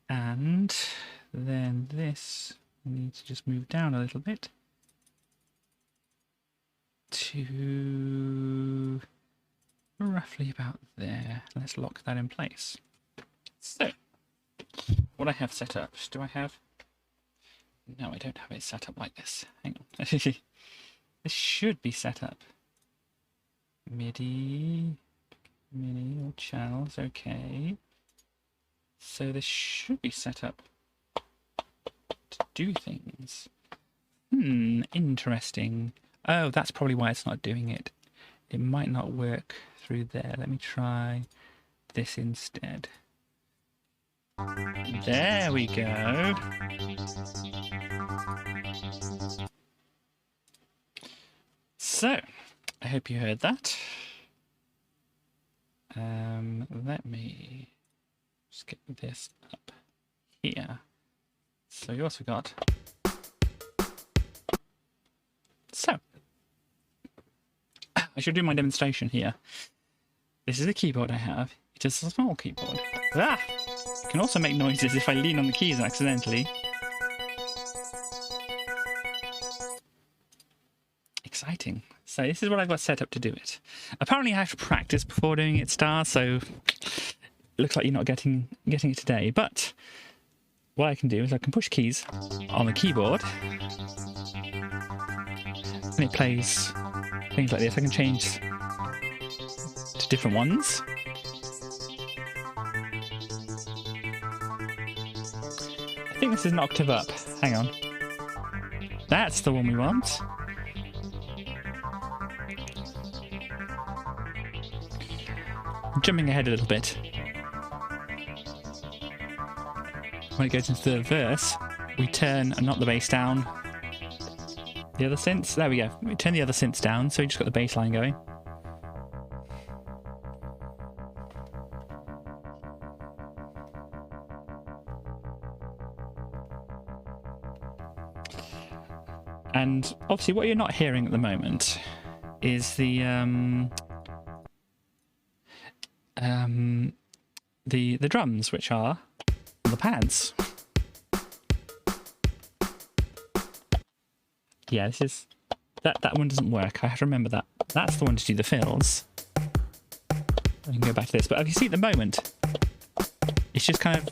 And then this needs to just move down a little bit to roughly about there. Let's lock that in place. So, what I have set up, do I have? No, I don't have it set up like this. Hang on. This should be set up. MIDI, Mini or channels, okay. So this should be set up to do things. Interesting. Oh, that's probably why it's not doing it. It might not work through there. Let me try this instead. There we go. So, I hope you heard that. Let me just get this up here. So you also got... So, I should do my demonstration here. This is a keyboard I have. It is a small keyboard. Ah! It can also make noises if I lean on the keys accidentally. Exciting. So this is what I've got set up to do it. Apparently I have to practice before doing it, Star, so it looks like you're not getting it today. But what I can do is I can push keys on the keyboard and it plays things like this. I can change to different ones. I think this is an octave up. Hang on. That's the one we want. Jumping ahead a little bit. When it goes into the verse, we turn and knock the bass down. The other synths, there we go. We turn the other synths down, so we just got the bass line going. And obviously what you're not hearing at the moment is the drums, which are on the pads. Yeah, this is that one doesn't work. I have to remember that. That's the one to do the fills. I can go back to this, but if you see at the moment, it's just kind of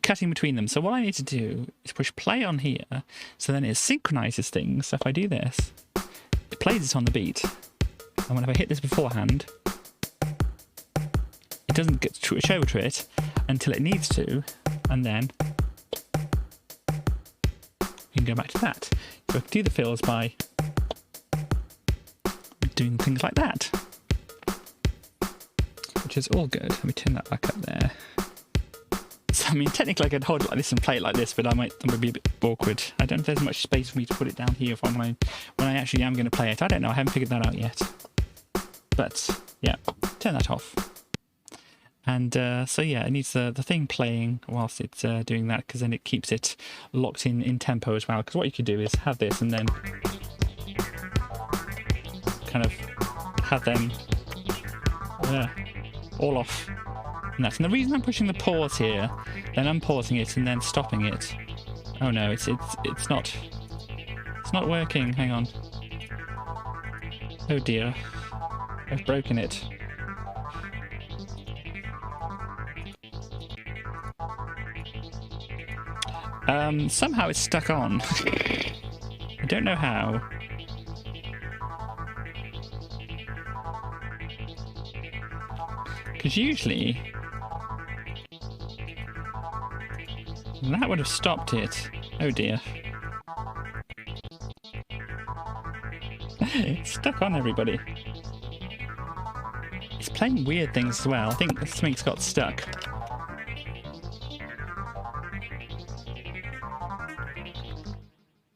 cutting between them. So what I need to do is push play on here, so then it synchronizes things. So if I do this, it plays it on the beat, and when I hit this beforehand, it doesn't get to switch over to it until it needs to, and then you can go back to that. So I can do the fills by doing things like that, which is all good. Let me turn that back up there. So I mean, technically I could hold it like this and play it like this, but that would be a bit awkward. I don't know if there's much space for me to put it down here when I actually am going to play it. I don't know. I haven't figured that out yet. But yeah, turn that off. And so yeah, it needs the thing playing whilst it's doing that, because then it keeps it locked in tempo as well. Because what you could do is have this and then kind of have them all off. And that's, and the reason I'm pushing the pause here, then unpausing it and then stopping it. Oh no, it's not working. Hang on. Oh dear, I've broken it. Somehow it's stuck on. I don't know how. Because usually that would have stopped it. Oh dear. It's stuck on, everybody. It's playing weird things as well. I think something's got stuck.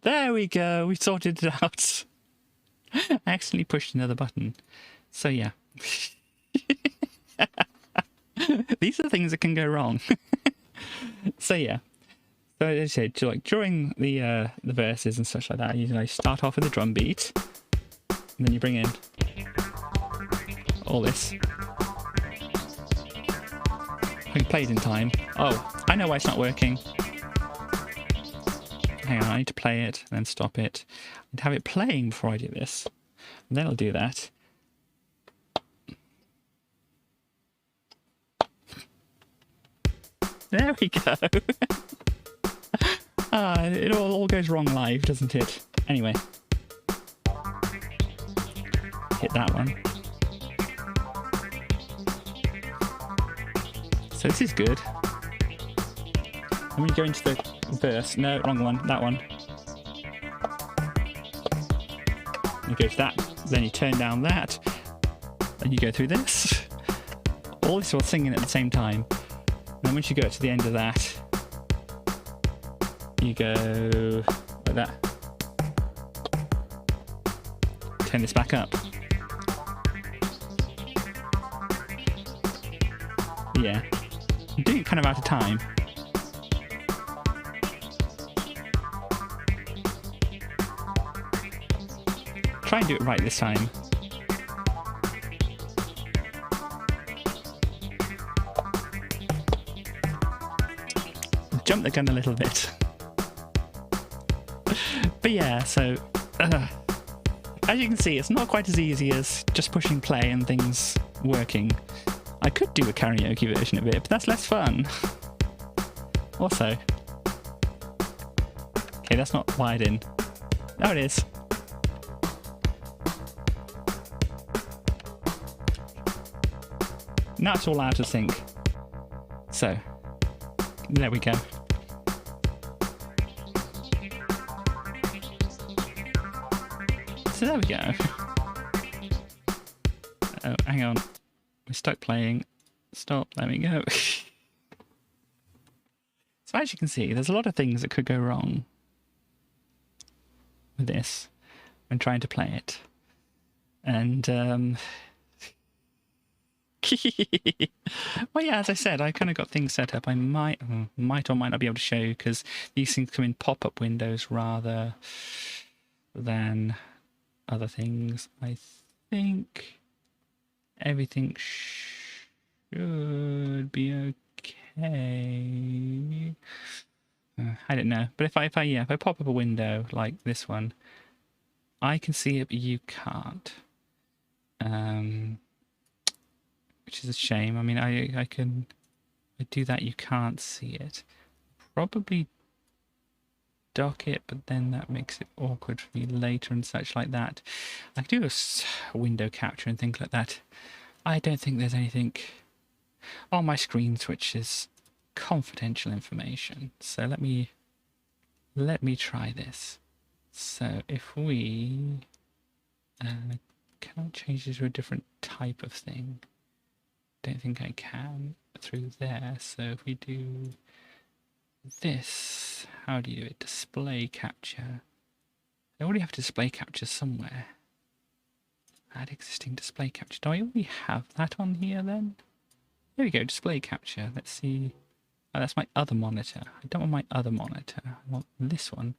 There we go, we sorted it out. I accidentally pushed another button. So yeah. These are things that can go wrong. So yeah. So as I said, like during the verses and such like that, you start off with a drum beat, and then you bring in all this. Being played in time. Oh, I know why it's not working. Hang on, I need to play it, and then stop it, and have it playing before I do this. And then I'll do that. There we go. It all goes wrong live, doesn't it? Anyway. Hit that one. So this is good. And when you go into the verse, no, wrong one, that one. You go to that, then you turn down that, and you go through this. All this while singing at the same time. And then once you go to the end of that, you go like that. Turn this back up. Yeah, I'm doing it kind of out of time. Try and do it right this time. Jump the gun a little bit. But yeah, so as you can see, it's not quite as easy as just pushing play and things working. I could do a karaoke version of it, but that's less fun. Also, okay, that's not wired in. Oh, it is. Now it's all out of sync. So, there we go. So there we go. Oh, hang on. We're stuck playing. Stop, there we go. So as you can see, there's a lot of things that could go wrong with this when trying to play it. And, well, yeah, as I said, I kind of got things set up. I might or might not be able to show you because these things come in pop-up windows rather than other things. I think everything should be okay. I don't know, but if I pop up a window like this one, I can see it, but you can't. Which is a shame. I mean, I do that. You can't see it. Probably dock it, but then that makes it awkward for me later and such like that. I can do a window capture and things like that. I don't think there's anything on my screen which is confidential information. So let me try this. So if we can I change this to a different type of thing? Don't think I can through there. So if we do this, how do you do it? Display capture. I already have display capture somewhere. Add existing display capture. Do I already have that on here then? There we go, display capture. Let's see. Oh, that's my other monitor. I don't want my other monitor. I want this one,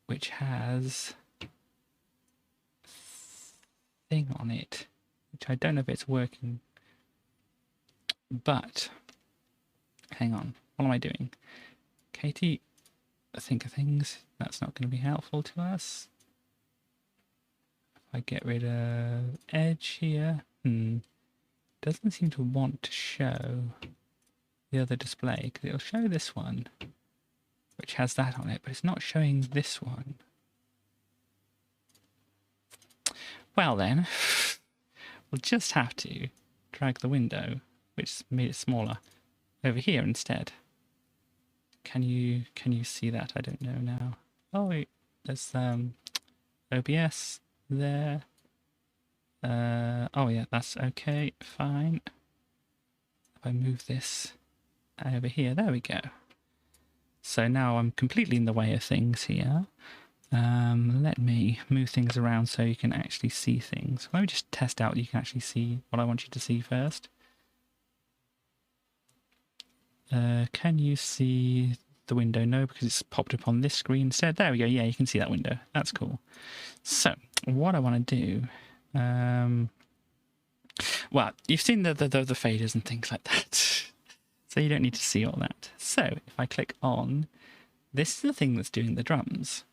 which has thing on it, which I don't know if it's working. But hang on, what am I doing? Katie, think of things. That's not going to be helpful to us. If I get rid of edge here, doesn't seem to want to show the other display because it'll show this one, which has that on it, but it's not showing this one. Well then, we'll just have to drag the window, which made it smaller, over here instead. Can you see that? I don't know now. Oh wait, there's OBS there. Oh yeah, that's okay, fine. If I move this over here, there we go. So now I'm completely in the way of things here. Let me move things around so you can actually see things. Let me just test out you can actually see what I want you to see first. Can you see the window? No, because it's popped up on this screen instead. There we go. Yeah, you can see that window. That's cool. So what I want to do, well, you've seen the faders and things like that, so you don't need to see all that. So if I click on, this is the thing that's doing the drums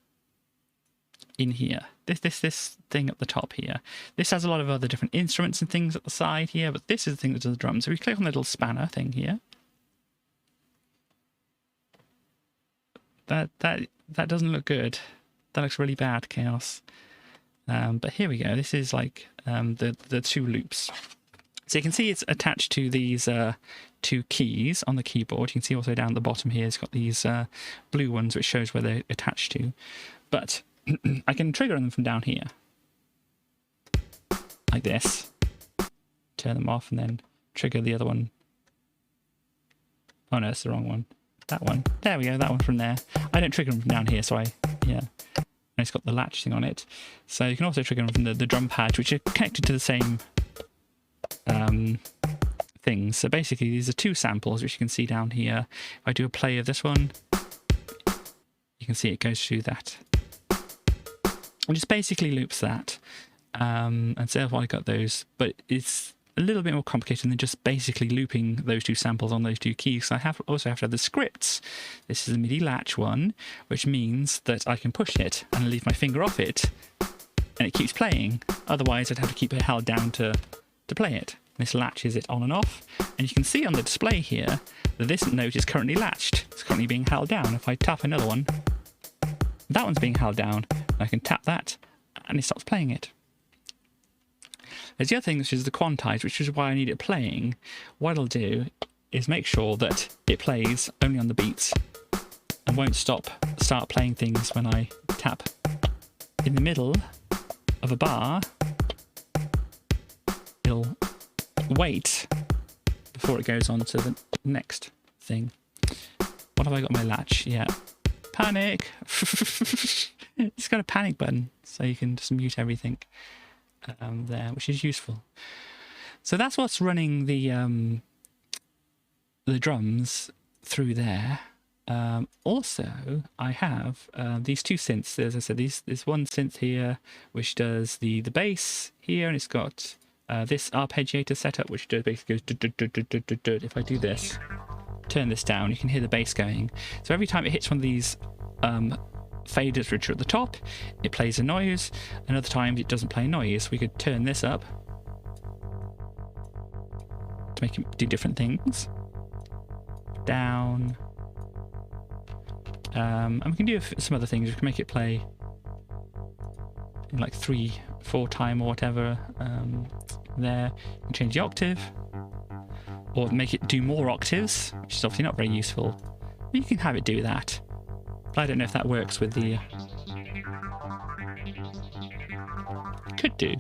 in here. This thing at the top here. This has a lot of other different instruments and things at the side here, but this is the thing that does the drums. So we click on the little spanner thing here. That doesn't look good. That looks really bad, Chaos. But here we go. This is like the two loops. So you can see it's attached to these two keys on the keyboard. You can see also down the bottom here it's got these blue ones which shows where they're attached to. But I can trigger them from down here. Like this. Turn them off and then trigger the other one. Oh no, it's the wrong one. That one. There we go, that one from there. I don't trigger them from down here, so yeah. And it's got the latch thing on it. So you can also trigger them from the drum pads, which are connected to the same things. So basically these are two samples, which you can see down here. If I do a play of this one, you can see it goes through that. It just basically loops that. And so I got those, but it's a little bit more complicated than just basically looping those two samples on those two keys. So I also have to have the scripts. This is a MIDI latch one, which means that I can push it and leave my finger off it, and it keeps playing. Otherwise, I'd have to keep it held down to play it. This latches it on and off, and you can see on the display here that this note is currently latched. It's currently being held down. If I tap another one, that one's being held down. I can tap that, and it stops playing it. There's the other thing, which is the quantize, which is why I need it playing. What I'll do is make sure that it plays only on the beats and won't start playing things when I tap in the middle of a bar. It'll wait before it goes on to the next thing. What have I got on my latch? Yeah. Panic! It's got a panic button, so you can just mute everything. There, which is useful. So that's what's running the drums through there. Also, I have these two synths. As I said, there's one synth here which does the bass here, and it's got this arpeggiator setup which basically goes. If I do this, turn this down, you can hear the bass going. So every time it hits one of these faders which are at the top, it plays a noise, and other times it doesn't play a noise. We could turn this up to make it do different things. Down. And we can do some other things. We can make it play in like 3/4 time or whatever. There. You can change the octave, or make it do more octaves, which is obviously not very useful. But you can have it do that. But I don't know if that works with the... Could do.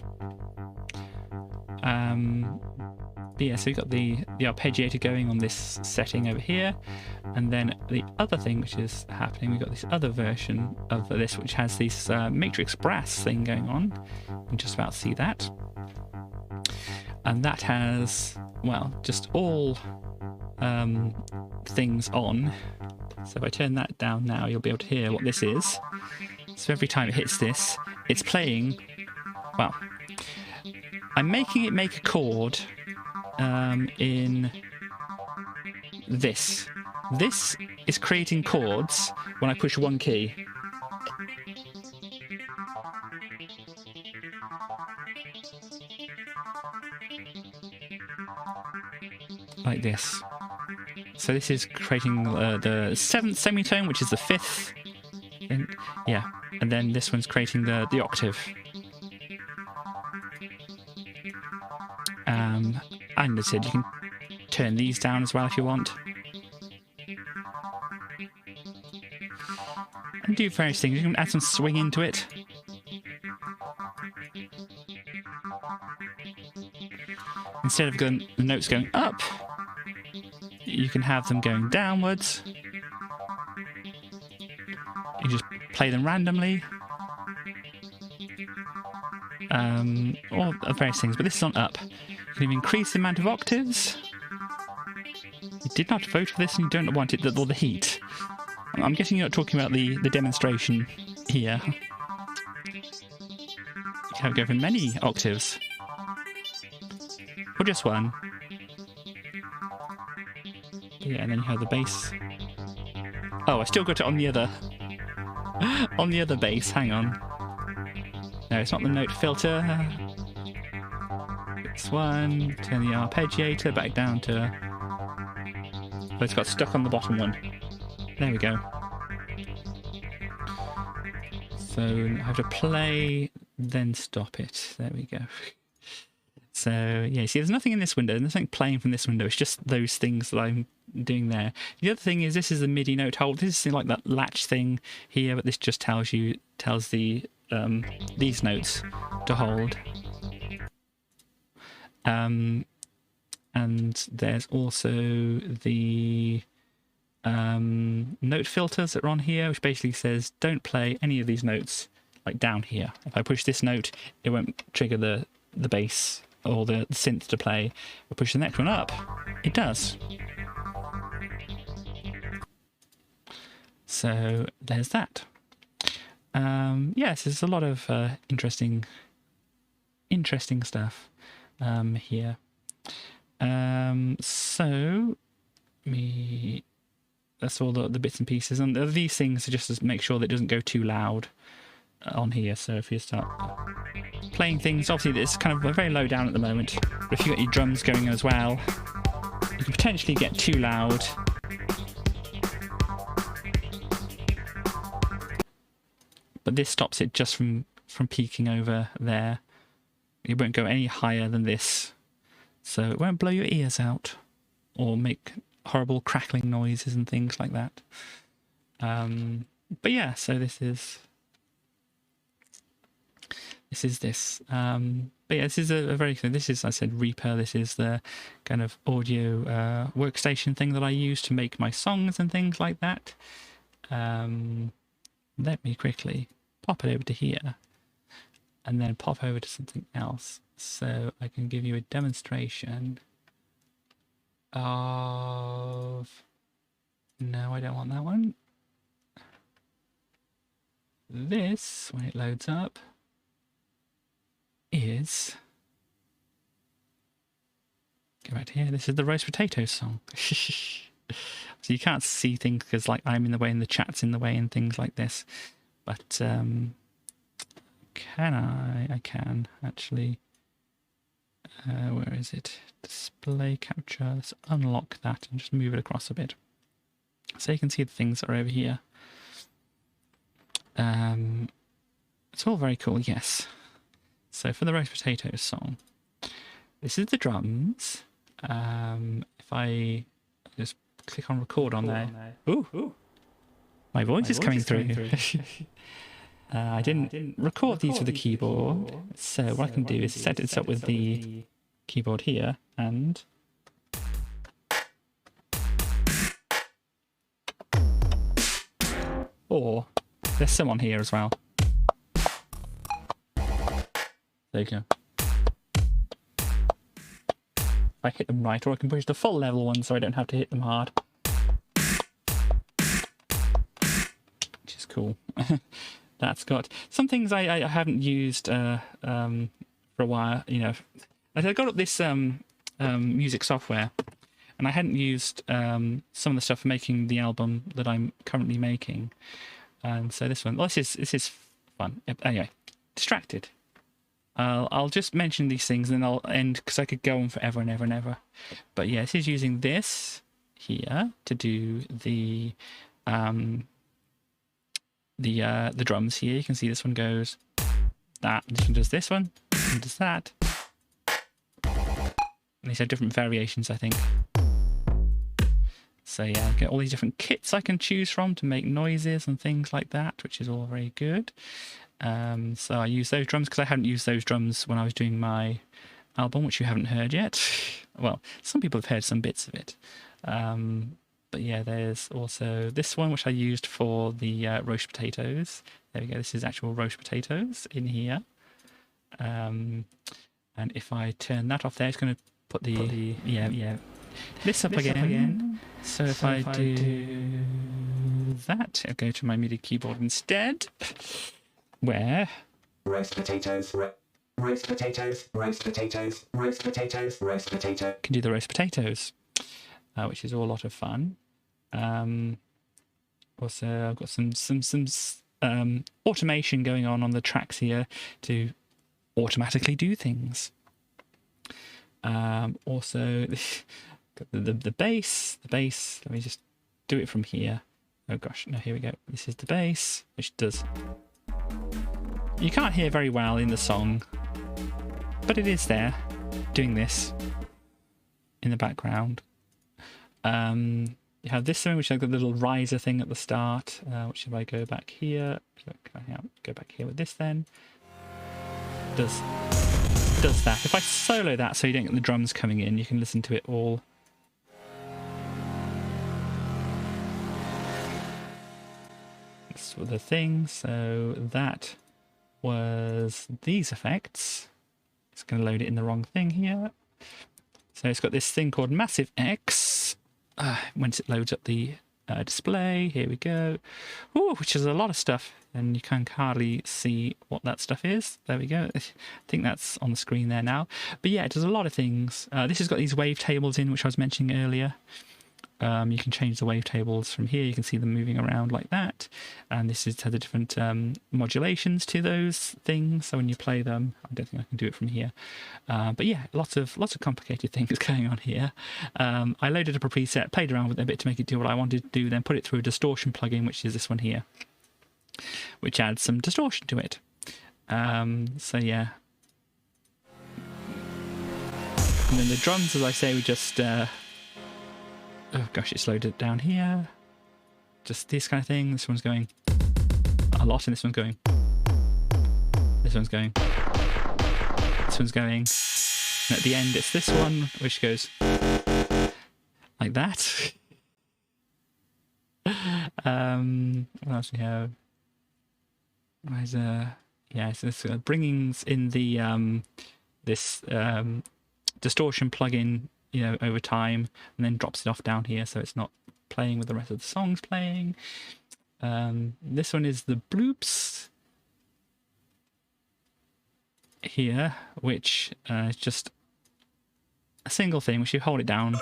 But yeah, so we've got the arpeggiator going on this setting over here. And then the other thing which is happening, we've got this other version of this which has this matrix brass thing going on. You can just about see that. And that has, well, just all things on. So if I turn that down now, you'll be able to hear what this is. So every time it hits this, it's playing, well, I'm making it make a chord in this. This is creating chords when I push one key. Like this. So this is creating the 7th semitone, which is the 5th. Yeah, and then this one's creating the octave. And as I said, you can turn these down as well if you want. And do various things. You can add some swing into it. Instead of the notes going up, you can have them going downwards. You just play them randomly. Or various things, but this is on up. You can even increase the amount of octaves. You did not vote for this and you don't want it, or the heat. I'm guessing you're not talking about the demonstration here. You can have it go for many octaves. Or just one. Yeah, and then you have the bass. Oh, I still got it on the other... on the other bass, hang on. No, it's not the note filter. This one, turn the arpeggiator back down to... Oh, it's got stuck on the bottom one. There we go. So I have to play, then stop it. There we go. So yeah, see, there's nothing in this window. There's nothing playing from this window. It's just those things that I'm doing there. The other thing is this is a MIDI note hold. This is like that latch thing here, but this just tells the these notes to hold. And there's also the note filters that are on here, which basically says don't play any of these notes like down here. If I push this note, it won't trigger the bass or the synth to play. If I push the next one up, it does. So there's that. Yes, there's a lot of interesting stuff here. So that's all the bits and pieces, and these things are just to make sure that it doesn't go too loud on here. So if you start playing things, obviously it's kind of very low down at the moment, but if you've got your drums going as well, you can potentially get too loud. But this stops it just from peaking over there. It won't go any higher than this, so it won't blow your ears out or make horrible crackling noises and things like that. But yeah, so this is this. But yeah, this is a very, this is, I said, Reaper. This is the kind of audio workstation thing that I use to make my songs and things like that. Let me quickly pop it over to here and then pop over to something else so I can give you a demonstration of... No, I don't want that one. This, when it loads up, is... Go back to here. This is the roast potatoes song. So you can't see things because like I'm in the way and the chat's in the way and things like this. But can I can actually, where is it? Display capture. Let's unlock that and just move it across a bit. So you can see the things that are over here. It's all very cool, yes. So for the roast potatoes song, this is the drums. If I just click on record on there. Ooh. My voice is coming through. I didn't record these with the keyboard, so what I can do is set this up with the keyboard here, and or there's some on here as well. There you go. I hit them right, or I can push the full level one so I don't have to hit them hard. Which is cool. That's got some things I haven't used for a while, you know. I got up this music software, and I hadn't used some of the stuff for making the album that I'm currently making. And so this one, well, this is fun. Anyway, distracted. I'll just mention these things and then I'll end because I could go on forever and ever and ever. But yeah, this is using this here to do the drums here. You can see this one goes that, this one does this one, and does that. And these are different variations, I think. So yeah, I get all these different kits I can choose from to make noises and things like that, which is all very good. So I use those drums because I hadn't used those drums when I was doing my album, which you haven't heard yet. Well, some people have heard some bits of it. But yeah, there's also this one, which I used for the roast potatoes. There we go. This is actual roast potatoes in here. And if I turn that off there, it's going to put the this up again. So if I do that, I'll go to my MIDI keyboard instead. Where Roast potatoes, roast potatoes, roast potatoes, roast potatoes, roast potato. can do the roast potatoes, which is all a lot of fun. Also, I've got some automation going on the tracks here to automatically do things. Also, the bass. Let me just do it from here. Oh gosh, no, here we go. This is the bass, which does. You can't hear very well in the song, but it is there. doing this in the background. You have this thing, which has got the little riser thing at the start. Which if I go back here, can I go back here with this then? Does that. If I solo that so you don't get the drums coming in, you can listen to it all. That's the thing. So that was these effects. It's going to load it in the wrong thing here. So it's got this thing called Massive X. Once it loads up the display, here we go. Ooh, which is a lot of stuff, and you can hardly see what that stuff is. There we go. I think that's on the screen there now. But yeah, it does a lot of things. This has got these wavetables in, which I was mentioning earlier. You can change the wavetables from here. You can see them moving around like that. And this has the different modulations to those things. So when you play them, I don't think I can do it from here. But yeah, lots of complicated things going on here. I loaded up a preset, played around with it a bit to make it do what I wanted to do, then put it through a distortion plugin, which is this one here, which adds some distortion to it. So yeah. And then the drums, as I say, we just... oh gosh, it's loaded down here. Just this kind of thing. This one's going a lot, and this one's going. This one's going. This one's going. And at the end, it's this one, which goes like that. What else do we have? There's yeah, so this bringing in the this distortion plugin, you know, over time, and then drops it off down here so it's not playing with the rest of the songs playing. This one is the bloops here, which is just a single thing which you hold it down,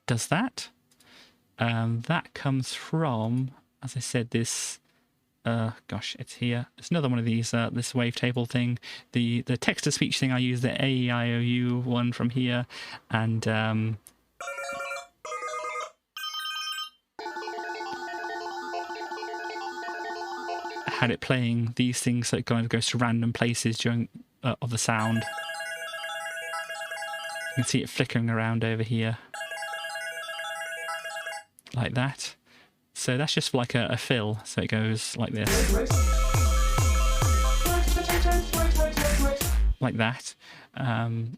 does that. That comes from, as I said, this gosh, it's here. It's another one of these, this wavetable thing. The text-to-speech thing, I use the A-I-O-U one from here, and had it playing these things so it kind of goes to random places during of the sound. You can see it flickering around over here, like that. So that's just like a fill, so it goes like this. Like that,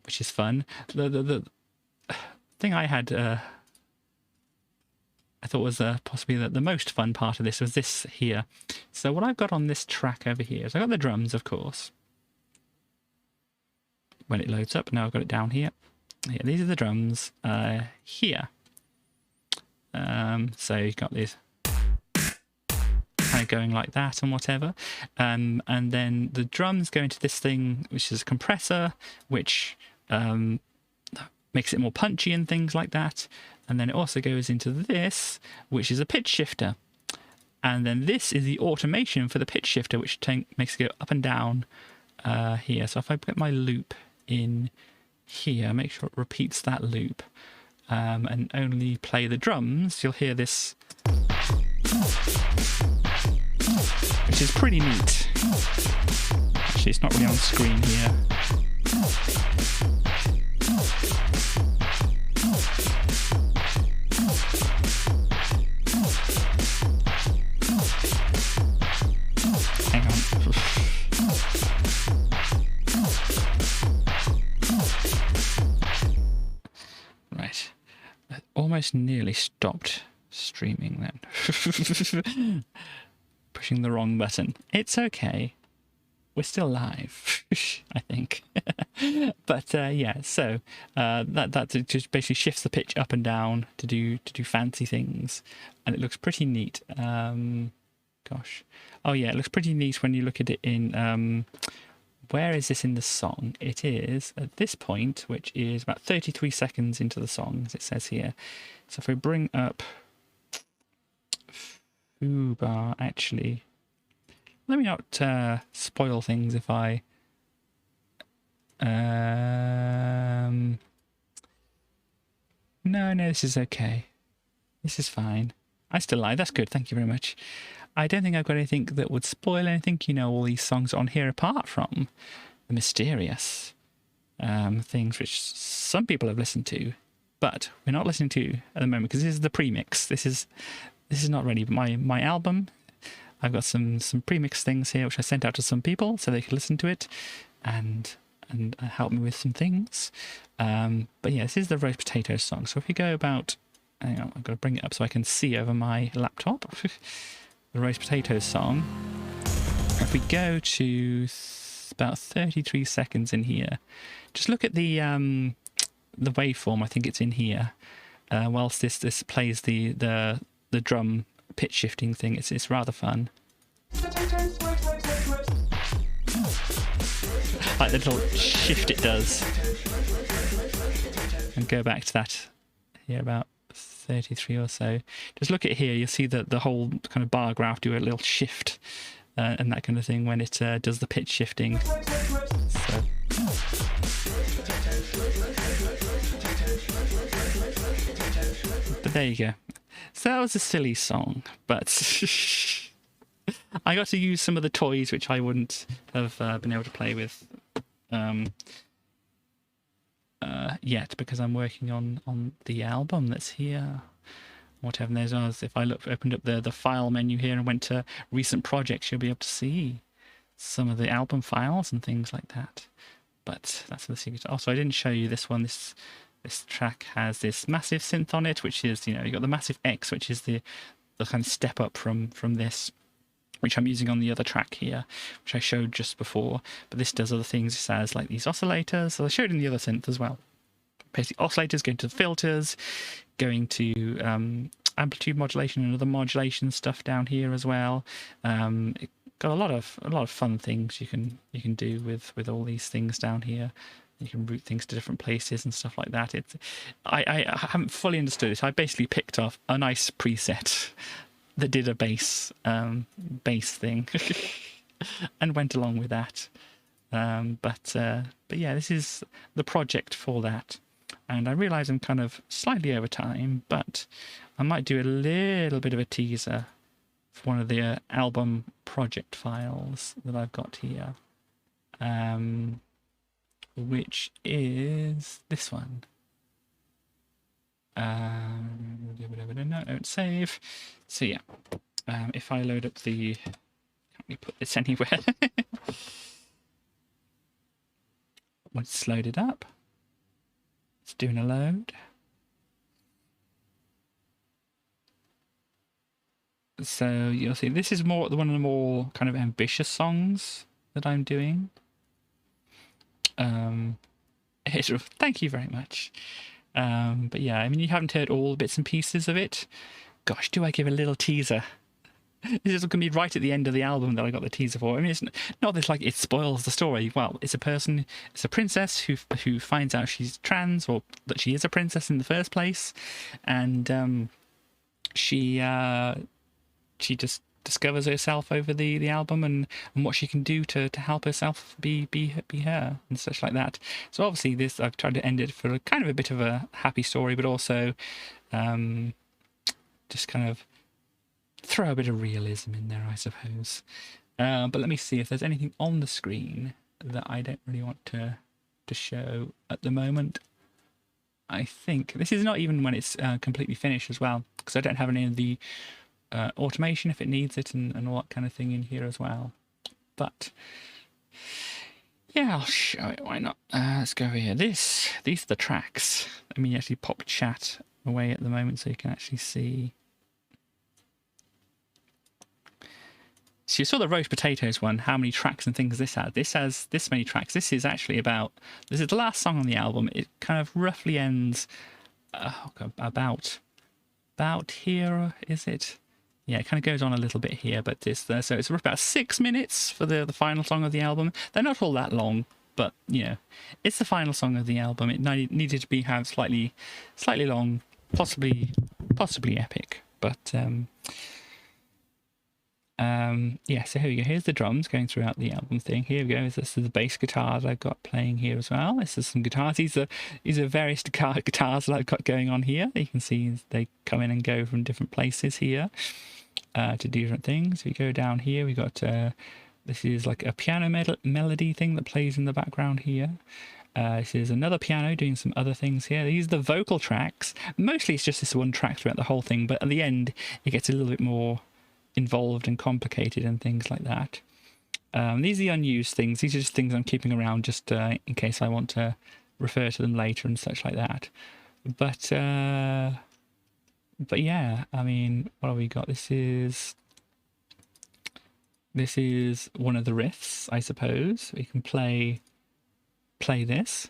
which is fun. The thing I had, I thought was possibly the most fun part of this was this here. So what I've got on this track over here is I've got the drums, of course. When it loads up, now I've got it down here. Yeah, these are the drums here. So you've got these kind of going like that and whatever, and then the drums go into this thing which is a compressor, which makes it more punchy and things like that, and then it also goes into this, which is a pitch shifter, and then this is the automation for the pitch shifter, which makes it go up and down here. So if I put my loop in here, make sure it repeats that loop, and only play the drums, you'll hear this, which is pretty neat. Actually, it's not really on screen here. Hang on. Right. That almost nearly stopped streaming then. Pushing the wrong button. It's okay. We're still live, I think. But yeah, so that just basically shifts the pitch up and down to do fancy things, and it looks pretty neat. Gosh, oh yeah, it looks pretty neat when you look at it in. Where is this in the song? It is at this point, which is about 33 seconds into the song, as it says here. So if we bring up foobar, actually, let me not spoil things if I no, this is okay. This is fine. I still lie. That's good. Thank you very much. I don't think I've got anything that would spoil anything. You know, all these songs on here, apart from the mysterious things which some people have listened to, but we're not listening to at the moment because this is the premix. This is not ready. My album. I've got some premix things here which I sent out to some people so they could listen to it and help me with some things. But yeah, this is the roast potatoes song. So if you go about, hang on, I've got to bring it up so I can see over my laptop. The roast potatoes song. If we go to about 33 seconds in here, just look at the waveform. I think it's in here. Whilst this plays the drum pitch shifting thing, it's rather fun. Like the little shift it does. And go back to that here about 33 or so. Just look at here, you'll see that the whole kind of bar graph do a little shift and that kind of thing when it does the pitch shifting. So. But there you go. So that was a silly song, but I got to use some of the toys which I wouldn't have been able to play with yet, because I'm working on the album that's here. Whatever there's ours. If I opened up the file menu here and went to recent projects, you'll be able to see some of the album files and things like that. But that's the secret. Also, I didn't show you this one. This track has this massive synth on it, which is, you know, you've got the massive X, which is the kind of step up from this, which I'm using on the other track here, which I showed just before. But this does other things. It has like these oscillators. So I showed in the other synth as well. Basically, oscillators going to the filters, going to amplitude modulation and other modulation stuff down here as well. It got a lot of fun things you can do with all these things down here. You can route things to different places and stuff like that. I haven't fully understood it. I basically picked off a nice preset that did a bass thing and went along with that. But yeah, this is the project for that. And I realise I'm kind of slightly over time, but I might do a little bit of a teaser for one of the album project files that I've got here, which is this one. No, don't save. So yeah, if I load up the... Can't we put this anywhere? Once it's loaded up, it's doing a load. So you'll see this is one of the more kind of ambitious songs that I'm doing. Thank you very much. But yeah, I mean, you haven't heard all the bits and pieces of it. Gosh, do I give a little teaser? This is going to be right at the end of the album that I got the teaser for. I mean, it's not that like it spoils the story. Well, it's a princess who finds out she's trans, or that she is a princess in the first place, and she just discovers herself over the album and what she can do to help herself be her and such like that. So obviously this, I've tried to end it for kind of a bit of a happy story, but also just kind of throw a bit of realism in there, I suppose. But let me see if there's anything on the screen that I don't really want to show at the moment. I think this is not even when it's completely finished as well, because I don't have any of the automation if it needs it and all that kind of thing in here as well. But yeah, I'll show it, why not? Let's go over here. These are the tracks. Let me actually pop chat away at the moment so you can actually see. So you saw the roast potatoes one, how many tracks and things this had. This has this many tracks. This is actually this is the last song on the album. It kind of roughly ends about here, is it? Yeah, it kind of goes on a little bit here, but so it's about 6 minutes for the final song of the album. They're not all that long, but you know, it's the final song of the album. It needed to have slightly long, possibly epic, but yeah. So here we go. Here's the drums going throughout the album thing. Here we go. This is the bass guitar that I've got playing here as well. This is some guitars. These are various guitars that I've got going on here. You can see they come in and go from different places here. to do different things. If you go down here, we got this is like a piano melody thing that plays in the background here. This is another piano doing some other things here. These are the vocal tracks. Mostly it's just this one track throughout the whole thing, but at the end it gets a little bit more involved and complicated and things like that. These are the unused things. These are just things I'm keeping around just in case I want to refer to them later and such like that. But yeah, I mean, what have we got? This is one of the riffs, I suppose. We can play this.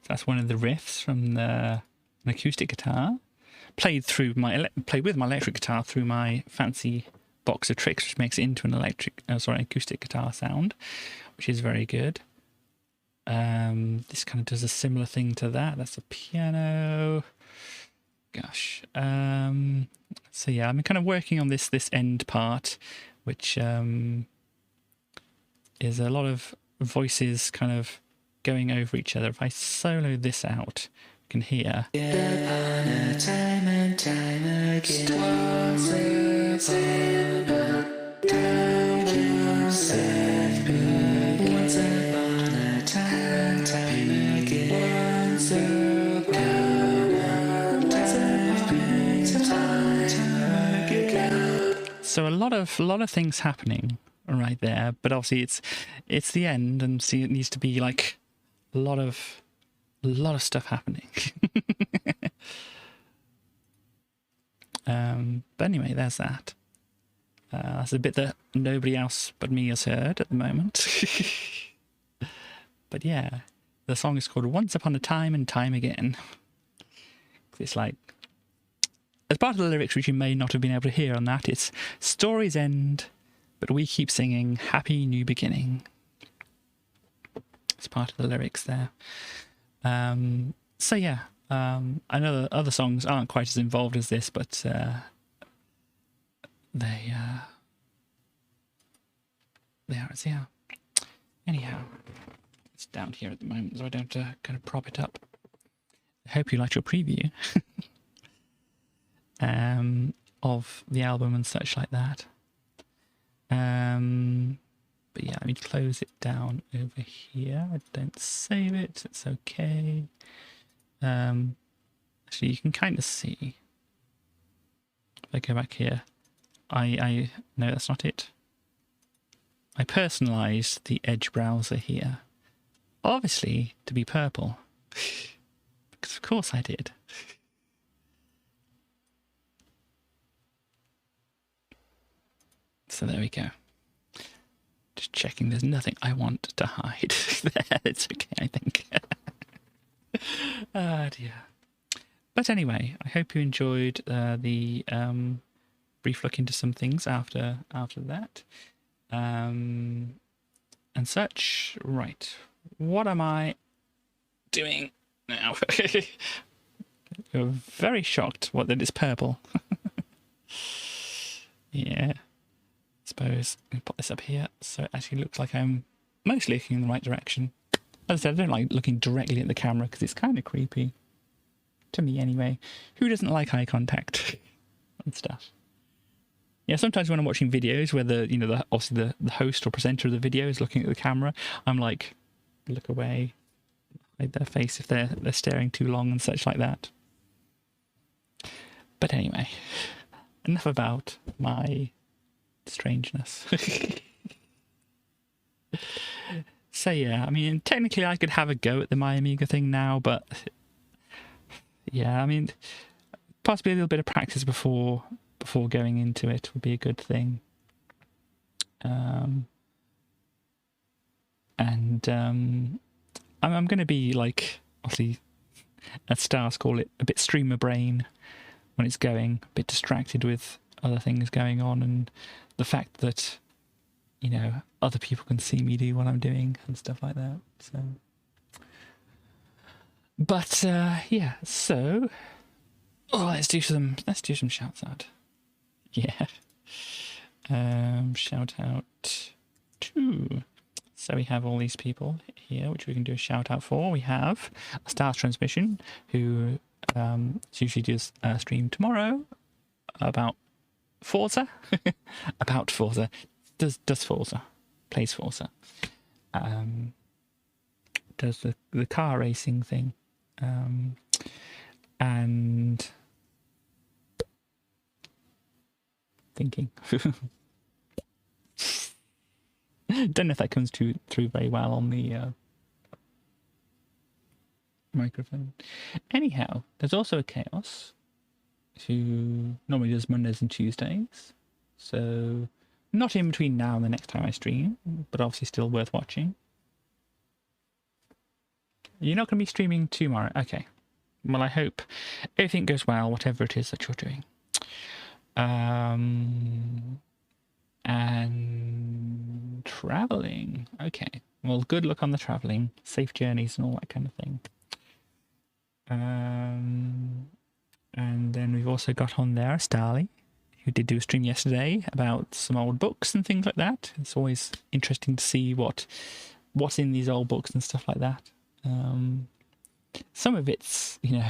That's one of the riffs from an acoustic guitar, played with my electric guitar through my fancy box of tricks, which makes it into an acoustic guitar sound, which is very good. This kind of does a similar thing to that. That's a piano. Gosh. So yeah, I'm kind of working on this end part, which is a lot of voices kind of going over each other. If I solo this out, you can hear. Time and time again. Once upon a time again. Once So a lot of things happening right there, but obviously it's the end, and see, it needs to be like a lot of stuff happening. But anyway, there's that. That's a bit that nobody else but me has heard at the moment. But yeah, the song is called Once Upon a Time and Time Again. It's like, as part of the lyrics, which you may not have been able to hear on that, it's stories end, but we keep singing happy new beginning. It's part of the lyrics there. So yeah, I know the other songs aren't quite as involved as this, but they are as they are. Anyhow, it's down here at the moment, so I don't have to kind of prop it up. I hope you liked your preview of the album and such like that. But yeah, let me close it down over here. I don't save it, it's okay. Actually, you can kind of see. If I go back here, no, that's not it. I personalised the Edge browser here, obviously to be purple, because of course I did. So there we go. Just checking there's nothing I want to hide there. It's okay, I think. Ah, dear. But anyway, I hope you enjoyed the brief look into some things after that. And such. Right. What am I doing now? You're very shocked that it's purple. Yeah. Suppose I'm going to put this up here so it actually looks like I'm mostly looking in the right direction. As I said, I don't like looking directly at the camera because it's kind of creepy. To me anyway. Who doesn't like eye contact and stuff? Yeah, sometimes when I'm watching videos where obviously the host or presenter of the video is looking at the camera, I'm like, look away, hide their face if they're staring too long and such like that. But anyway, enough about my strangeness. So yeah, I mean, technically I could have a go at the My Amiga thing now, but yeah, I mean, possibly a little bit of practice before going into it would be a good thing. I'm going to be like, obviously, as stars call it, a bit streamer brain when it's going, a bit distracted with other things going on, and the fact that, other people can see me do what I'm doing and stuff like that. So, but yeah, so let's do some shouts out. Yeah. Shout out 2. So we have all these people here, which we can do a shout out for. We have a Stars Transmission, who usually does a stream tomorrow about Forza. About Forza. Does Forza. Plays Forza. Does the car racing thing. And thinking. Don't know if that comes through very well on the microphone. Anyhow, there's also a Chaos who normally does Mondays and Tuesdays. So not in between now and the next time I stream, but obviously still worth watching. You're not going to be streaming tomorrow? Okay. Well, I hope everything goes well, whatever it is that you're doing. And traveling. Okay. Well, good luck on the traveling. Safe journeys and all that kind of thing. And then we've also got on there Starly, who did do a stream yesterday about some old books and things like that. It's always interesting to see what's in these old books and stuff like that. Some of it's, you know,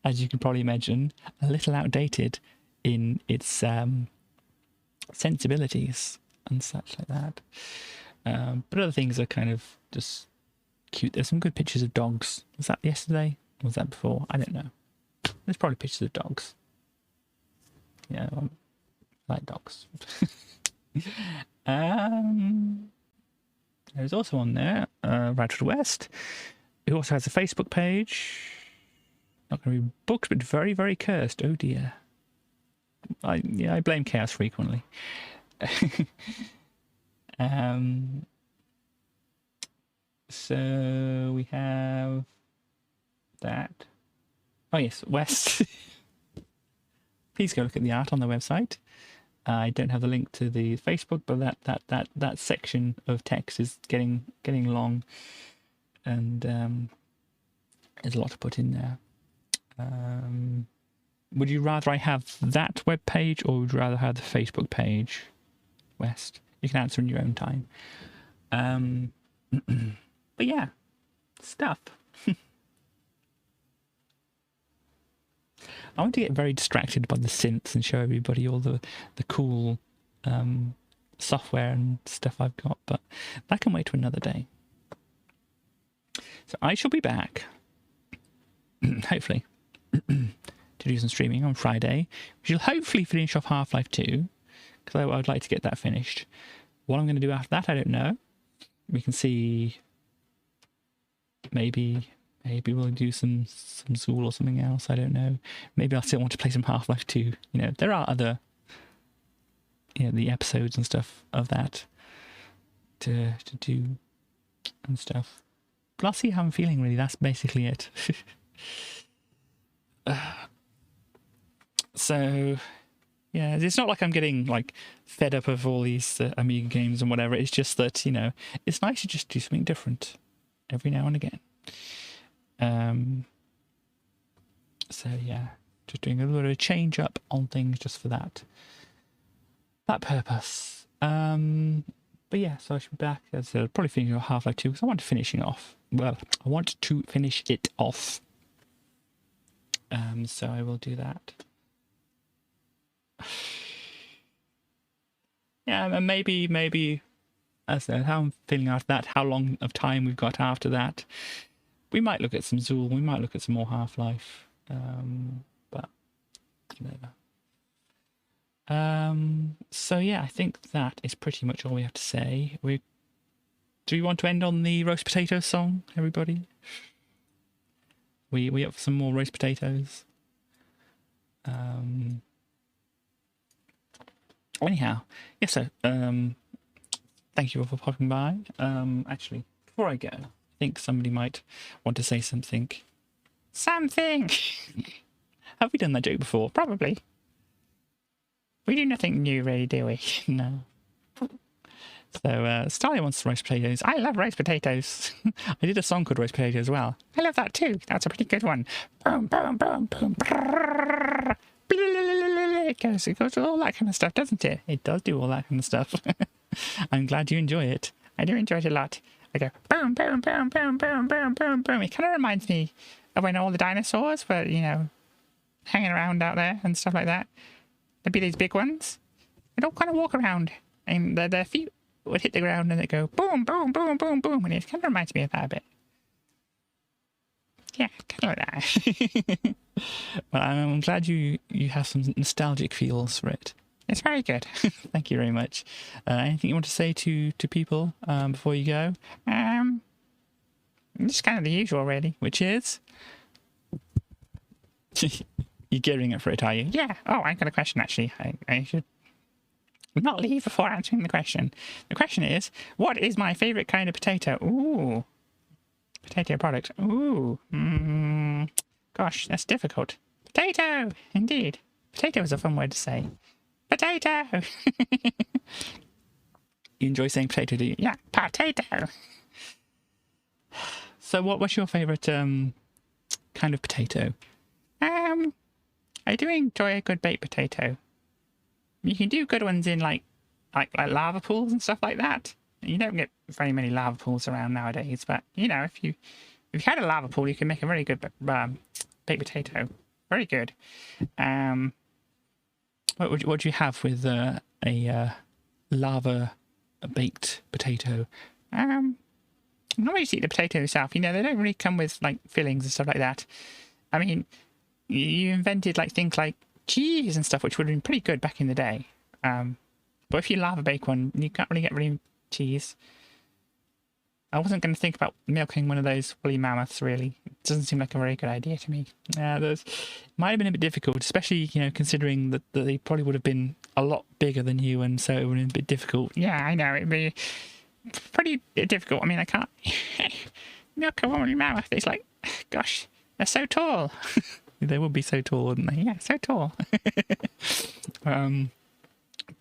as you can probably imagine, a little outdated in its sensibilities and such like that. But other things are kind of just cute. There's some good pictures of dogs. Was that yesterday? Or was that before? I don't know. There's probably pictures of dogs. Yeah, I like dogs. There's also on there, Radford West, who also has a Facebook page. Not going to be booked, but very, very cursed. Oh dear. I blame Chaos frequently. So we have that. Oh yes, West. Please go look at the art on the website. I don't have the link to the Facebook, but that section of text is getting long, and there's a lot to put in there. Would you rather I have that web page, or would you rather have the Facebook page, West? You can answer in your own time. But yeah, stuff. I want to get very distracted by the synths and show everybody all the cool software and stuff I've got, but that can wait to another day. So I shall be back, hopefully, to do some streaming on Friday. We shall hopefully finish off Half-Life 2, because I would like to get that finished. What I'm going to do after that, I don't know. We can see. Maybe we'll do some Zool or something else. I don't know. Maybe I'll still want to play some Half-Life 2. You know, there are other, the episodes and stuff of that to do and stuff. But I'll see how I'm feeling, really. That's basically it. So, yeah, it's not like I'm getting, fed up of all these Amiga games and whatever. It's just that, it's nice to just do something different every now and again. So yeah, just doing a little bit of a change up on things just for that purpose. But yeah, so I should be back. As I said, probably finishing off Half-Life 2 because I want to finish it off. Well, I want to finish it off. So I will do that. Yeah, and maybe. As I said, how I'm feeling after that, how long of time we've got after that. We might look at some Zool, we might look at some more Half-Life, but whatever. So yeah, I think that is pretty much all we have to say. Do we want to end on the roast potato song, everybody? We up for some more roast potatoes? Anyhow, yes, so thank you all for popping by. Actually, before I go, I think somebody might want to say something. Something! Have we done that joke before? Probably. We do nothing new, really, do we? No. So, Starly wants roast potatoes. I love roast potatoes. I did a song called Roast Potato as well. I love that too. That's a pretty good one. Boom, boom, boom, boom. it goes with all that kind of stuff, doesn't it? It does do all that kind of stuff. I'm glad you enjoy it. I do enjoy it a lot. I go boom, boom, boom, boom, boom, boom, boom, boom. It kind of reminds me of when all the dinosaurs were, you know, hanging around out there and stuff like that. There'd be these big ones. They'd all kind of walk around, and their feet would hit the ground, and they'd go boom, boom, boom, boom, boom, and it kind of reminds me of that a bit. Yeah, kind of like that. Well, I'm glad you have some nostalgic feels for it. It's very good. Thank you very much. Anything you want to say to people before you go? Just kind of the usual, really, which is... You're gearing up for it, are you? Yeah. Oh, I've got a question, actually. I should not leave before answering the question. The question is, what is my favourite kind of potato? Ooh. Potato product. Ooh. Gosh, that's difficult. Potato! Indeed. Potato is a fun word to say. Potato! You enjoy saying potato, do you? Yeah, potato! So what's your favourite kind of potato? I do enjoy a good baked potato. You can do good ones in like lava pools and stuff like that. You don't get very many lava pools around nowadays, but you know, if you had a lava pool, you can make a very good baked potato. Very good. What would you have with a lava baked potato? Normally you eat the potato itself. You know, they don't really come with like fillings and stuff like that. I mean, you invented like things like cheese and stuff, which would have been pretty good back in the day. But if you lava bake one, you can't really get really cheese. I wasn't going to think about milking one of those woolly mammoths, really. It doesn't seem like a very good idea to me. It might have been a bit difficult, especially, you know, considering that they probably would have been a lot bigger than you, and so it would have been a bit difficult. Yeah, I know, it'd be pretty difficult. I mean, I can't milk a woolly mammoth. It's like, gosh, they're so tall. They would be so tall, wouldn't they? Yeah, so tall.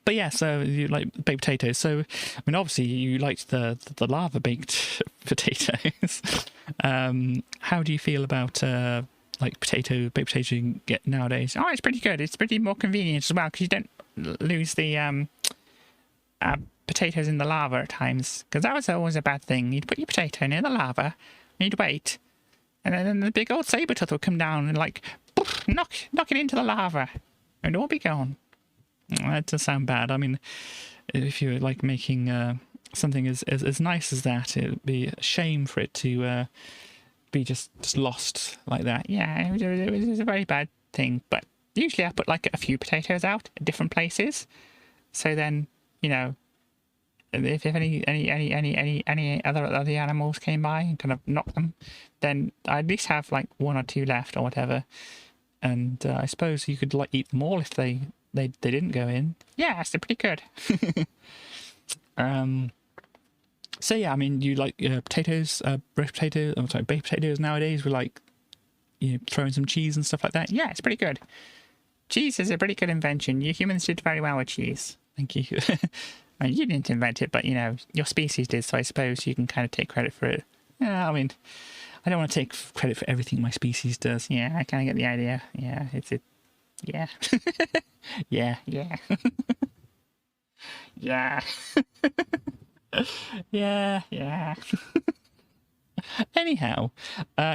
But yeah, so you like baked potatoes. So, I mean, obviously you liked the lava baked potatoes. How do you feel about like baked potato you can get nowadays? Oh, it's pretty good. It's pretty more convenient as well, because you don't lose the potatoes in the lava at times, because that was always a bad thing. You'd put your potato near the lava, and you'd wait, and then the big old saber tooth would come down and like poof, knock it into the lava, and it'll all be gone. That does sound bad. I mean, if you're like making something as nice as that, it would be a shame for it to be just lost like that. Yeah, it was a very bad thing. But usually I put like a few potatoes out at different places, so then, you know, if any other animals came by and kind of knocked them, then I at least have like one or two left or whatever. And I suppose you could like eat them all if they didn't go in. Yeah, they're pretty good. So yeah, I mean, you like potatoes, baked potatoes nowadays with like, you know, throwing some cheese and stuff like that. Yeah, it's pretty good. Cheese is a pretty good invention. You humans did very well with cheese. Thank you. I mean, you didn't invent it, but you know, your species did, so I suppose you can kind of take credit for it. Yeah, I mean, I don't want to take credit for everything my species does. Yeah, I kind of get the idea. Yeah, yeah. Yeah. Yeah. Yeah. Anyhow,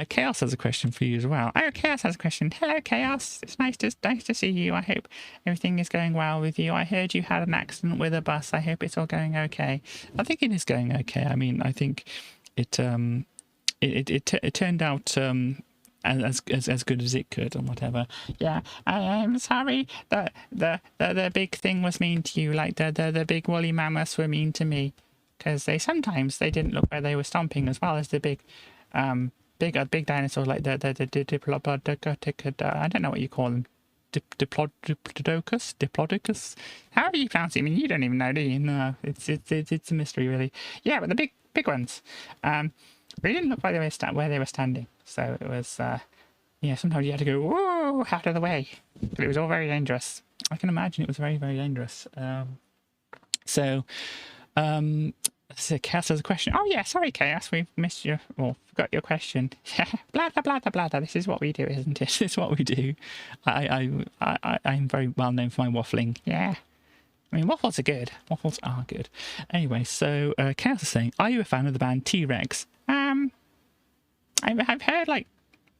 Chaos has a question for you as well. Oh, Chaos has a question. Hello, Chaos. It's nice to see you. I hope everything is going well with you. I heard you had an accident with a bus. I hope it's all going okay. I think it is going okay. I mean, I think it turned out as good as it could and whatever. Yeah, I'm sorry that the big thing was mean to you, like the big woolly mammoths were mean to me, because they didn't look where they were stomping, as well as the big dinosaurs, like the diplodocus. I don't know what you call them. Diplodocus. How do you pronounce it? I mean, you don't even know, do you? No, it's a mystery, really. Yeah, but the big ones. They didn't look like they were where they were standing, so it was. Sometimes you had to go whoa out of the way, but it was all very dangerous. I can imagine it was very, very dangerous. So Chaos has a question. Oh yeah, sorry Chaos, we've missed you, or forgot your question. Blah blah blah blah blah. This is what we do, isn't it? This is what we do. I'm very well known for my waffling. Yeah. I mean, waffles are good. Waffles are good. Anyway, so Chaos is saying, are you a fan of the band T-Rex? I've heard like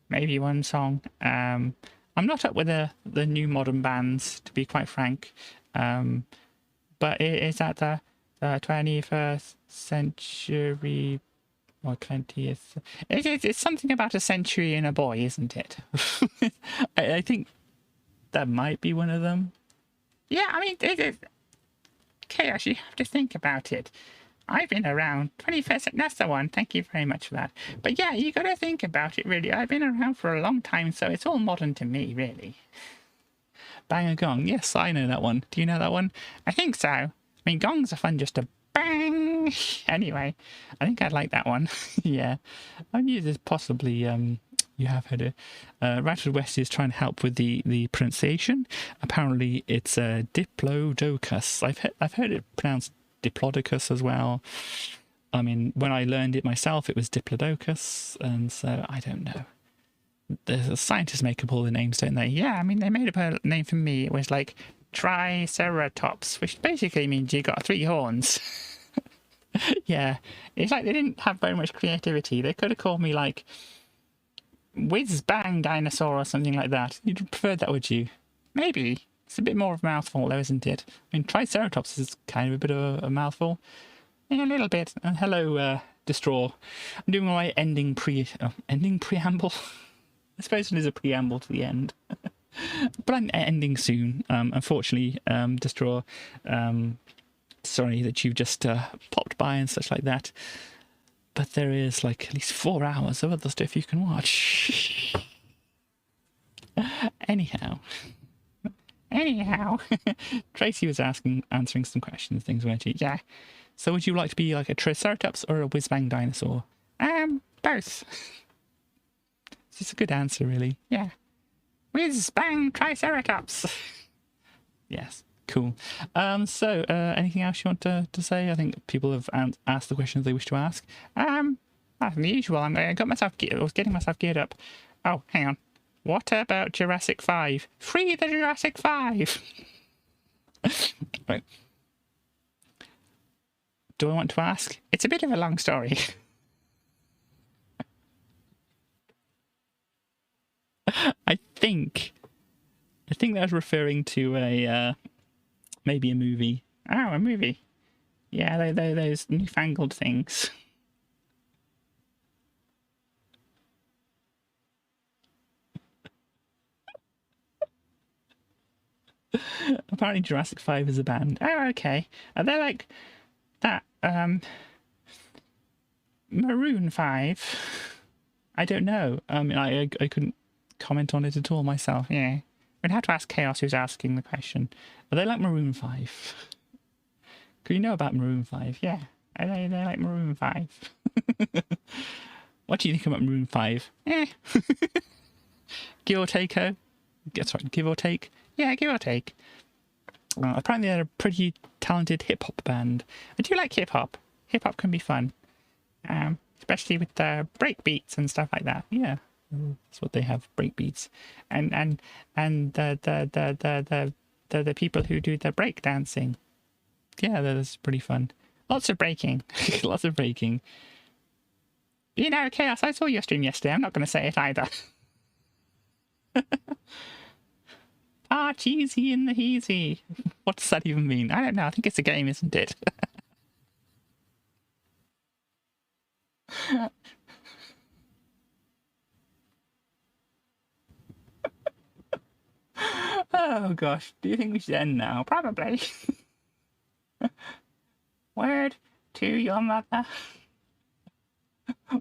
maybe one song. I'm not up with the new modern bands, to be quite frank. But is that the 21st century or 20th? It's something about a century and a boy, isn't it? I think that might be one of them. Yeah, I mean, Chaos, you have to think about it. I've been around 21st, that's the one, thank you very much for that. But yeah, you got to think about it, really. I've been around for a long time, so it's all modern to me, really. Bang a gong, yes, I know that one. Do you know that one? I think so. I mean, gongs are fun just to bang. Anyway, I think I'd like that one. Yeah, I knew there's possibly, you have heard it. Ratchet West is trying to help with the pronunciation. Apparently it's Diplodocus. I've heard it pronounced Diplodocus as well. I mean, when I learned it myself, it was Diplodocus, and so I don't know. The scientists make up all the names, don't they? Yeah, I mean, they made up a name for me. It was like Triceratops, which basically means you got 3 horns. Yeah, it's like they didn't have very much creativity. They could have called me like Whiz Bang Dinosaur or something like that. You'd prefer that, would you? Maybe. It's a bit more of a mouthful, though, isn't it? I mean, Triceratops is kind of a bit of a mouthful. Yeah, a little bit. And hello, Destroy. I'm doing my ending preamble. I suppose it is a preamble to the end. But I'm ending soon. Unfortunately, Destroy, sorry that you've just popped by and such like that. But there is like at least 4 hours of other stuff you can watch. Anyhow, Tracy was answering some questions, things, weren't you? Yeah. So would you like to be like a Triceratops or a whiz-bang dinosaur? Both. It's a good answer, really. Yeah. Whiz-bang Triceratops. Yes. Cool. So anything else you want to say? I think people have asked the questions they wish to ask. As usual, I was getting myself geared up. Oh, hang on. What about Jurassic 5? Free the Jurassic 5! Right. Do I want to ask? It's a bit of a long story. I think that was referring to a maybe a movie. Oh, a movie. Yeah, those newfangled things. Apparently Jurassic 5 is a band. Oh, okay. Are they like that Maroon 5? I don't know. I couldn't comment on it at all myself. Yeah. We'd have to ask Chaos, who's asking the question. Are they like Maroon 5? Could you know about Maroon 5? Yeah. Are they like Maroon 5? What do you think about Maroon 5? Give or take, Sorry, give or take? Yeah, give or take. Apparently they're a pretty talented hip-hop band. I do like hip-hop. Hip-hop can be fun. Especially with the break beats and stuff like that. Yeah. That's what they have, break beats. And the people who do the break dancing. Yeah, that's pretty fun. Lots of breaking. Lots of breaking. You know, Chaos, I saw your stream yesterday. I'm not going to say it either. Cheesy in the heezy. What does that even mean? I don't know. I think it's a game, isn't it? Oh gosh, do you think we should end now? Probably. Word to your mother.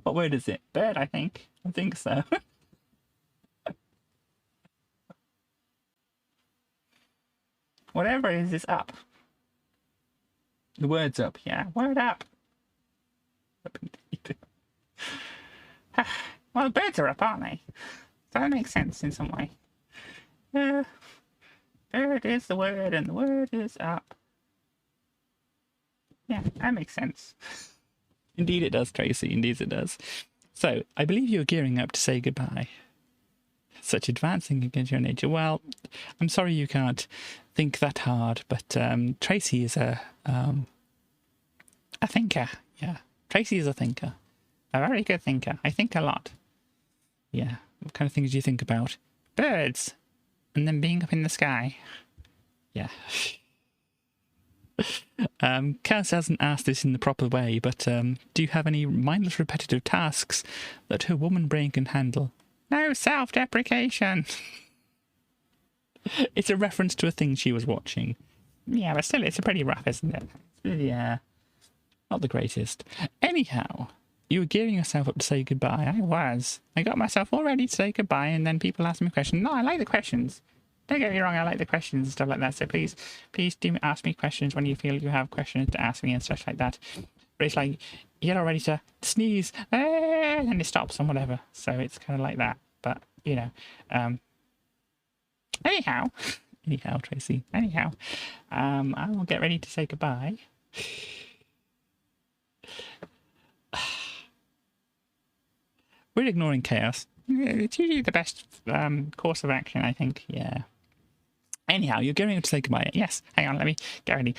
What word is it? Bird, I think. I think so. Whatever it is, it's up. The word's up, yeah. Word up. Up indeed. Well, birds are up, aren't they? So that makes sense in some way. Bird is the word, and the word is up. Yeah, that makes sense. Indeed it does, Tracy. Indeed it does. So, I believe you're gearing up to say goodbye. Such advancing against your nature. Well, I'm sorry you can't think that hard, but Tracy is a thinker. Yeah, Tracy is a thinker. A very good thinker. I think a lot. Yeah. What kind of things do you think about? Birds. And then being up in the sky. Yeah. Kaz hasn't asked this in the proper way, but do you have any mindless repetitive tasks that her woman brain can handle? No self-deprecation. It's a reference to a thing she was watching. Yeah, but still, it's pretty rough, isn't it? Yeah. Not the greatest. Anyhow, you were gearing yourself up to say goodbye. I was. I got myself all ready to say goodbye, and then people asked me questions. No, I like the questions. Don't get me wrong, I like the questions and stuff like that. So please do ask me questions when you feel you have questions to ask me and stuff like that. But it's like, you're all ready to sneeze, and then it stops and whatever. So it's kind of like that. But, you know, anyhow, Tracy, I will get ready to say goodbye. We're ignoring chaos. It's usually the best course of action, I think. Yeah. Anyhow, you're going to say goodbye. Yes. Hang on, let me get ready.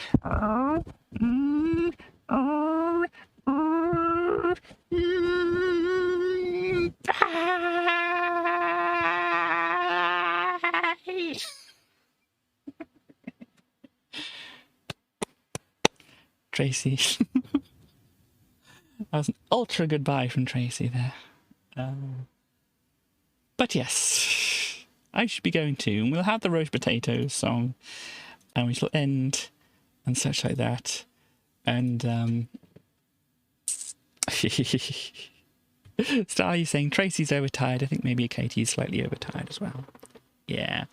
Tracy. That was an ultra goodbye from Tracy there. But yes, I should be going too, and we'll have the roast potatoes song, and we shall end and such like that. And Starly saying Tracy's overtired. I think maybe Katie's slightly overtired as well. Yeah.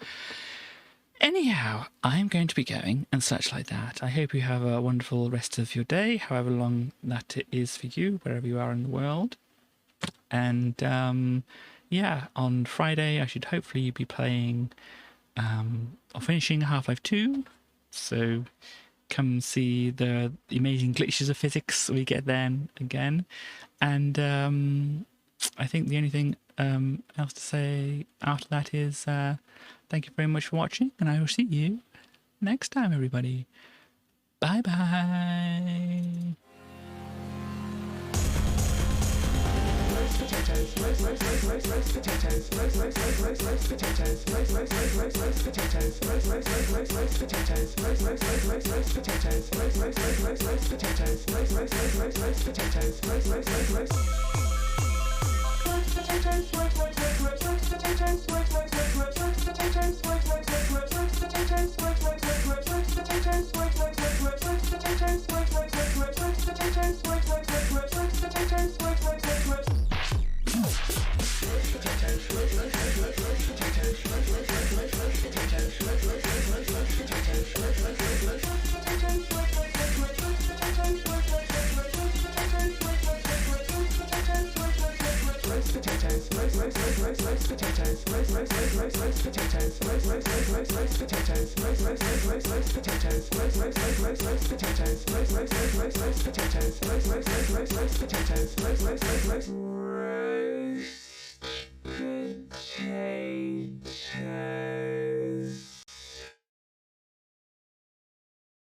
Anyhow, I'm going to be going and such like that. I hope you have a wonderful rest of your day, however long that it is for you, wherever you are in the world. And yeah, on Friday I should hopefully be playing or finishing Half-Life 2. So come see the amazing glitches of physics we get then again. And I think the only thing else to say after that is thank you very much for watching, and I will see you next time, everybody. Bye bye. Potatoes.